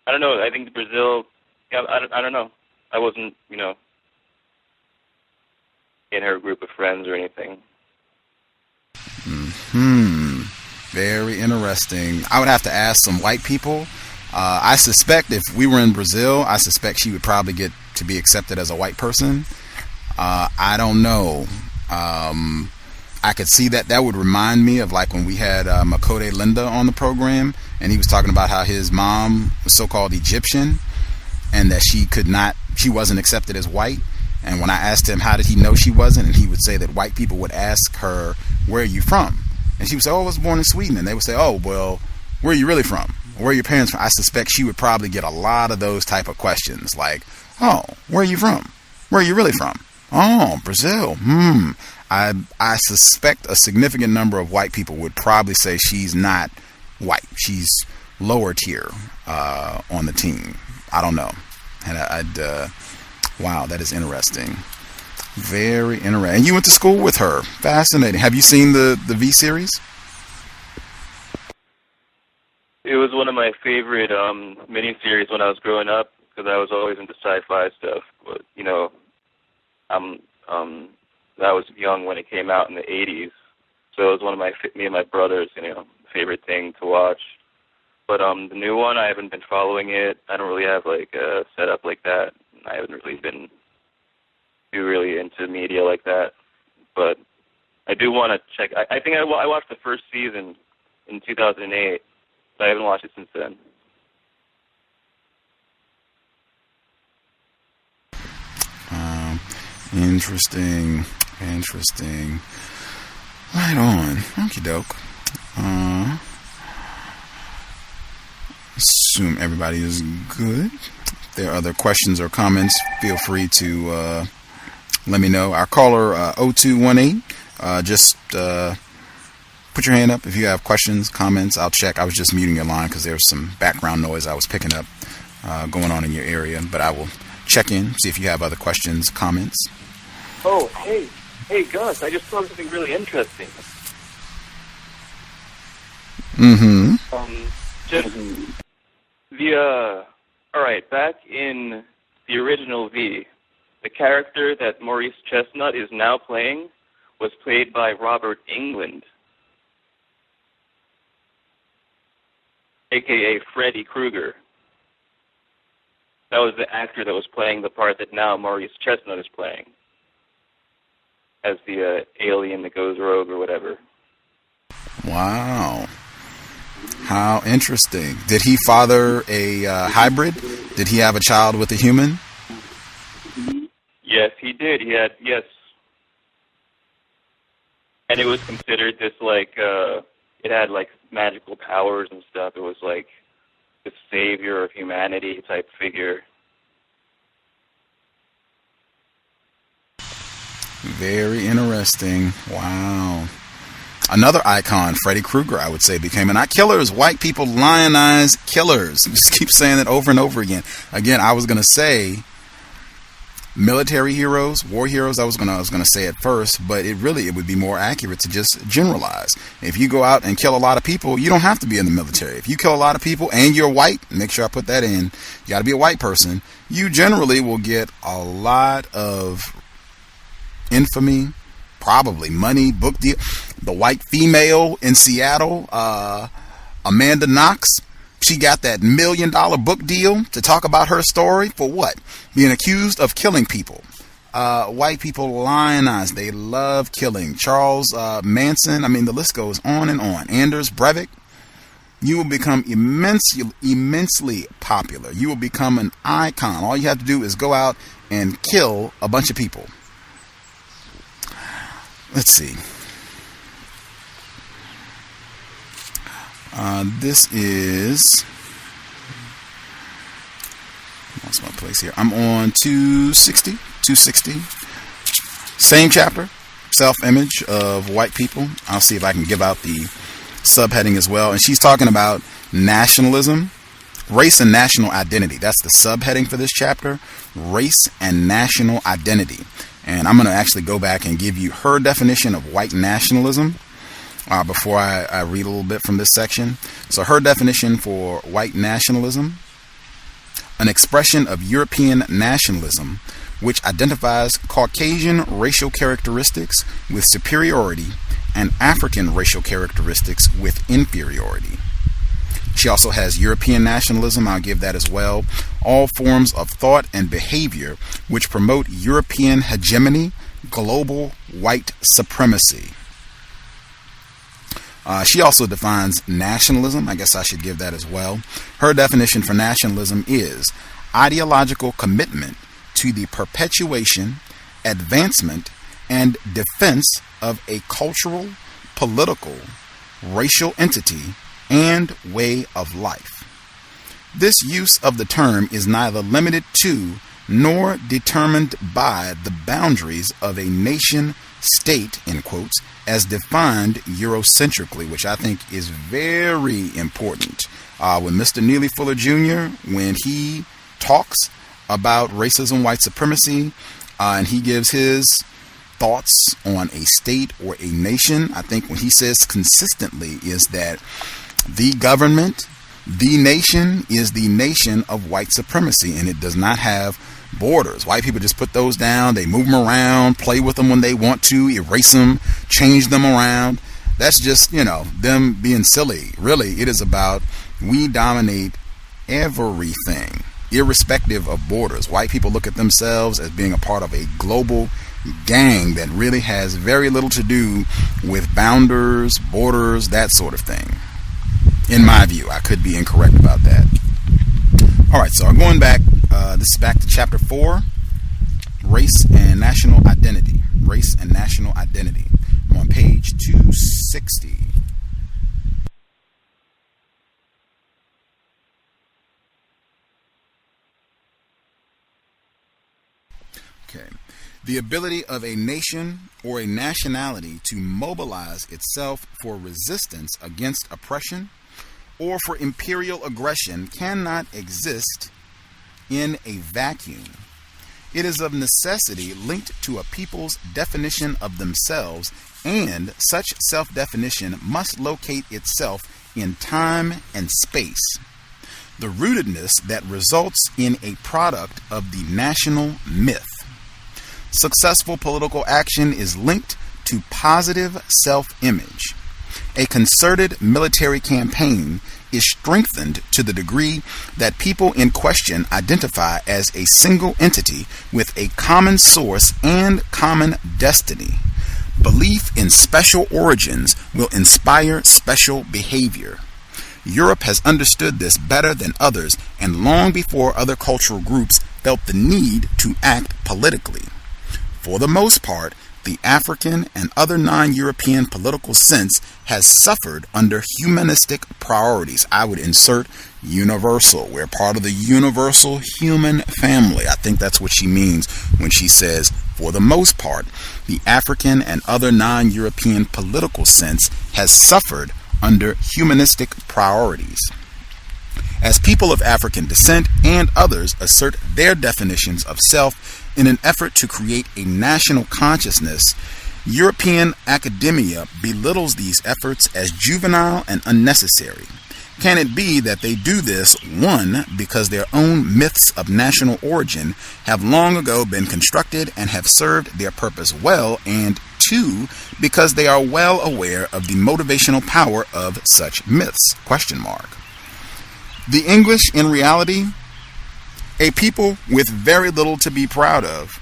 [SPEAKER 6] I don't know. I think Brazil. Yeah, I don't know. I wasn't, in her group of friends or anything.
[SPEAKER 5] Very interesting. I would have to ask some white people. I suspect if we were in Brazil, I suspect she would probably get to be accepted as a white person. I don't know. I could see that would remind me of like when we had Makode Linda on the program, and he was talking about how his mom was so-called Egyptian and that she wasn't accepted as white. And when I asked him how did he know she wasn't, and he would say that white people would ask her, where are you from? And she would say, oh, I was born in Sweden. And they would say, oh, well, where are you really from? Where are your parents from? I suspect she would probably get a lot of those type of questions like, oh, where are you from? Where are you really from? Oh, Brazil. I suspect a significant number of white people would probably say she's not white. She's lower tier on the team. I don't know. And wow, that is interesting. Very interesting. And you went to school with her. Fascinating. Have you seen the V series?
[SPEAKER 6] It was one of my favorite miniseries when I was growing up because I was always into sci-fi stuff. But I was young when it came out in the 80s, so it was one of me and my brothers, favorite thing to watch. But the new one, I haven't been following it. I don't really have like a setup like that. I haven't really been too really into media like that. But I do want to check. I think I watched the first season in 2008, but I haven't watched it since then.
[SPEAKER 5] Interesting. Right on. Okie doke. Assume everybody is good. If there are other questions or comments, feel free to let me know. Our caller 0218, just put your hand up if you have questions, comments. I'll check. I was just muting your line because there's some background noise I was picking up going on in your area, but I will check in, see if you have other questions, comments.
[SPEAKER 10] Oh, hey.
[SPEAKER 6] Hey, Gus, I just saw something really interesting.
[SPEAKER 5] Mm-hmm.
[SPEAKER 6] All right, back in the original V, the character that Maurice Chestnut is now playing was played by Robert Englund, a.k.a. Freddy Krueger. That was the actor that was playing the part that now Maurice Chestnut is playing as the alien that goes rogue or whatever.
[SPEAKER 5] Wow. How interesting. Did he father a hybrid? Did he have a child with a human?
[SPEAKER 6] Yes, he did. Yes. And it was considered this, like, it had, like, magical powers and stuff. It was, like, the savior of humanity type figure.
[SPEAKER 5] Very interesting. Wow. Another icon, Freddy Krueger, I would say, became. And not killers, white people lionize killers. Just keep saying it over and over again. Again, I was going to say military heroes, war heroes. I was going to say it first, but it would be more accurate to just generalize. If you go out and kill a lot of people, you don't have to be in the military. If you kill a lot of people and you're white, make sure I put that in, you got to be a white person, you generally will get a lot of infamy, probably money, book deal. The white female in Seattle, Amanda Knox, she got that $1 million book deal to talk about her story for what? Being accused of killing people. White people lionize. They love killing. Charles Manson. I mean, the list goes on and on. Anders Breivik. You will become immensely popular. You will become an icon. All you have to do is go out and kill a bunch of people. Let's see. This is, lost my place here. I'm on 260. Same chapter, self-image of white people. I'll see if I can give out the subheading as well. And she's talking about nationalism, race and national identity. That's the subheading for this chapter, race and national identity. And I'm going to actually go back and give you her definition of white nationalism before I read a little bit from this section. So her definition for white nationalism: an expression of European nationalism which identifies Caucasian racial characteristics with superiority and African racial characteristics with inferiority. She also has European nationalism. I'll give that as well. All forms of thought and behavior which promote European hegemony, global white supremacy. She also defines nationalism. I guess I should give that as well. Her definition for nationalism is ideological commitment to the perpetuation, advancement, and defense of a cultural, political, racial entity and way of life. This use of the term is neither limited to nor determined by the boundaries of a nation state, in quotes, as defined Eurocentrically, which I think is very important. When Mr. Neely Fuller Jr., when he talks about racism, white supremacy, and he gives his thoughts on a state or a nation, I think when he says consistently is that the government, the nation, is the nation of white supremacy, and it does not have borders. White people just put those down, they move them around, play with them when they want to, erase them, change them around. That's just, them being silly. Really, it is about we dominate everything, irrespective of borders. White people look at themselves as being a part of a global gang that really has very little to do with boundaries, borders, that sort of thing. In my view, I could be incorrect about that. All right, so I'm going back. This is back to chapter 4, race and national identity. Race and national identity. I'm on page 260. Okay. The ability of a nation or a nationality to mobilize itself for resistance against oppression or for imperial aggression cannot exist in a vacuum. it is of necessity linked to a people's definition of themselves, and such self-definition must locate itself in time and space. The rootedness that results in a product of the national myth. Successful political action is linked to positive self-image. A concerted military campaign is strengthened to the degree that people in question identify as a single entity with a common source and common destiny. Belief in special origins will inspire special behavior. Europe has understood this better than others, and long before other cultural groups felt the need to act politically. For the most part, the African and other non-European political sense has suffered under humanistic priorities. I would insert universal. We're part of the universal human family. I think that's what she means when she says, for the most part, the African and other non-European political sense has suffered under humanistic priorities. As people of African descent and others assert their definitions of self in an effort to create a national consciousness, European academia belittles these efforts as juvenile and unnecessary. Can it be that they do this, one, because their own myths of national origin have long ago been constructed and have served their purpose well, and two, because they are well aware of the motivational power of such myths? ? The English, in reality, a people with very little to be proud of,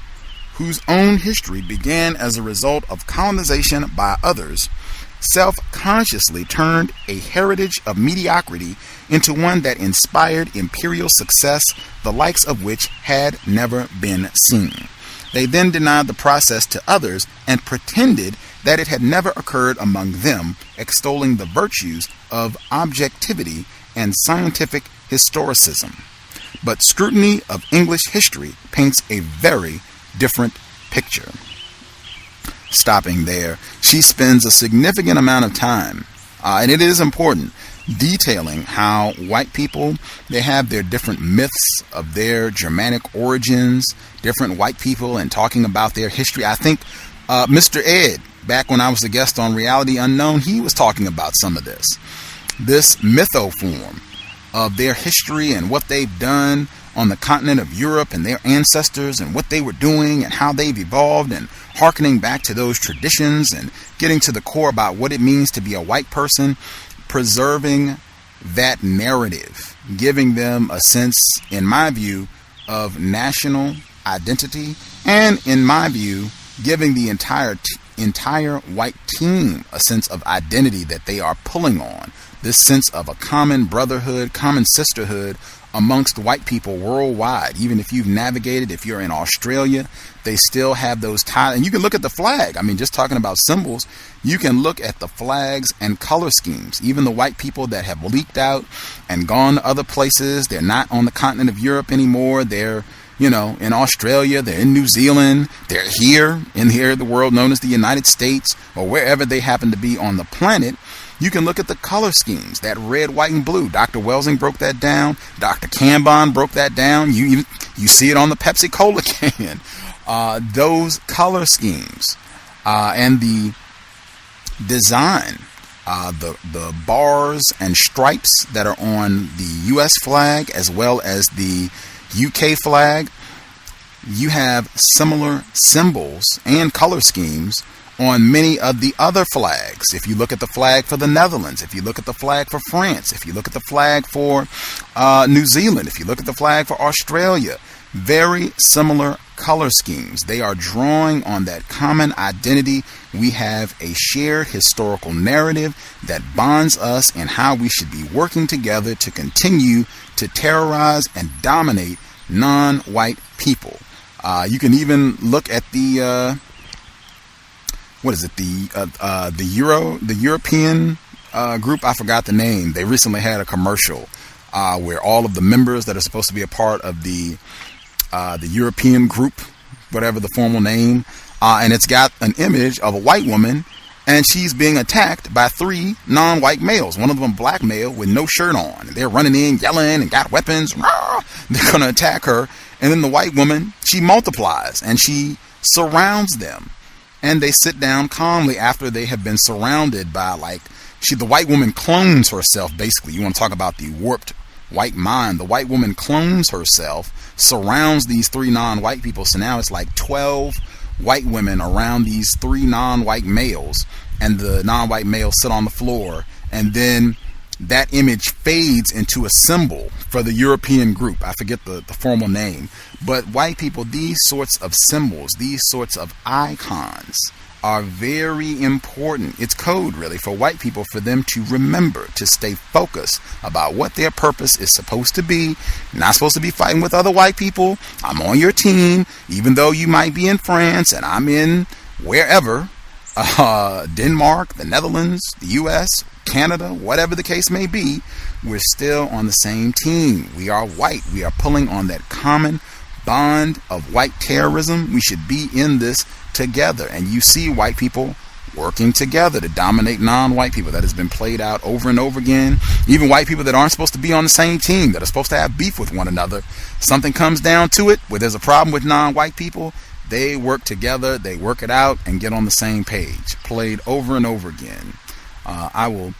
[SPEAKER 5] whose own history began as a result of colonization by others, self-consciously turned a heritage of mediocrity into one that inspired imperial success, the likes of which had never been seen. They then denied the process to others and pretended that it had never occurred among them, extolling the virtues of objectivity and scientific historicism. But scrutiny of English history paints a very different picture. Stopping there, she spends a significant amount of time, and it is important, detailing how white people, they have their different myths of their Germanic origins, different white people, and talking about their history. I think Mr. Ed, back when I was a guest on Reality Unknown, he was talking about some of this mythoform of their history and what they've done on the continent of Europe and their ancestors and what they were doing and how they've evolved, and hearkening back to those traditions and getting to the core about what it means to be a white person, preserving that narrative, giving them a sense, in my view, of national identity, and in my view, giving the entire white team a sense of identity that they are pulling on. This sense of a common brotherhood, common sisterhood amongst white people worldwide. Even if you've navigated, if you're in Australia, they still have those ties. And you can look at the flag. I mean, just talking about symbols, you can look at the flags and color schemes. Even the white people that have leaked out and gone to other places, they're not on the continent of Europe anymore. They're, in Australia, they're in New Zealand, they're here in the area of the world known as the United States, or wherever they happen to be on the planet. You can look at the color schemes, that red, white, and blue. Dr. Welsing broke that down. Dr. Kanban broke that down. You see it on the Pepsi-Cola can. Those color schemes and the design, the bars and stripes that are on the U.S. flag as well as the UK flag, you have similar symbols and color schemes on many of the other flags. If you look at the flag for the Netherlands, if you look at the flag for France, if you look at the flag for New Zealand, if you look at the flag for Australia, very similar color schemes. They are drawing on that common identity. We have a shared historical narrative that bonds us in how we should be working together to continue to terrorize and dominate non-white people. You can even look at the the European group, I forgot the name. They recently had a commercial where all of the members that are supposed to be a part of the European group, whatever the formal name, and it's got an image of a white woman and she's being attacked by 3 non-white males. One of them a black male with no shirt on. They're running in, yelling, and got weapons. They're going to attack her. And then the white woman, she multiplies, and she surrounds them. And they sit down calmly after they have been surrounded by, the white woman clones herself, basically. You want to talk about the warped white mind. The white woman clones herself, surrounds these 3 non-white people. So now it's like 12 white women around these 3 non-white males, and the non-white males sit on the floor, and then that image fades into a symbol for the European group. I forget the formal name, but white people, these sorts of symbols, these sorts of icons are very important. It's code, really, for white people, for them to remember, to stay focused about what their purpose is supposed to be. You're not supposed to be fighting with other white people. I'm on your team, even though you might be in France and I'm in wherever, Denmark, the Netherlands, the U.S., Canada, whatever the case may be. We're still on the same team. We are white. We are pulling on that common bond of white terrorism. We should be in this together. And you see white people working together to dominate non-white people. That has been played out over and over again. Even white people that aren't supposed to be on the same team, that are supposed to have beef with one another, something comes down to it where there's a problem with non-white people, they work together, they work it out and get on the same page. Played over and over again. I will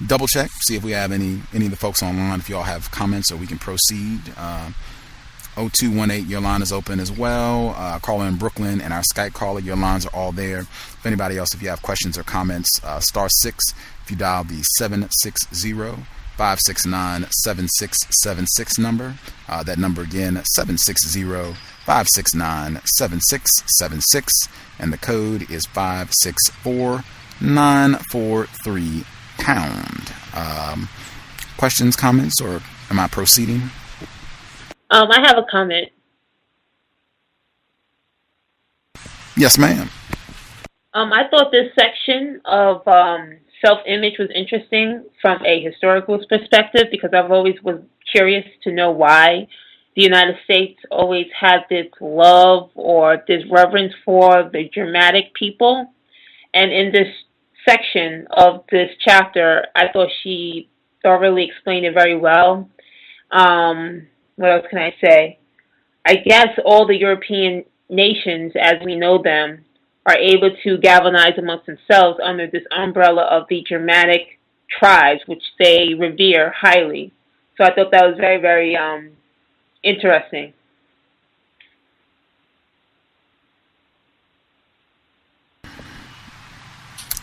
[SPEAKER 5] double check, see if we have any of the folks online, if y'all have comments, so we can proceed. 0218, your line is open as well. Caller in Brooklyn and our Skype caller, your lines are all there. If anybody else, if you have questions or comments, *6 if you dial the 760-569-7676 number. That number again, 760-569-7676, and the code is 564-943#. Questions, comments, or am I proceeding?
[SPEAKER 9] I have a comment.
[SPEAKER 5] Yes, ma'am.
[SPEAKER 9] I thought this section of self-image was interesting from a historical perspective, because I've always was curious to know why the United States always had this love or this reverence for the Germanic people. And in this section of this chapter, I thought she thoroughly explained it very well. What else can I say? I guess all the European nations, as we know them, are able to galvanize amongst themselves under this umbrella of the Germanic tribes, which they revere highly. So I thought that was very, very interesting.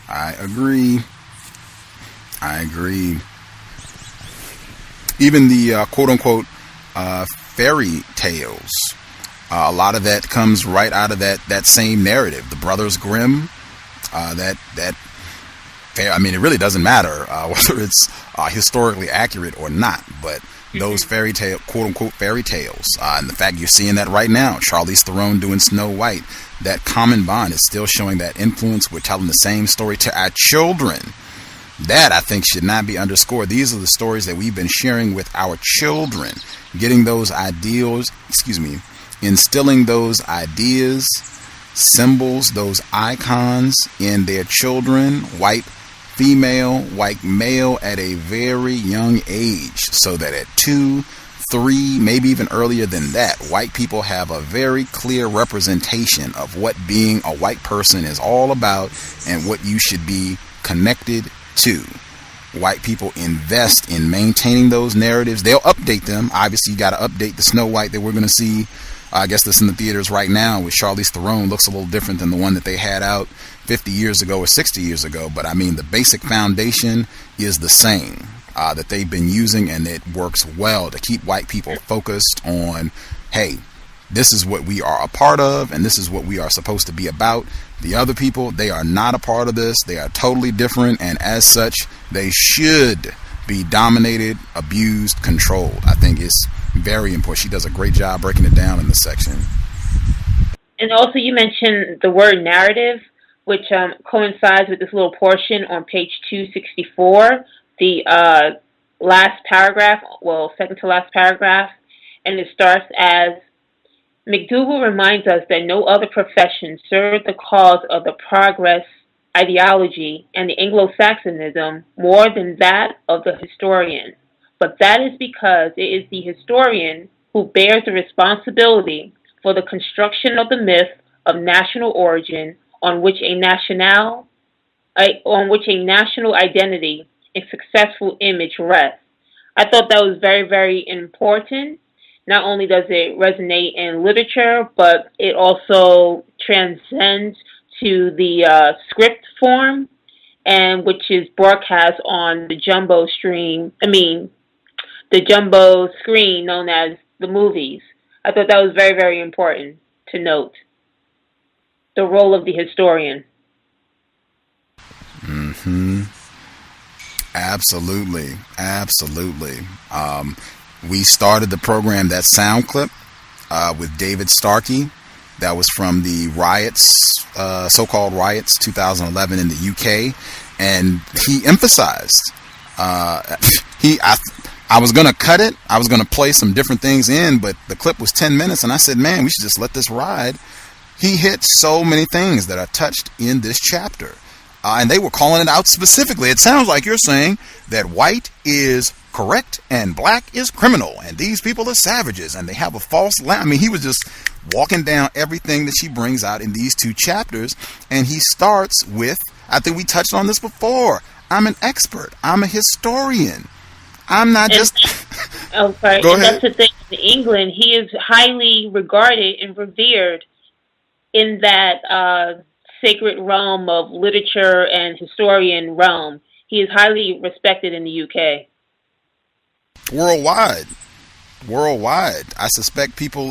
[SPEAKER 5] I agree. Even the quote-unquote fairy tales, a lot of that comes right out of that same narrative. The Brothers Grimm, it really doesn't matter whether it's historically accurate or not, but those fairy tale, quote-unquote fairy tales, and the fact you're seeing that right now, Charlize Theron doing Snow White, that common bond is still showing that influence. We're telling the same story to our children. That, I think, should not be underscored. These are the stories that we've been sharing with our children, getting those ideals, instilling those ideas, symbols, those icons in their children, white female, white male, at a very young age, so that at 2, 3, maybe even earlier than that, white people have a very clear representation of what being a white person is all about and what you should be connected to. White people invest in maintaining those narratives. They'll update them. Obviously, you got to update the Snow White that we're going to see. I guess that's in the theaters right now with Charlize Theron. Looks a little different than the one that they had out 50 years ago or 60 years ago. But I mean, the basic foundation is the same that they've been using, and it works well to keep white people focused on, hey, this is what we are a part of, and this is what we are supposed to be about. The other people, they are not a part of this. They are totally different, and as such, they should be dominated, abused, controlled. I think it's very important. She does a great job breaking it down in this section.
[SPEAKER 9] And also, you mentioned the word narrative, which coincides with this little portion on page 264, the last paragraph, second to last paragraph, and it starts as, McDougall reminds us that no other profession served the cause of the progress ideology and the Anglo-Saxonism more than that of the historian. But that is because it is the historian who bears the responsibility for the construction of the myth of national origin on which a national identity and successful image rests. I thought that was very, very important. Not only does it resonate in literature, but it also transcends to the script form, and which is broadcast on the jumbo screen known as the movies. I thought that was very, very important to note. The role of the historian.
[SPEAKER 5] Mm-hmm. Absolutely. We started the program, that sound clip, with David Starkey. That was from the riots, so-called riots, 2011 in the UK. And he emphasized, I was going to cut it. I was going to play some different things in, but the clip was 10 minutes. And I said, man, we should just let this ride. He hit so many things that are touched in this chapter. And they were calling it out specifically. It sounds like you're saying that white is correct and black is criminal, and these people are savages and they have a false I mean, he was just walking down everything that she brings out in these two chapters. And he starts with, I think we touched on this before, I'm an expert, I'm a historian, I'm not just
[SPEAKER 9] Go ahead. That's the thing. In England, he is highly regarded and revered in that sacred realm of literature and historian realm. He is highly respected in the UK.
[SPEAKER 5] Worldwide. I suspect people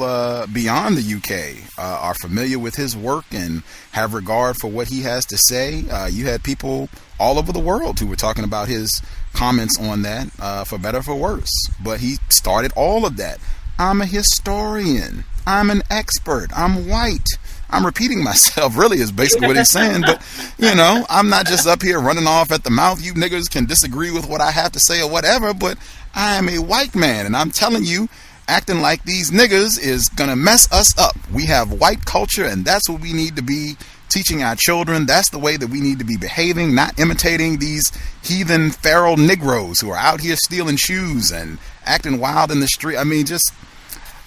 [SPEAKER 5] beyond the UK are familiar with his work and have regard for what he has to say. You had people all over the world who were talking about his comments on that, for better or for worse. But he started all of that. I'm a historian. I'm an expert. I'm white. I'm repeating myself, really, is basically what he's saying. But, you know, I'm not just up here running off at the mouth. You niggas can disagree with what I have to say or whatever, but I am a white man, and I'm telling you, acting like these niggas is going to mess us up. We have white culture, and that's what we need to be teaching our children. That's the way that we need to be behaving, not imitating these heathen feral Negroes who are out here stealing shoes and acting wild in the street. I mean, just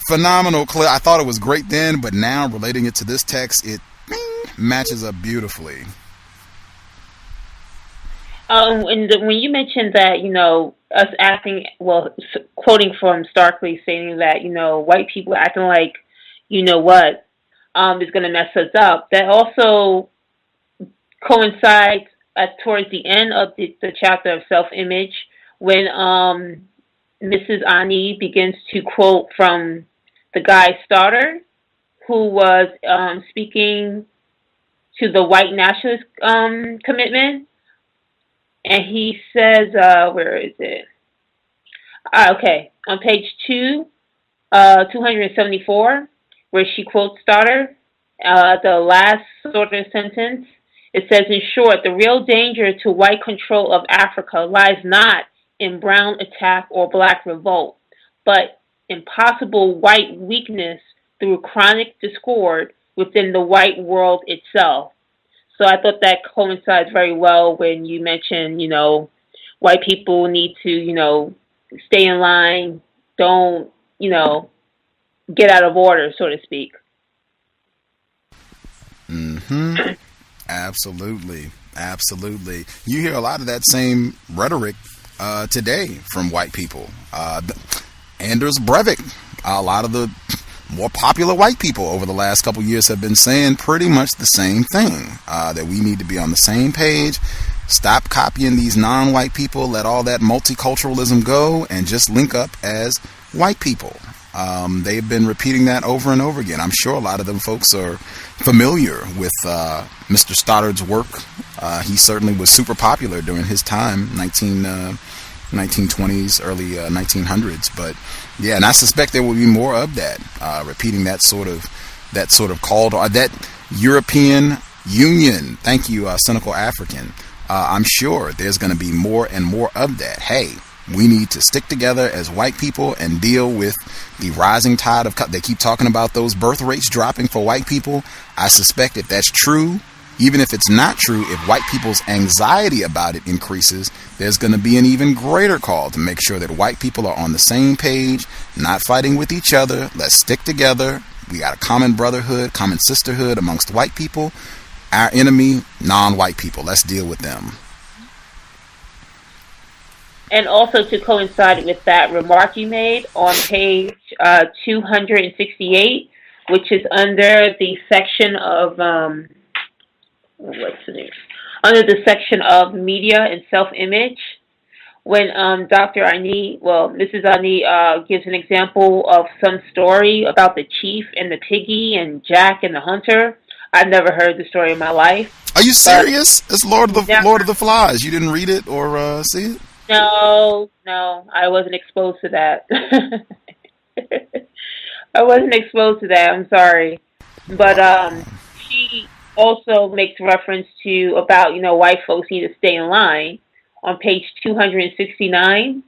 [SPEAKER 5] phenomenal clip. I thought it was great then, but now relating it to this text, it matches up beautifully.
[SPEAKER 9] And when you mentioned that, you know, us acting, well, quoting from Starkley saying that, you know, white people acting like, you know what, is going to mess us up. That also coincides towards the end of the chapter of self-image when Mrs. Ani begins to quote from the Guy Stoddard, who was speaking to the white nationalist commitment. And he says, where is it? Okay, on page 274, where she quotes Stoddard, the last sort of sentence, it says, in short, the real danger to white control of Africa lies not in brown attack or black revolt, but in possible white weakness through chronic discord within the white world itself. So I thought that coincides very well when you mention, you know, white people need to, you know, stay in line, don't, you know, get out of order, so to speak.
[SPEAKER 5] Mm-hmm. Absolutely. You hear a lot of that same rhetoric today from white people. Anders Breivik, a lot of the more popular white people over the last couple years have been saying pretty much the same thing, that we need to be on the same page, stop copying these non-white people, let all that multiculturalism go, and just link up as white people. They've been repeating that over and over again. I'm sure a lot of them folks are familiar with Mr. Stoddard's work. He certainly was super popular during his time, 1920s, early 1900s. But yeah, and I suspect there will be more of that, repeating that sort of call to that European Union. Thank you, Cynical African. I'm sure there's going to be more and more of that. Hey, we need to stick together as white people and deal with the rising tide of. They keep talking about those birth rates dropping for white people. I suspect if that's true, Even if it's not true, if white people's anxiety about it increases, there's going to be an even greater call to make sure that white people are on the same page, not fighting with each other. Let's stick together. We got a common brotherhood, common sisterhood amongst white people. Our enemy, non-white people. Let's deal with them.
[SPEAKER 9] And also to coincide with that remark you made on page 268, which is under the section of under the section of media and self-image, when Dr. Ani, Mrs. Ani gives an example of some story about the chief and the piggy and Jack and the hunter. I've never heard the story in my life.
[SPEAKER 5] Are you serious? It's Lord of the Flies. You didn't read it or see it?
[SPEAKER 9] No, I wasn't exposed to that. I wasn't exposed to that. I'm sorry, but she also makes reference to about white folks need to stay in line on page 269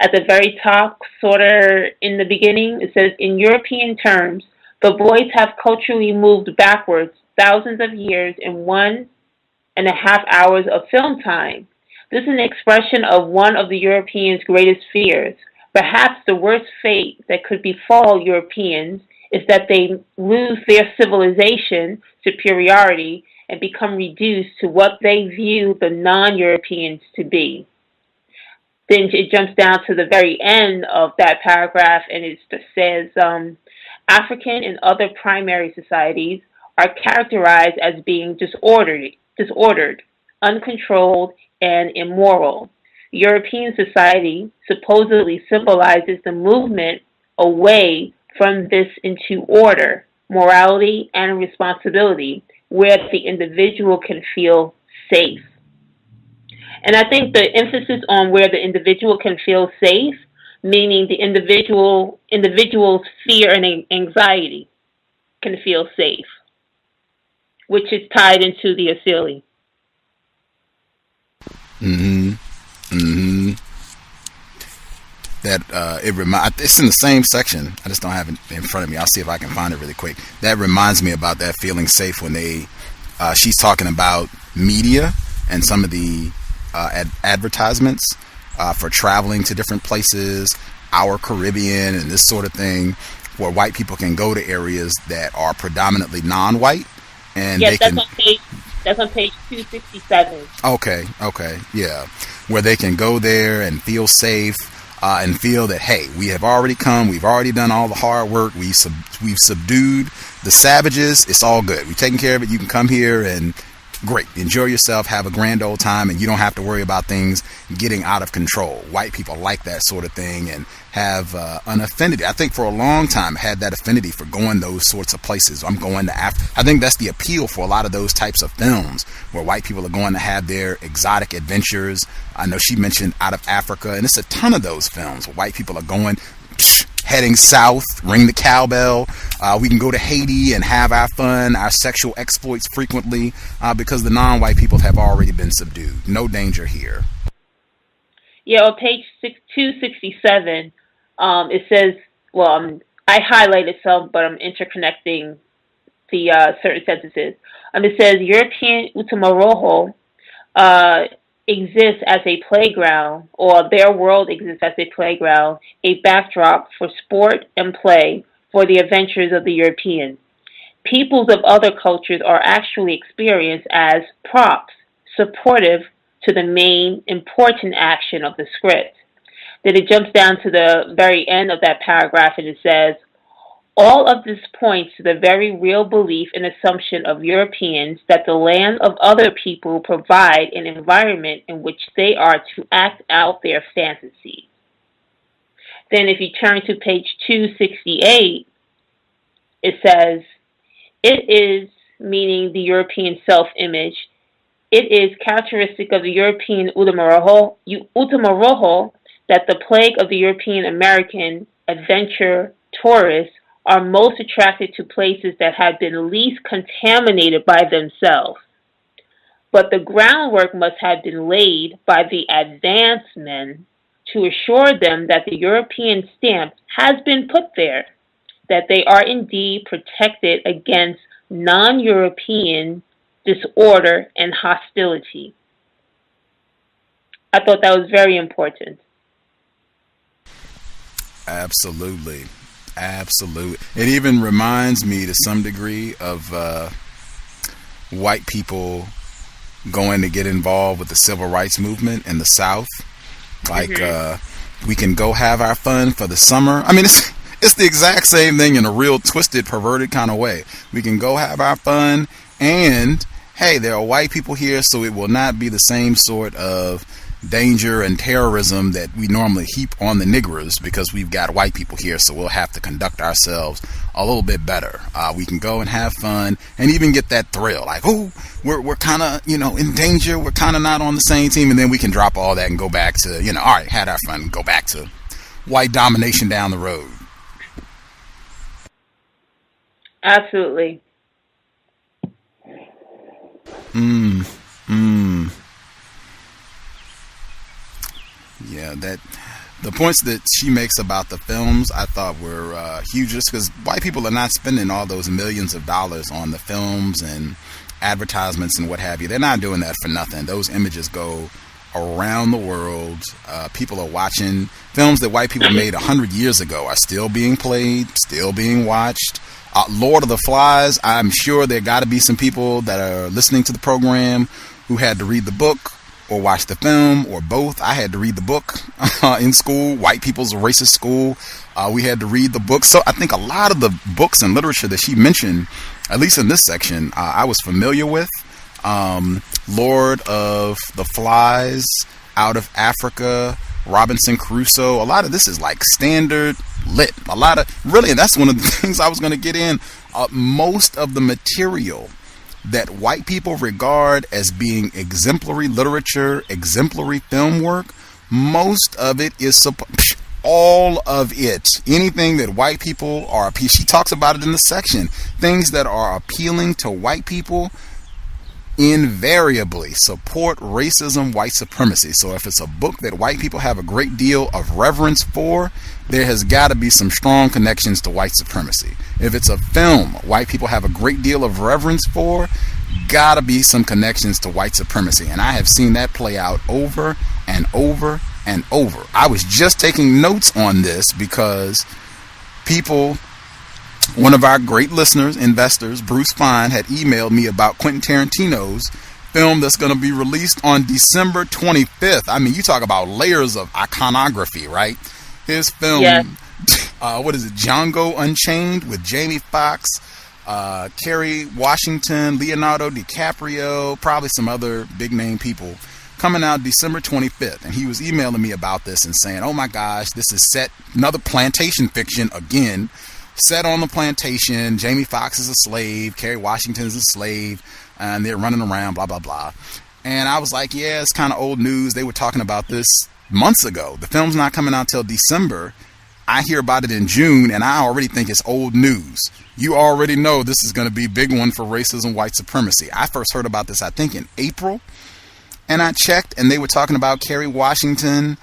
[SPEAKER 9] at the very top, sort of in the beginning. It says, in European terms, the boys have culturally moved backwards thousands of years in 1.5 hours of film time. This is an expression of one of the Europeans' greatest fears. Perhaps the worst fate that could befall Europeans is that they lose their civilization superiority and become reduced to what they view the non-Europeans to be. Then it jumps down to the very end of that paragraph, and it says, African and other primary societies are characterized as being disordered, uncontrolled, and immoral. European society supposedly symbolizes the movement away from this into order, morality, and responsibility, where the individual can feel safe. And I think the emphasis on where the individual can feel safe, meaning the individual's fear and anxiety can feel safe, which is tied into the Asili.
[SPEAKER 5] It's in the same section. I just don't have it in front of me. I'll see if I can find it really quick. That reminds me about that feeling safe when she's talking about media and some of the advertisements for traveling to different places, our Caribbean and this sort of thing, where white people can go to areas that are predominantly non-white, and
[SPEAKER 9] yes, that's on page 267.
[SPEAKER 5] Okay, yeah, where they can go there and feel safe. And feel that, hey, we have already come, we've already done all the hard work, we've subdued the savages, it's all good, we've taken care of it, you can come here and great, enjoy yourself, have a grand old time, and you don't have to worry about things getting out of control. White people like that sort of thing and have an affinity. I think for a long time had that affinity for going those sorts of places. I'm going to Africa. I think that's the appeal for a lot of those types of films where white people are going to have their exotic adventures. I know she mentioned Out of Africa, and it's a ton of those films where white people are going, heading south, ring the cowbell. We can go to Haiti and have our fun, our sexual exploits frequently, because the non-white people have already been subdued. No danger here.
[SPEAKER 9] Yeah, on page 267, it says, I highlighted some, but I'm interconnecting the certain sentences. It says, European Utamaroho exists as a playground, or their world exists as a playground, a backdrop for sport and play for the adventures of the Europeans. Peoples of other cultures are actually experienced as props, supportive to the main important action of the script. Then it jumps down to the very end of that paragraph, and it says, all of this points to the very real belief and assumption of Europeans that the land of other people provide an environment in which they are to act out their fantasies. Then if you turn to page 268, it says, it is, meaning the European self-image, it is characteristic of the European Utamaroho that the plague of the European American adventure tourists are most attracted to places that have been least contaminated by themselves. But the groundwork must have been laid by the advanced men to assure them that the European stamp has been put there, that they are indeed protected against non-European disorder, and hostility. I thought that was very important.
[SPEAKER 5] Absolutely. Absolutely. It even reminds me to some degree of white people going to get involved with the civil rights movement in the South. Like, we can go have our fun for the summer. I mean, it's the exact same thing in a real twisted, perverted kind of way. We can go have our fun, and hey, there are white people here, so it will not be the same sort of danger and terrorism that we normally heap on the niggers because we've got white people here, so we'll have to conduct ourselves a little bit better. We can go and have fun and even get that thrill, like, oh, we're kind of, in danger, we're kind of not on the same team, and then we can drop all that and go back to, all right, had our fun, and go back to white domination down the road.
[SPEAKER 9] Absolutely.
[SPEAKER 5] Yeah, the points that she makes about the films I thought were huge, just because white people are not spending all those millions of dollars on the films and advertisements and what have you. They're not doing that for nothing. Those images go around the world. People are watching films that white people made 100 years ago are still being played, still being watched. Lord of the Flies, I'm sure there got to be some people that are listening to the program who had to read the book or watch the film, or both. I had to read the book in school. White people's racist school. We had to read the book. So I think a lot of the books and literature that she mentioned, at least in this section, I was familiar with. Lord of the Flies, Out of Africa, Robinson Crusoe. A lot of this is like standard lit. A lot of, really, and that's one of the things I was going to get in. Most of the material that white people regard as being exemplary literature, exemplary film work, most of it is all of it. Anything that white people are, she talks about it in the section, things that are appealing to white people invariably support racism, white supremacy. So if it's a book that white people have a great deal of reverence for, there has got to be some strong connections to white supremacy. If it's a film white people have a great deal of reverence for, gotta be some connections to white supremacy. And I have seen that play out over and over and over. I was just taking notes on this because one of our great listeners, investors, Bruce Fine, had emailed me about Quentin Tarantino's film that's going to be released on December 25th. I mean, you talk about layers of iconography, right? His film, what is it, Django Unchained, with Jamie Foxx, Kerry Washington, Leonardo DiCaprio, probably some other big name people, coming out December 25th. And he was emailing me about this and saying, oh my gosh, this is set, another plantation fiction again, set on the plantation. Jamie Foxx is a slave, Kerry Washington is a slave, and they're running around, blah, blah, blah. And I was like, yeah, it's kind of old news. They were talking about this months ago. The film's not coming out till December. I hear about it in June, and I already think it's old news. You already know this is going to be a big one for racism, white supremacy. I first heard about this, I think, in April. And I checked, and they were talking about Kerry Washington.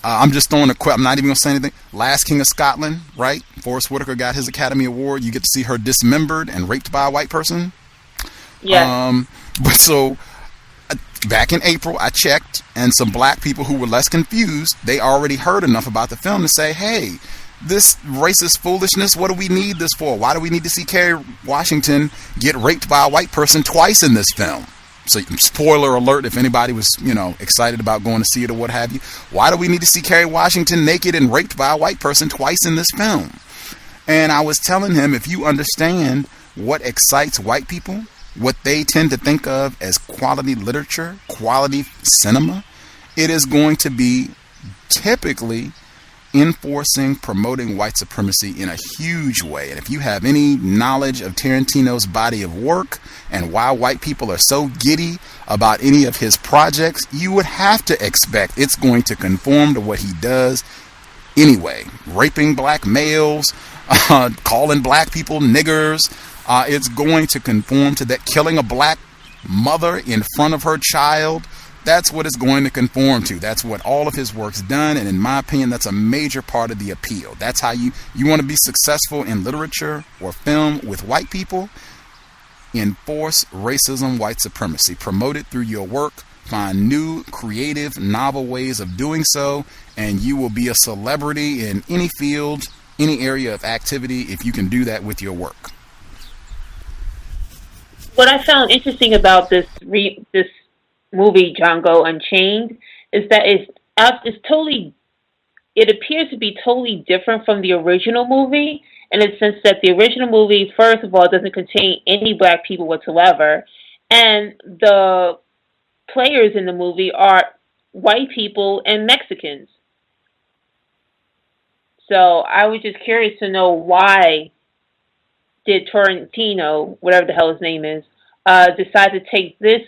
[SPEAKER 5] I'm just throwing a quick, I'm not even going to say anything. Last King of Scotland, right? Forrest Whitaker got his Academy Award. You get to see her dismembered and raped by a white person.
[SPEAKER 9] Yeah.
[SPEAKER 5] But so, back in April, I checked, and some black people who were less confused, they already heard enough about the film to say, hey, this racist foolishness, what do we need this for? Why do we need to see Kerry Washington get raped by a white person twice in this film? So, spoiler alert, if anybody was, excited about going to see it or what have you. Why do we need to see Kerry Washington naked and raped by a white person twice in this film? And I was telling him, if you understand what excites white people, what they tend to think of as quality literature, quality cinema, it is going to be typically enforcing, promoting white supremacy in a huge way. And if you have any knowledge of Tarantino's body of work and why white people are so giddy about any of his projects, you would have to expect it's going to conform to what he does anyway. Raping black males, calling black people niggers. It's going to conform to that. Killing a black mother in front of her child. That's what it's going to conform to. That's what all of his work's done. And in my opinion, that's a major part of the appeal. That's how you want to be successful in literature or film with white people. enforce racism, white supremacy. Promote it through your work. Find new, creative, novel ways of doing so, and you will be a celebrity in any field, any area of activity if you can do that with your work.
[SPEAKER 9] What I found interesting about this movie, Django Unchained, is that it's totally. It appears to be totally different from the original movie, in the sense that the original movie, first of all, doesn't contain any black people whatsoever, and the players in the movie are white people and Mexicans. So I was just curious to know, why did Tarantino, whatever the hell his name is, decide to take this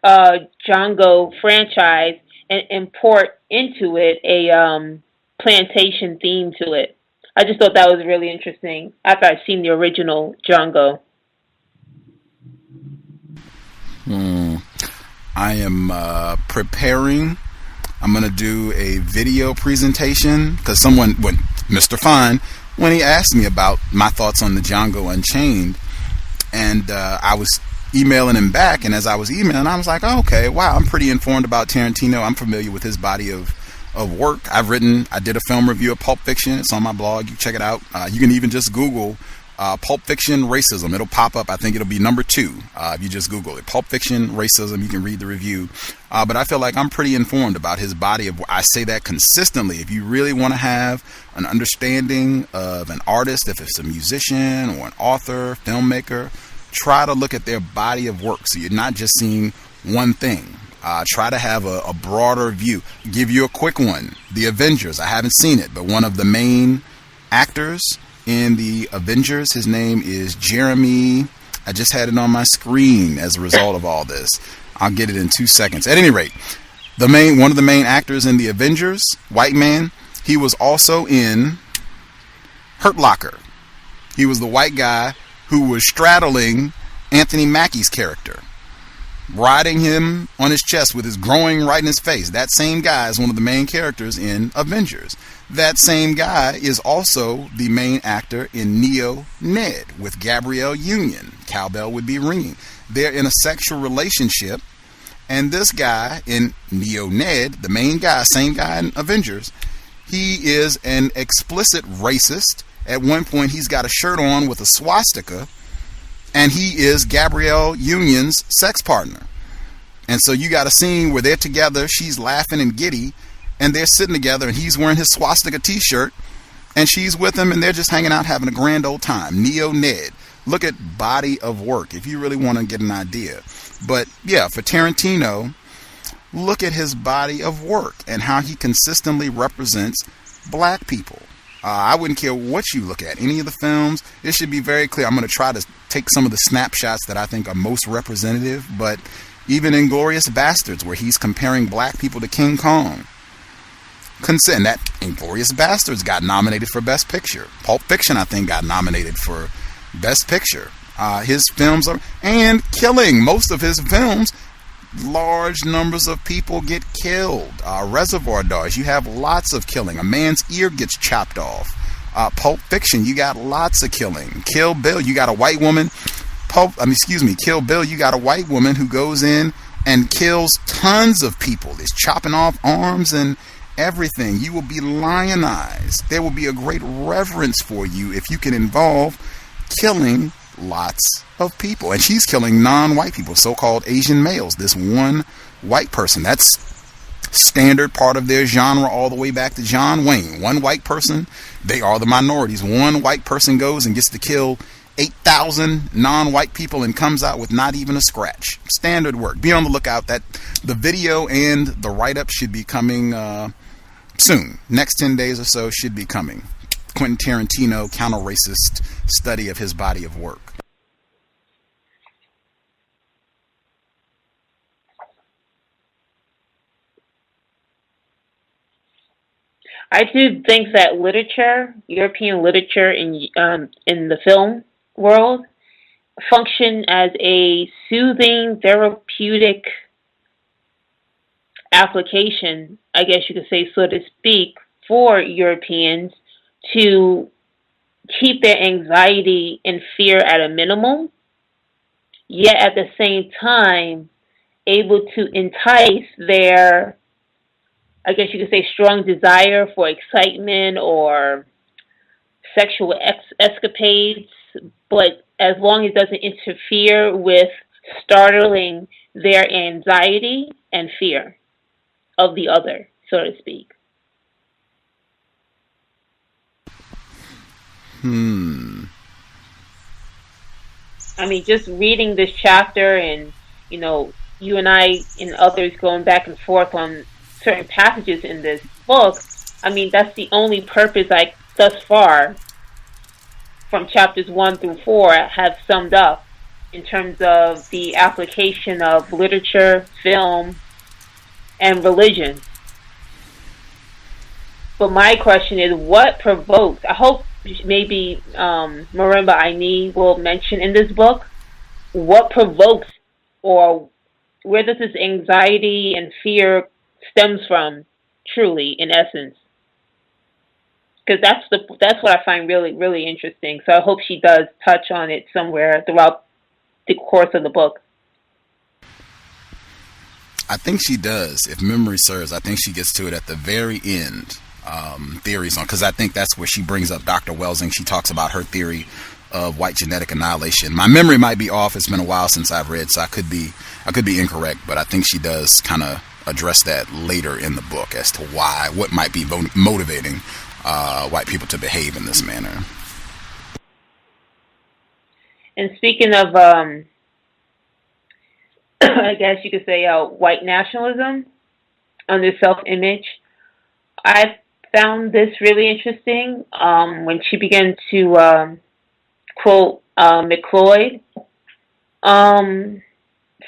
[SPEAKER 9] Django franchise and import into it a plantation theme to it. I just thought that was really interesting after I'd seen the original Django.
[SPEAKER 5] I am preparing. I'm going to do a video presentation because Mr. Fine, when he asked me about my thoughts on the Django Unchained, and I was emailing him back, and as I was emailing, I was like, oh, okay, wow, I'm pretty informed about Tarantino. I'm familiar with his body of work. I did a film review of Pulp Fiction. It's on my blog. You check it out. You can even just Google Pulp Fiction Racism. It'll pop up. I think it'll be number 2 if you just Google it. Pulp Fiction Racism. You can read the review. But I feel like I'm pretty informed about his body of work. I say that consistently. If you really want to have an understanding of an artist, if it's a musician or an author, filmmaker, try to look at their body of work so you're not just seeing one thing. Try to have a broader view. Give you a quick one. The Avengers. I haven't seen it, but one of the main actors in the Avengers, his name is Jeremy. I just had it on my screen as a result of all this. I'll get it in 2 seconds. At any rate, one of the main actors in the Avengers, white man, he was also in Hurt Locker. He was the white guy who was straddling Anthony Mackie's character, riding him on his chest with his growing right in his face. That same guy is one of the main characters in Avengers. That same guy is also the main actor in Neo Ned with Gabrielle Union. Cowbell would be ringing. They're in a sexual relationship, and this guy in Neo Ned, the main guy, same guy in Avengers, he is an explicit racist. At one point, he's got a shirt on with a swastika, and he is Gabrielle Union's sex partner. And so you got a scene where they're together, she's laughing and giddy, and they're sitting together, and he's wearing his swastika t-shirt, and she's with him, and they're just hanging out having a grand old time. Neo Ned. Look at body of work if you really want to get an idea. But yeah, for Tarantino, look at his body of work and how he consistently represents black people. I wouldn't care what you look at. Any of the films, it should be very clear. I'm going to try to take some of the snapshots that I think are most representative, but even Inglourious Bastards, where he's comparing black people to King Kong, and that Inglourious Bastards got nominated for Best Picture. Pulp Fiction, I think, got nominated for Best Picture. His films are, and killing. Most of his films, large numbers of people get killed. Reservoir Dogs, you have lots of killing. A man's ear gets chopped off. Pulp Fiction, you got lots of killing. Kill Bill, you got a white woman. Kill Bill, you got a white woman who goes in and kills tons of people. Is chopping off arms and everything. You will be lionized. There will be a great reverence for you if you can involve killing lots of people. And she's killing non-white people, so-called Asian males. This one white person, that's standard part of their genre all the way back to John Wayne. One white person, they are the minorities. One white person goes and gets to kill 8,000 non-white people and comes out with not even a scratch. Standard work. Be on the lookout. That the video and the write-up should be coming soon. Next 10 days or so should be coming. Quentin Tarantino, counter-racist study of his body of work.
[SPEAKER 9] I do think that literature, European literature in the film world, function as a soothing, therapeutic application, I guess you could say, so to speak, for Europeans to keep their anxiety and fear at a minimum yet at the same time able to entice their, I guess you could say, strong desire for excitement or sexual escapades, but as long as it doesn't interfere with startling their anxiety and fear of the other, so to speak. I mean, just reading this chapter and, you know, you and I and others going back and forth on certain passages in this book, I mean, that's the only purpose I, thus far, from chapters 1 through 4, have summed up in terms of the application of literature, film, and religion. But my question is, what provokes, I hope maybe Marimba Aini will mention in this book, what provokes, or where does this anxiety and fear stems from, truly, in essence? Because that's what I find really, really interesting. So I hope she does touch on it somewhere throughout the course of the book.
[SPEAKER 5] I think she does. If memory serves, I think she gets to it at the very end. Theories on, because I think that's where she brings up Dr. Welsing. She talks about her theory of white genetic annihilation. My memory might be off. It's been a while since I've read, so I could be incorrect, but I think she does kind of address that later in the book as to what might be motivating white people to behave in this manner.
[SPEAKER 9] And speaking of, I guess you could say white nationalism under self-image, I've found this really interesting when she began to quote McLeod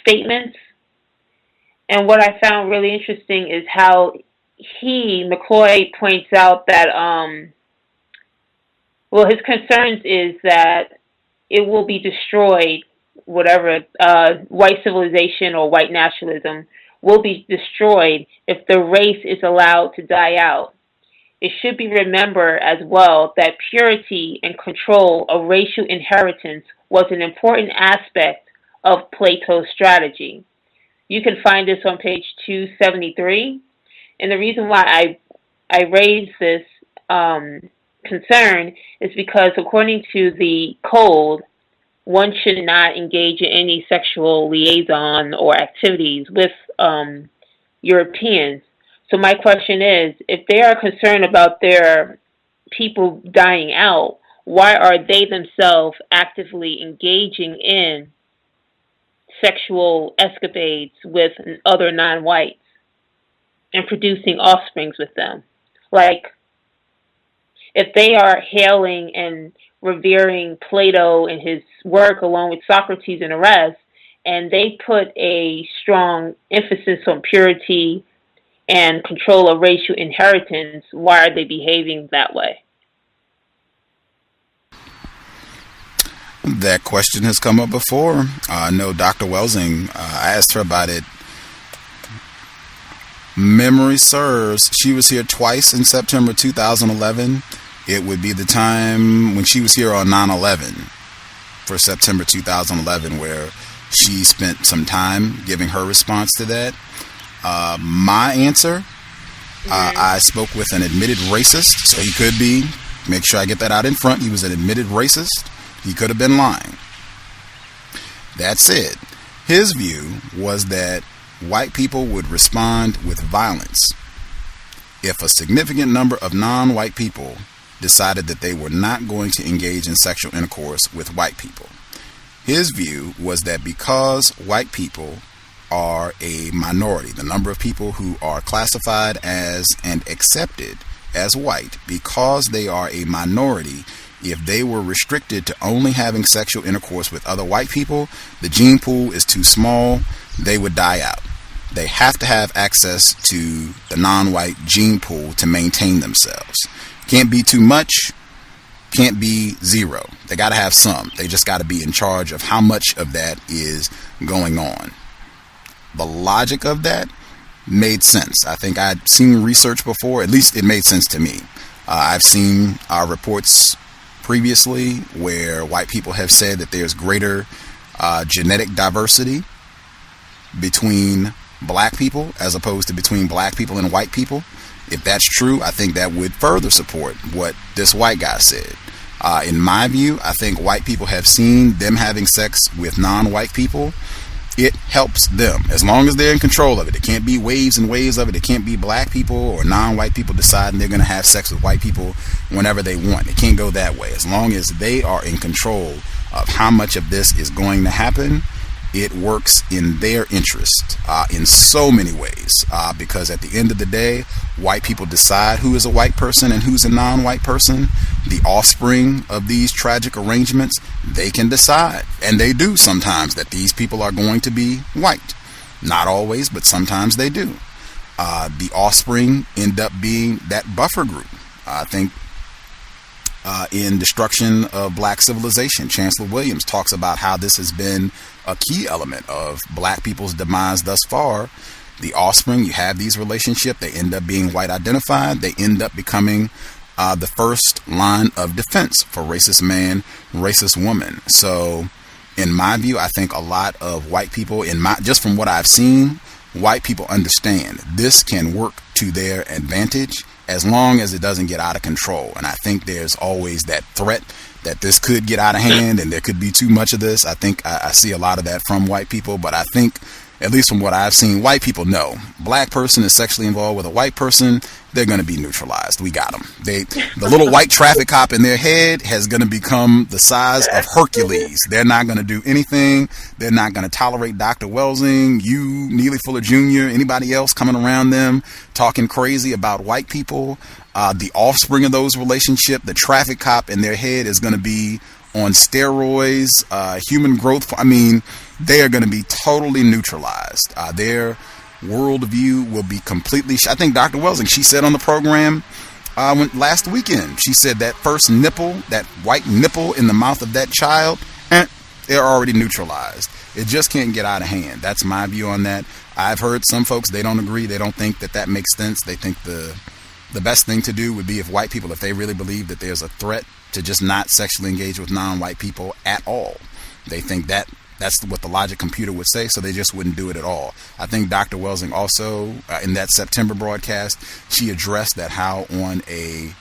[SPEAKER 9] statements. And what I found really interesting is how McLeod points out that, his concerns is that it will be destroyed, whatever, white civilization or white nationalism will be destroyed if the race is allowed to die out. It should be remembered as well that purity and control of racial inheritance was an important aspect of Plato's strategy. You can find this on page 273. And the reason why I raise this concern is because according to the code, one should not engage in any sexual liaison or activities with Europeans. So my question is, if they are concerned about their people dying out, why are they themselves actively engaging in sexual escapades with other non-whites and producing offsprings with them? Like, if they are hailing and revering Plato and his work along with Socrates and the rest, and they put a strong emphasis on purity and control of racial inheritance, why are they behaving that way?
[SPEAKER 5] That question has come up before. I know Dr. Welsing, I asked her about it. Memory serves, she was here twice in September 2011. It would be the time when she was here on 9/11 for September 2011, where she spent some time giving her response to that. My answer, I spoke with an admitted racist, so he could be, make sure I get that out in front, he was an admitted racist. He could have been lying. That's it. His view was that white people would respond with violence if a significant number of non-white people decided that they were not going to engage in sexual intercourse with white people. His view was that because white people are a minority, the number of people who are classified as and accepted as white, because they are a minority, if they were restricted to only having sexual intercourse with other white people, the gene pool is too small, they would die out. They have to have access to the non-white gene pool to maintain themselves. Can't be too much, can't be zero. They got to have some. They just got to be in charge of how much of that is going on. The logic of that made sense. I think I'd seen research before, at least it made sense to me. I've seen reports previously where white people have said that there's greater genetic diversity between black people as opposed to between black people and white people. If that's true, I think that would further support what this white guy said. In my view, I think white people have seen them having sex with non-white people. It helps them as long as they're in control of it. It can't be waves and waves of it. It can't be black people or non-white people deciding they're going to have sex with white people whenever they want. It can't go that way. As long as they are in control of how much of this is going to happen, it works in their interest in so many ways, because at the end of the day, white people decide who is a white person and who's a non-white person. The offspring of these tragic arrangements, they can decide, and they do sometimes, that these people are going to be white. Not always, but sometimes they do. The offspring end up being that buffer group. I think in Destruction of Black Civilization, Chancellor Williams talks about how this has been a key element of black people's demise thus far. The offspring, you have these relationships, they end up being white identified, they end up becoming the first line of defense for racist man, racist woman. So in my view, I think a lot of white people, just from what I've seen, white people understand this can work to their advantage as long as it doesn't get out of control. And I think there's always that threat that this could get out of hand and there could be too much of this. I think I see a lot of that from white people, but I think, at least from what I've seen, white people know black person is sexually involved with a white person, they're going to be neutralized. We got them. The little white traffic cop in their head has going to become the size of Hercules. They're not going to do anything. They're not going to tolerate Dr. Welsing, you, Neely Fuller Jr., anybody else coming around them talking crazy about white people. The offspring of those relationships, the traffic cop in their head is going to be on steroids, human growth. I mean, they are going to be totally neutralized. Their worldview will be completely. I think Dr. Welsing, she said on the program last weekend, she said that first nipple, that white nipple in the mouth of that child, they're already neutralized. It just can't get out of hand. That's my view on that. I've heard some folks, they don't agree. They don't think that makes sense. They think the best thing to do would be if white people, if they really believe that there's a threat, to just not sexually engage with non-white people at all. They think that's what the logic computer would say, so they just wouldn't do it at all. I think Dr. Welsing also, in that September broadcast, she addressed that how on a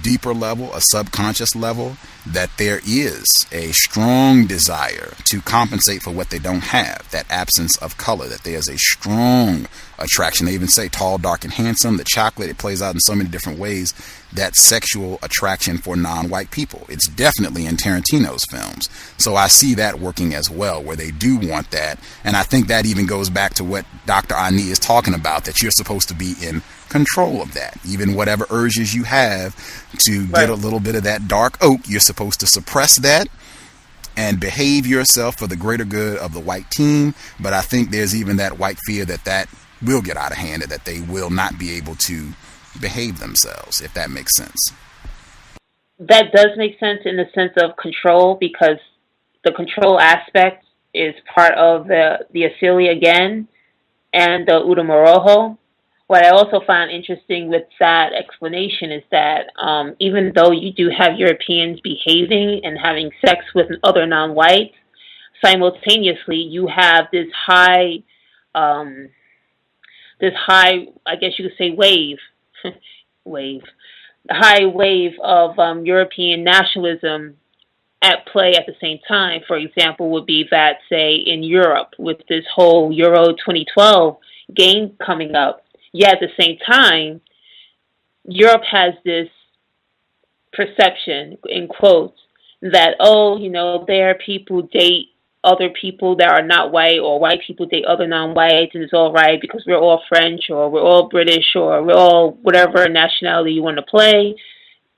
[SPEAKER 5] deeper level, a subconscious level, that there is a strong desire to compensate for what they don't have, that absence of color, that there's a strong attraction. They even say tall, dark, and handsome. The chocolate, it plays out in so many different ways, that sexual attraction for non-white people. It's definitely in Tarantino's films. So I see that working as well, where they do want that. And I think that even goes back to what Dr. Ani is talking about, that you're supposed to be in control of that. Even whatever urges you have to get a little bit of that dark oak, you're supposed to suppress that and behave yourself for the greater good of the white team. But I think there's even that white fear that will get out of hand, and that they will not be able to behave themselves, if that makes sense.
[SPEAKER 9] That does make sense in the sense of control, because the control aspect is part of the Asili again and the Udamoroho. What I also find interesting with that explanation is that even though you do have Europeans behaving and having sex with other non-whites, simultaneously you have this high, I guess you could say high wave of European nationalism at play at the same time. For example, would be that, say, in Europe with this whole Euro 2012 game coming up. Yet at the same time, Europe has this perception, in quotes, that, there people date other people that are not white, or white people date other non-whites, and it's all right because we're all French, or we're all British, or we're all whatever nationality you want to play,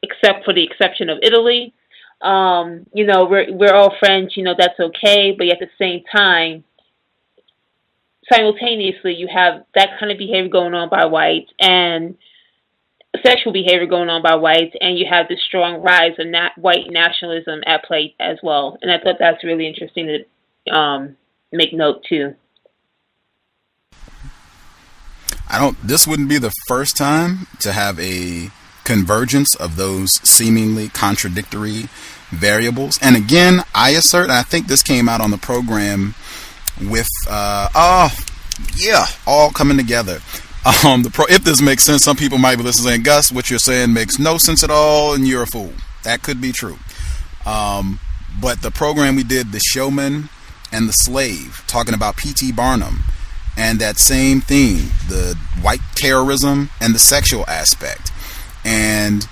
[SPEAKER 9] except for the exception of Italy. We're all French, that's okay, but at the same time, simultaneously, you have that kind of behavior going on by whites and sexual behavior going on by whites, and you have the strong rise of white nationalism at play as well. And I thought that's really interesting to make note too.
[SPEAKER 5] This wouldn't be the first time to have a convergence of those seemingly contradictory variables. And again, I assert, and I think this came out on the program with, all coming together. If this makes sense, some people might be listening saying, Gus, what you're saying makes no sense at all, and you're a fool. That could be true. But the program we did, The Showman and the Slave, talking about P.T. Barnum, and that same theme, the white terrorism and the sexual aspect. And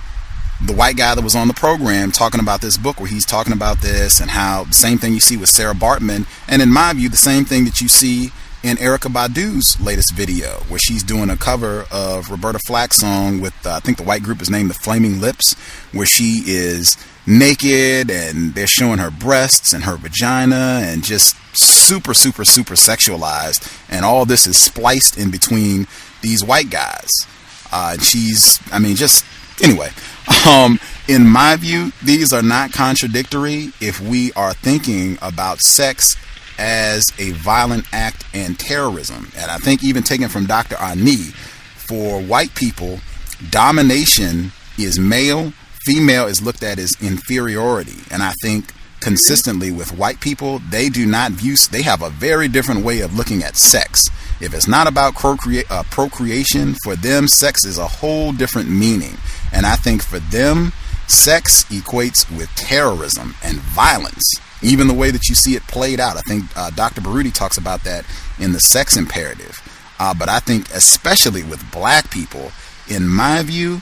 [SPEAKER 5] the white guy that was on the program talking about this book where he's talking about this, and how the same thing you see with Sarah Bartman, and in my view, the same thing that you see in Erykah Badu's latest video, where she's doing a cover of Roberta Flack's song with, I think the white group is named The Flaming Lips, where she is naked and they're showing her breasts and her vagina and just super, super, super sexualized. And all this is spliced in between these white guys. In my view, these are not contradictory if we are thinking about sex as a violent act and terrorism. And I think even taken from Dr. Ani, for white people, domination is male, female is looked at as inferiority. And I think consistently with white people, they have a very different way of looking at sex. If it's not about procreation, for them, sex is a whole different meaning. And I think for them, sex equates with terrorism and violence. Even the way that you see it played out. I think Dr. Baruti talks about that in The Sex Imperative. But I think especially with black people, in my view,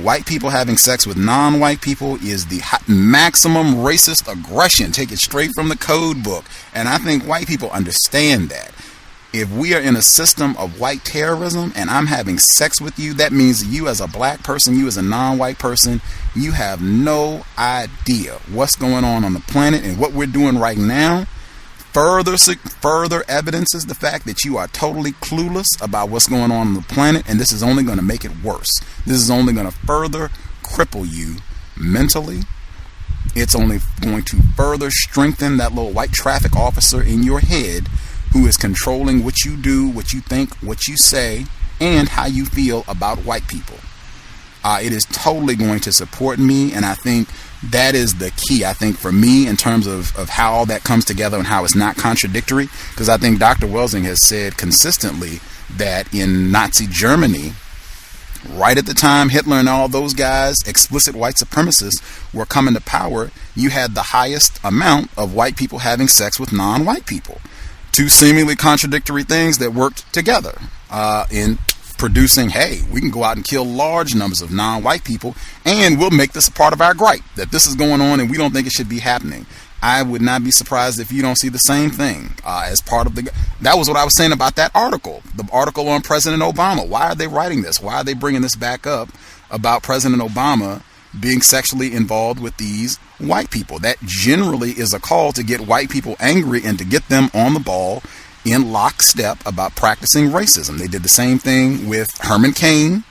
[SPEAKER 5] white people having sex with non-white people is the maximum racist aggression. Take it straight from the code book. And I think white people understand that. If we are in a system of white terrorism and I'm having sex with you, that means you as a black person, you as a non-white person, you have no idea what's going on the planet. And what we're doing right now further evidences the fact that you are totally clueless about what's going on the planet. And this is only going to make it worse. This is only going to further cripple you mentally. It's only going to further strengthen that little white traffic officer in your head who is controlling what you do, what you think, what you say, and how you feel about white people. It is totally going to support me, and I think that is the key, I think, for me in terms of how all that comes together and how it's not contradictory, because I think Dr. Welsing has said consistently that in Nazi Germany, right at the time Hitler and all those guys, explicit white supremacists, were coming to power, you had the highest amount of white people having sex with non-white people. Two seemingly contradictory things that worked together in producing, hey, we can go out and kill large numbers of non-white people and we'll make this a part of our gripe that this is going on and we don't think it should be happening. I would not be surprised if you don't see the same thing as part of that was what I was saying about that article, the article on President Obama. Why are they writing this? Why are they bringing this back up about President Obama being sexually involved with these white people? That generally is a call to get white people angry and to get them on the ball in lockstep about practicing racism. They did the same thing with Herman Cain.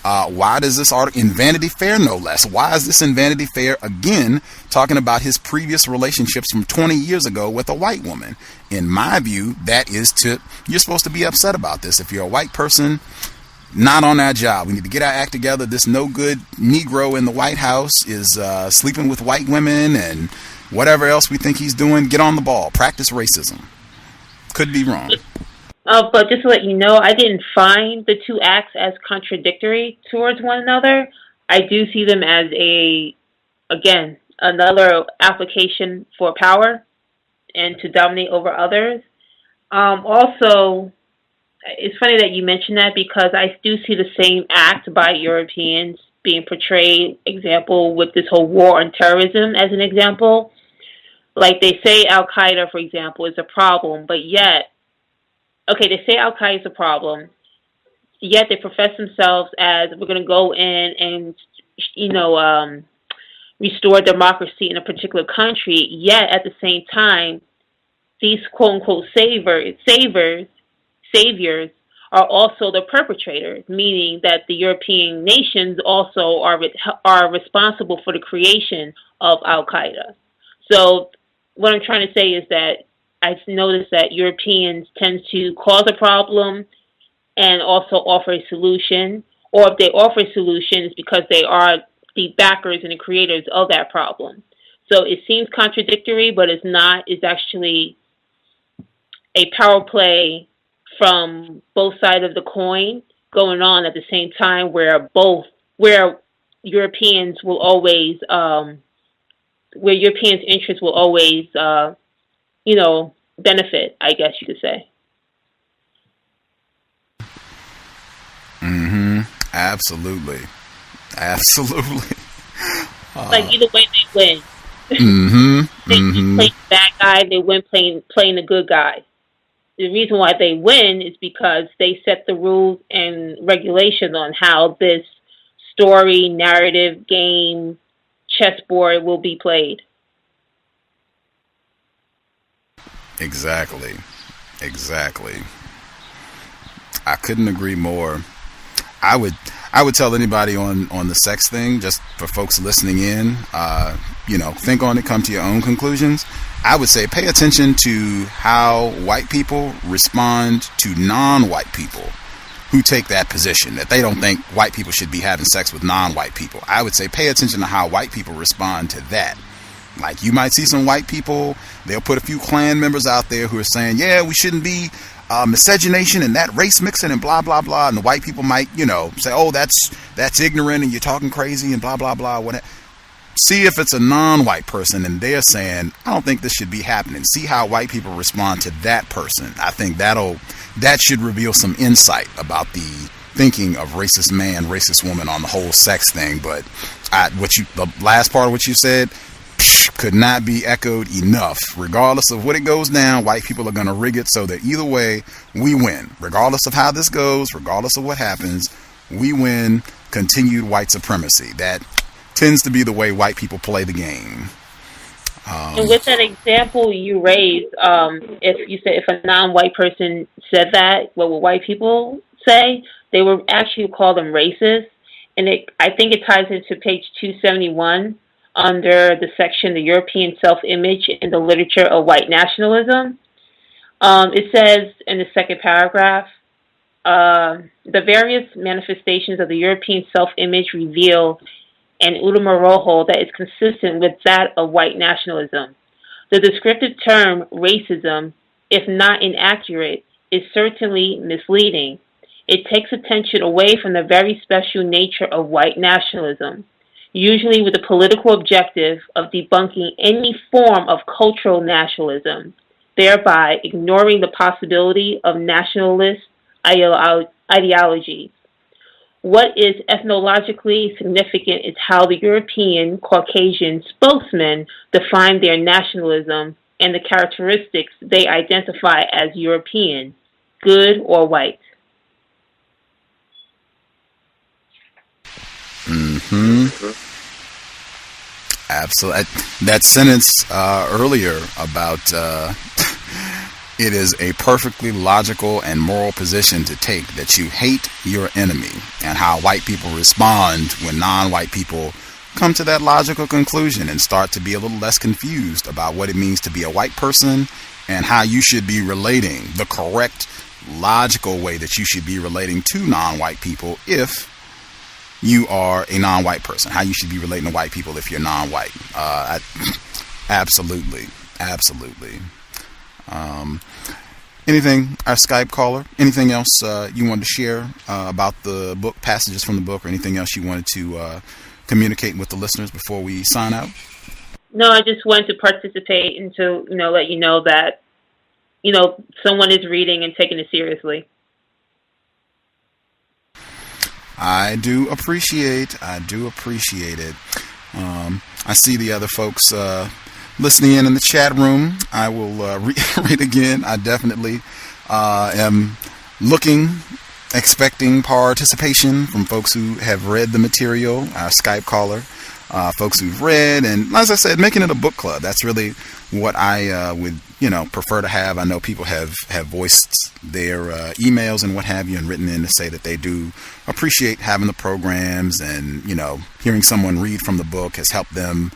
[SPEAKER 5] Why does this article in Vanity Fair, no less? Why is this in Vanity Fair again, talking about his previous relationships from 20 years ago with a white woman? In my view, you're supposed to be upset about this. If you're a white person, not on our job. We need to get our act together. This no good Negro in the White House is sleeping with white women and whatever else we think he's doing. Get on the ball. Practice racism. Could be wrong.
[SPEAKER 9] But just to let you know, I didn't find the two acts as contradictory towards one another. I do see them as another application for power and to dominate over others. Also, it's funny that you mentioned that because I do see the same act by Europeans being portrayed, example, with this whole war on terrorism as an example. Like they say Al-Qaeda, for example, is a problem, but yet, they say Al-Qaeda is a problem, yet they profess themselves as we're going to go in and, restore democracy in a particular country, yet at the same time, these quote-unquote saviors are also the perpetrators, meaning that the European nations also are responsible for the creation of Al-Qaeda. So what I'm trying to say is that I've noticed that Europeans tend to cause a problem and also offer a solution, or if they offer a solution, it's because they are the backers and the creators of that problem. So it seems contradictory, but it's not. It's actually a power play from both sides of the coin going on at the same time, where Europeans will always, where Europeans' interests will always, benefit, I guess you could say.
[SPEAKER 5] Absolutely.
[SPEAKER 9] Like either way, they win. They play the bad guy, they win playing the good guy. The reason why they win is because they set the rules and regulations on how this story, narrative, game, chessboard will be played.
[SPEAKER 5] Exactly. I couldn't agree more. I would tell anybody on the sex thing, just for folks listening in, think on it, come to your own conclusions. I would say pay attention to how white people respond to non-white people who take that position, that they don't think white people should be having sex with non-white people. I would say pay attention to how white people respond to that. Like, you might see some white people, they'll put a few Klan members out there who are saying, yeah, we shouldn't be miscegenation and that race mixing and blah, blah, blah. And the white people might, say, oh, that's ignorant and you're talking crazy and blah, blah, blah. Whatever. See if it's a non-white person and they're saying, I don't think this should be happening. See how white people respond to that person. I think that should reveal some insight about the thinking of racist man, racist woman on the whole sex thing. But the last part of what you said could not be echoed enough. Regardless of what it goes down, white people are going to rig it so that either way we win. Regardless of how this goes, regardless of what happens, we win. Continued white supremacy. That tends to be the way white people play the game.
[SPEAKER 9] And with that example you raised, if a non-white person said that, what would white people say? They would actually call them racist. And I think it ties into page 271 under the section, the European self-image in the literature of white nationalism. It says in the second paragraph, the various manifestations of the European self-image reveal an ultima rojo that is consistent with that of white nationalism. The descriptive term racism, if not inaccurate, is certainly misleading. It takes attention away from the very special nature of white nationalism, usually with the political objective of debunking any form of cultural nationalism, thereby ignoring the possibility of nationalist ideology. What is ethnologically significant is how the European Caucasian spokesmen define their nationalism and the characteristics they identify as European, good or white.
[SPEAKER 5] Absolutely. That sentence earlier about it is a perfectly logical and moral position to take that you hate your enemy, and how white people respond when non-white people come to that logical conclusion and start to be a little less confused about what it means to be a white person and how you should be relating, the correct logical way that you should be relating to non-white people if you are a non-white person, how you should be relating to white people if you're non-white. Absolutely. Anything, our Skype caller, anything else you wanted to share about the book, passages from the book, or anything else you wanted to communicate with the listeners before we sign out?
[SPEAKER 9] No, I just wanted to participate and to, let you know that, someone is reading and taking it seriously.
[SPEAKER 5] I do appreciate it. I see the other folks listening in the chat room. I will read again. I definitely am expecting participation from folks who have read the material, our Skype caller, folks who've read, and as I said, making it a book club. That's really what I would prefer to have. I know people have voiced their emails and what have you and written in to say that they do appreciate having the programs, and hearing someone read from the book has helped them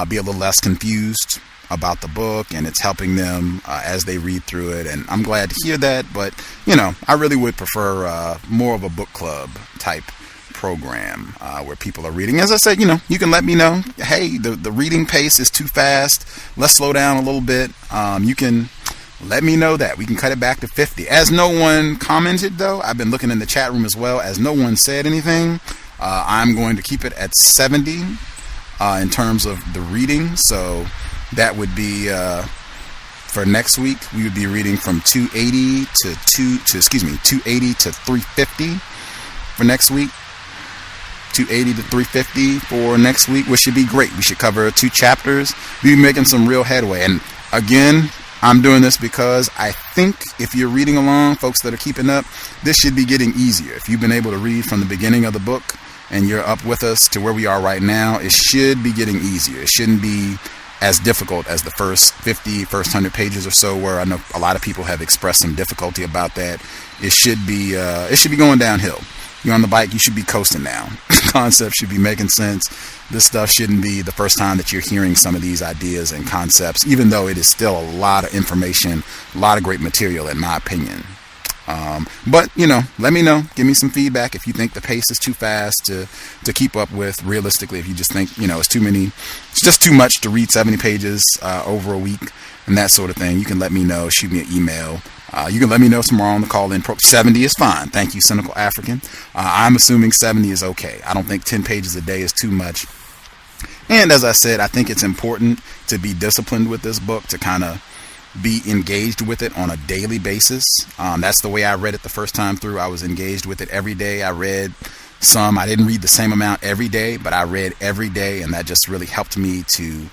[SPEAKER 5] be a little less confused about the book, and it's helping them as they read through it, and I'm glad to hear that. But I really would prefer more of a book club type program where people are reading. As I said, you can let me know, hey, the reading pace is too fast. Let's slow down a little bit. You can let me know that. We can cut it back to 50. As no one commented, though, I've been looking in the chat room as well. As no one said anything, I'm going to keep it at 70 in terms of the reading. So that would be for next week. We would be reading from 280 to 280 to 350 for next week. 280 to 350 for next week, which should be great. We should cover 2 chapters. We'll be making some real headway. And again, I'm doing this because I think if you're reading along, folks that are keeping up, this should be getting easier. If you've been able to read from the beginning of the book and you're up with us to where we are right now, it should be getting easier. It shouldn't be as difficult as the first 100 pages or so, where I know a lot of people have expressed some difficulty about that. It should be going downhill. You're on the bike, you should be coasting now. Concepts should be making sense. This stuff shouldn't be the first time that you're hearing some of these ideas and concepts, even though it is still a lot of information, a lot of great material, in my opinion. But, let me know. Give me some feedback if you think the pace is too fast to keep up with. Realistically, if you just think, it's just too much to read 70 pages over a week and that sort of thing, you can let me know. Shoot me an email. You can let me know tomorrow on the call-in. 70 is fine. Thank you, Cynical African. I'm assuming 70 is okay. I don't think 10 pages a day is too much. And as I said, I think it's important to be disciplined with this book, to kind of be engaged with it on a daily basis. That's the way I read it the first time through. I was engaged with it every day. I read some. I didn't read the same amount every day, but I read every day, and that just really helped me to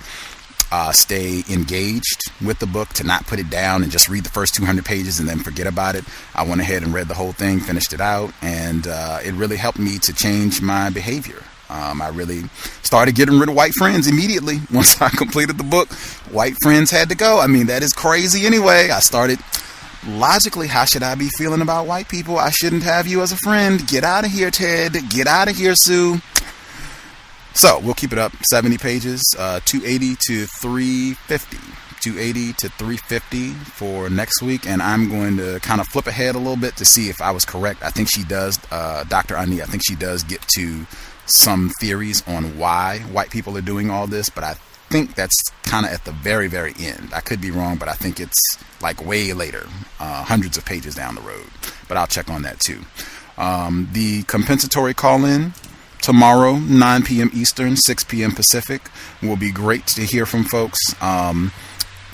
[SPEAKER 5] stay engaged with the book, to not put it down and just read the first 200 pages and then forget about it. I went ahead and read the whole thing, finished it out, and it really helped me to change my behavior. I really started getting rid of white friends immediately. Once I completed the book, white friends had to go. I mean, that is crazy anyway. I started logically, how should I be feeling about white people? I shouldn't have you as a friend. Get out of here, Ted. Get out of here, Sue. So we'll keep it up, 70 pages, 280 to 350. 280 to 350 for next week, and I'm going to kind of flip ahead a little bit to see if I was correct. I think she does, Dr. Ani, I think she does get to some theories on why white people are doing all this, but I think that's kind of at the very, very end. I could be wrong, but I think it's like way later, hundreds of pages down the road, but I'll check on that too. The compensatory call-in tomorrow, 9 p.m. Eastern, 6 p.m. Pacific, will be great to hear from folks.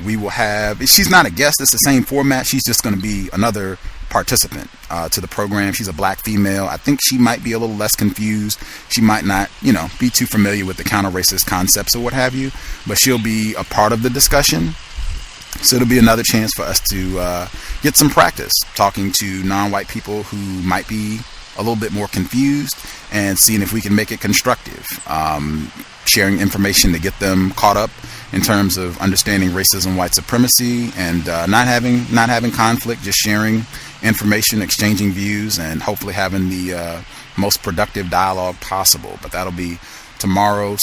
[SPEAKER 5] We will have, she's not a guest, it's the same format. She's just going to be another participant to the program. She's a black female. I think she might be a little less confused. She might not, be too familiar with the counter-racist concepts or what have you, but she'll be a part of the discussion. So it'll be another chance for us to get some practice talking to non-white people who might be a little bit more confused and seeing if we can make it constructive. Sharing information to get them caught up in terms of understanding racism, white supremacy, and not having conflict, just sharing information, exchanging views, and hopefully having the most productive dialogue possible. But that'll be tomorrow,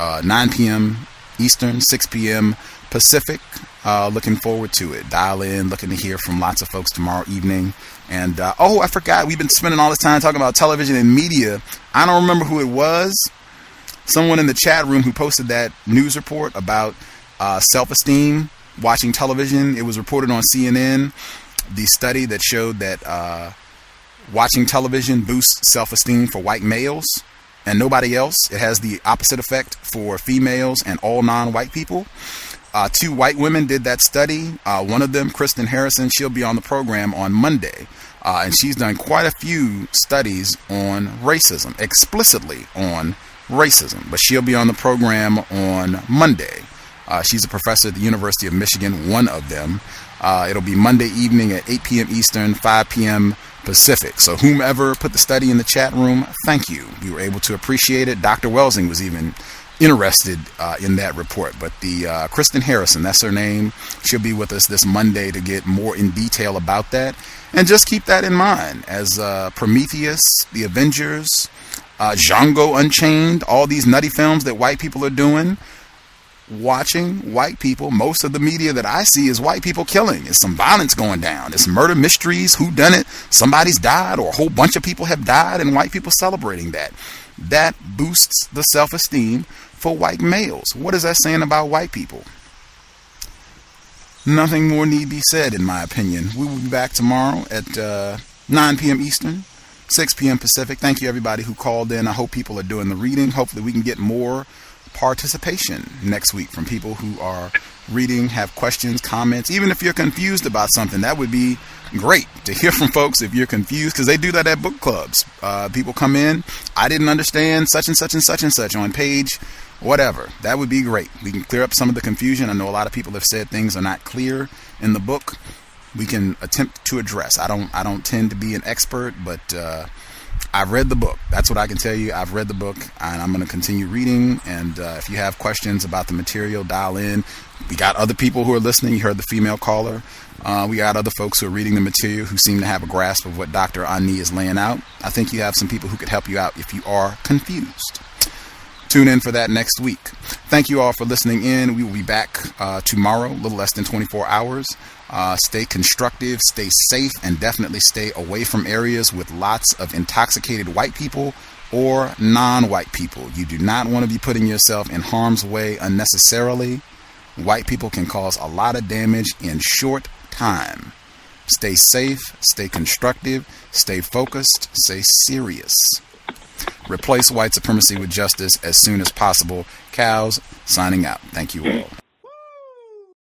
[SPEAKER 5] 9 p.m. Eastern, 6 p.m. Pacific. Looking forward to it. Dial in, looking to hear from lots of folks tomorrow evening. And, I forgot, we've been spending all this time talking about television and media. I don't remember who it was. Someone in the chat room who posted that news report about self-esteem, watching television. It was reported on CNN, the study that showed that watching television boosts self-esteem for white males and nobody else. It has the opposite effect for females and all non-white people. 2 white women did that study. One of them, Kristen Harrison, she'll be on the program on Monday. And she's done quite a few studies on racism, explicitly on racism. But she'll be on the program on Monday. She's a professor at the University of Michigan, one of them. It'll be Monday evening at 8 p.m. Eastern, 5 p.m. Pacific. So whomever put the study in the chat room, thank you. We were able to appreciate it. Dr. Welsing was even interested in that report. But the Kristen Harrison, that's her name, she'll be with us this Monday to get more in detail about that. And just keep that in mind as Prometheus, The Avengers, Django Unchained, all these nutty films that white people are doing. watching white people. Most of the media that I see is white people killing. It's some violence going down. It's murder mysteries, who done it, somebody's died, or a whole bunch of people have died, and white people celebrating that. That boosts the self-esteem for white males. What is that saying about white people? Nothing more need be said, in my opinion. We will be back tomorrow at 9 p.m. Eastern, 6 p.m. Pacific. Thank you, everybody who called in. I hope people are doing the reading. Hopefully we can get more participation next week from people who are reading, have questions, comments. Even if you're confused about something, that would be great to hear from folks if you're confused, because they do that at book clubs. People come in, I didn't understand such and such and such and such on page whatever. That would be great. We can clear up some of the confusion. I know a lot of people have said things are not clear in the book. We can attempt to address. I don't tend to be an expert, but I've read the book. That's what I can tell you. I've read the book, and I'm going to continue reading. And if you have questions about the material, dial in. We got other people who are listening. You heard the female caller. We got other folks who are reading the material who seem to have a grasp of what Dr. Ani is laying out. I think you have some people who could help you out if you are confused. Tune in for that next week. Thank you all for listening in. We will be back tomorrow, a little less than 24 hours. Stay constructive, stay safe, and definitely stay away from areas with lots of intoxicated white people or non-white people. You do not want to be putting yourself in harm's way unnecessarily. White people can cause a lot of damage in short time. Stay safe, stay constructive, stay focused, stay serious. Replace white supremacy with justice as soon as possible. Cows, signing out. Thank you all.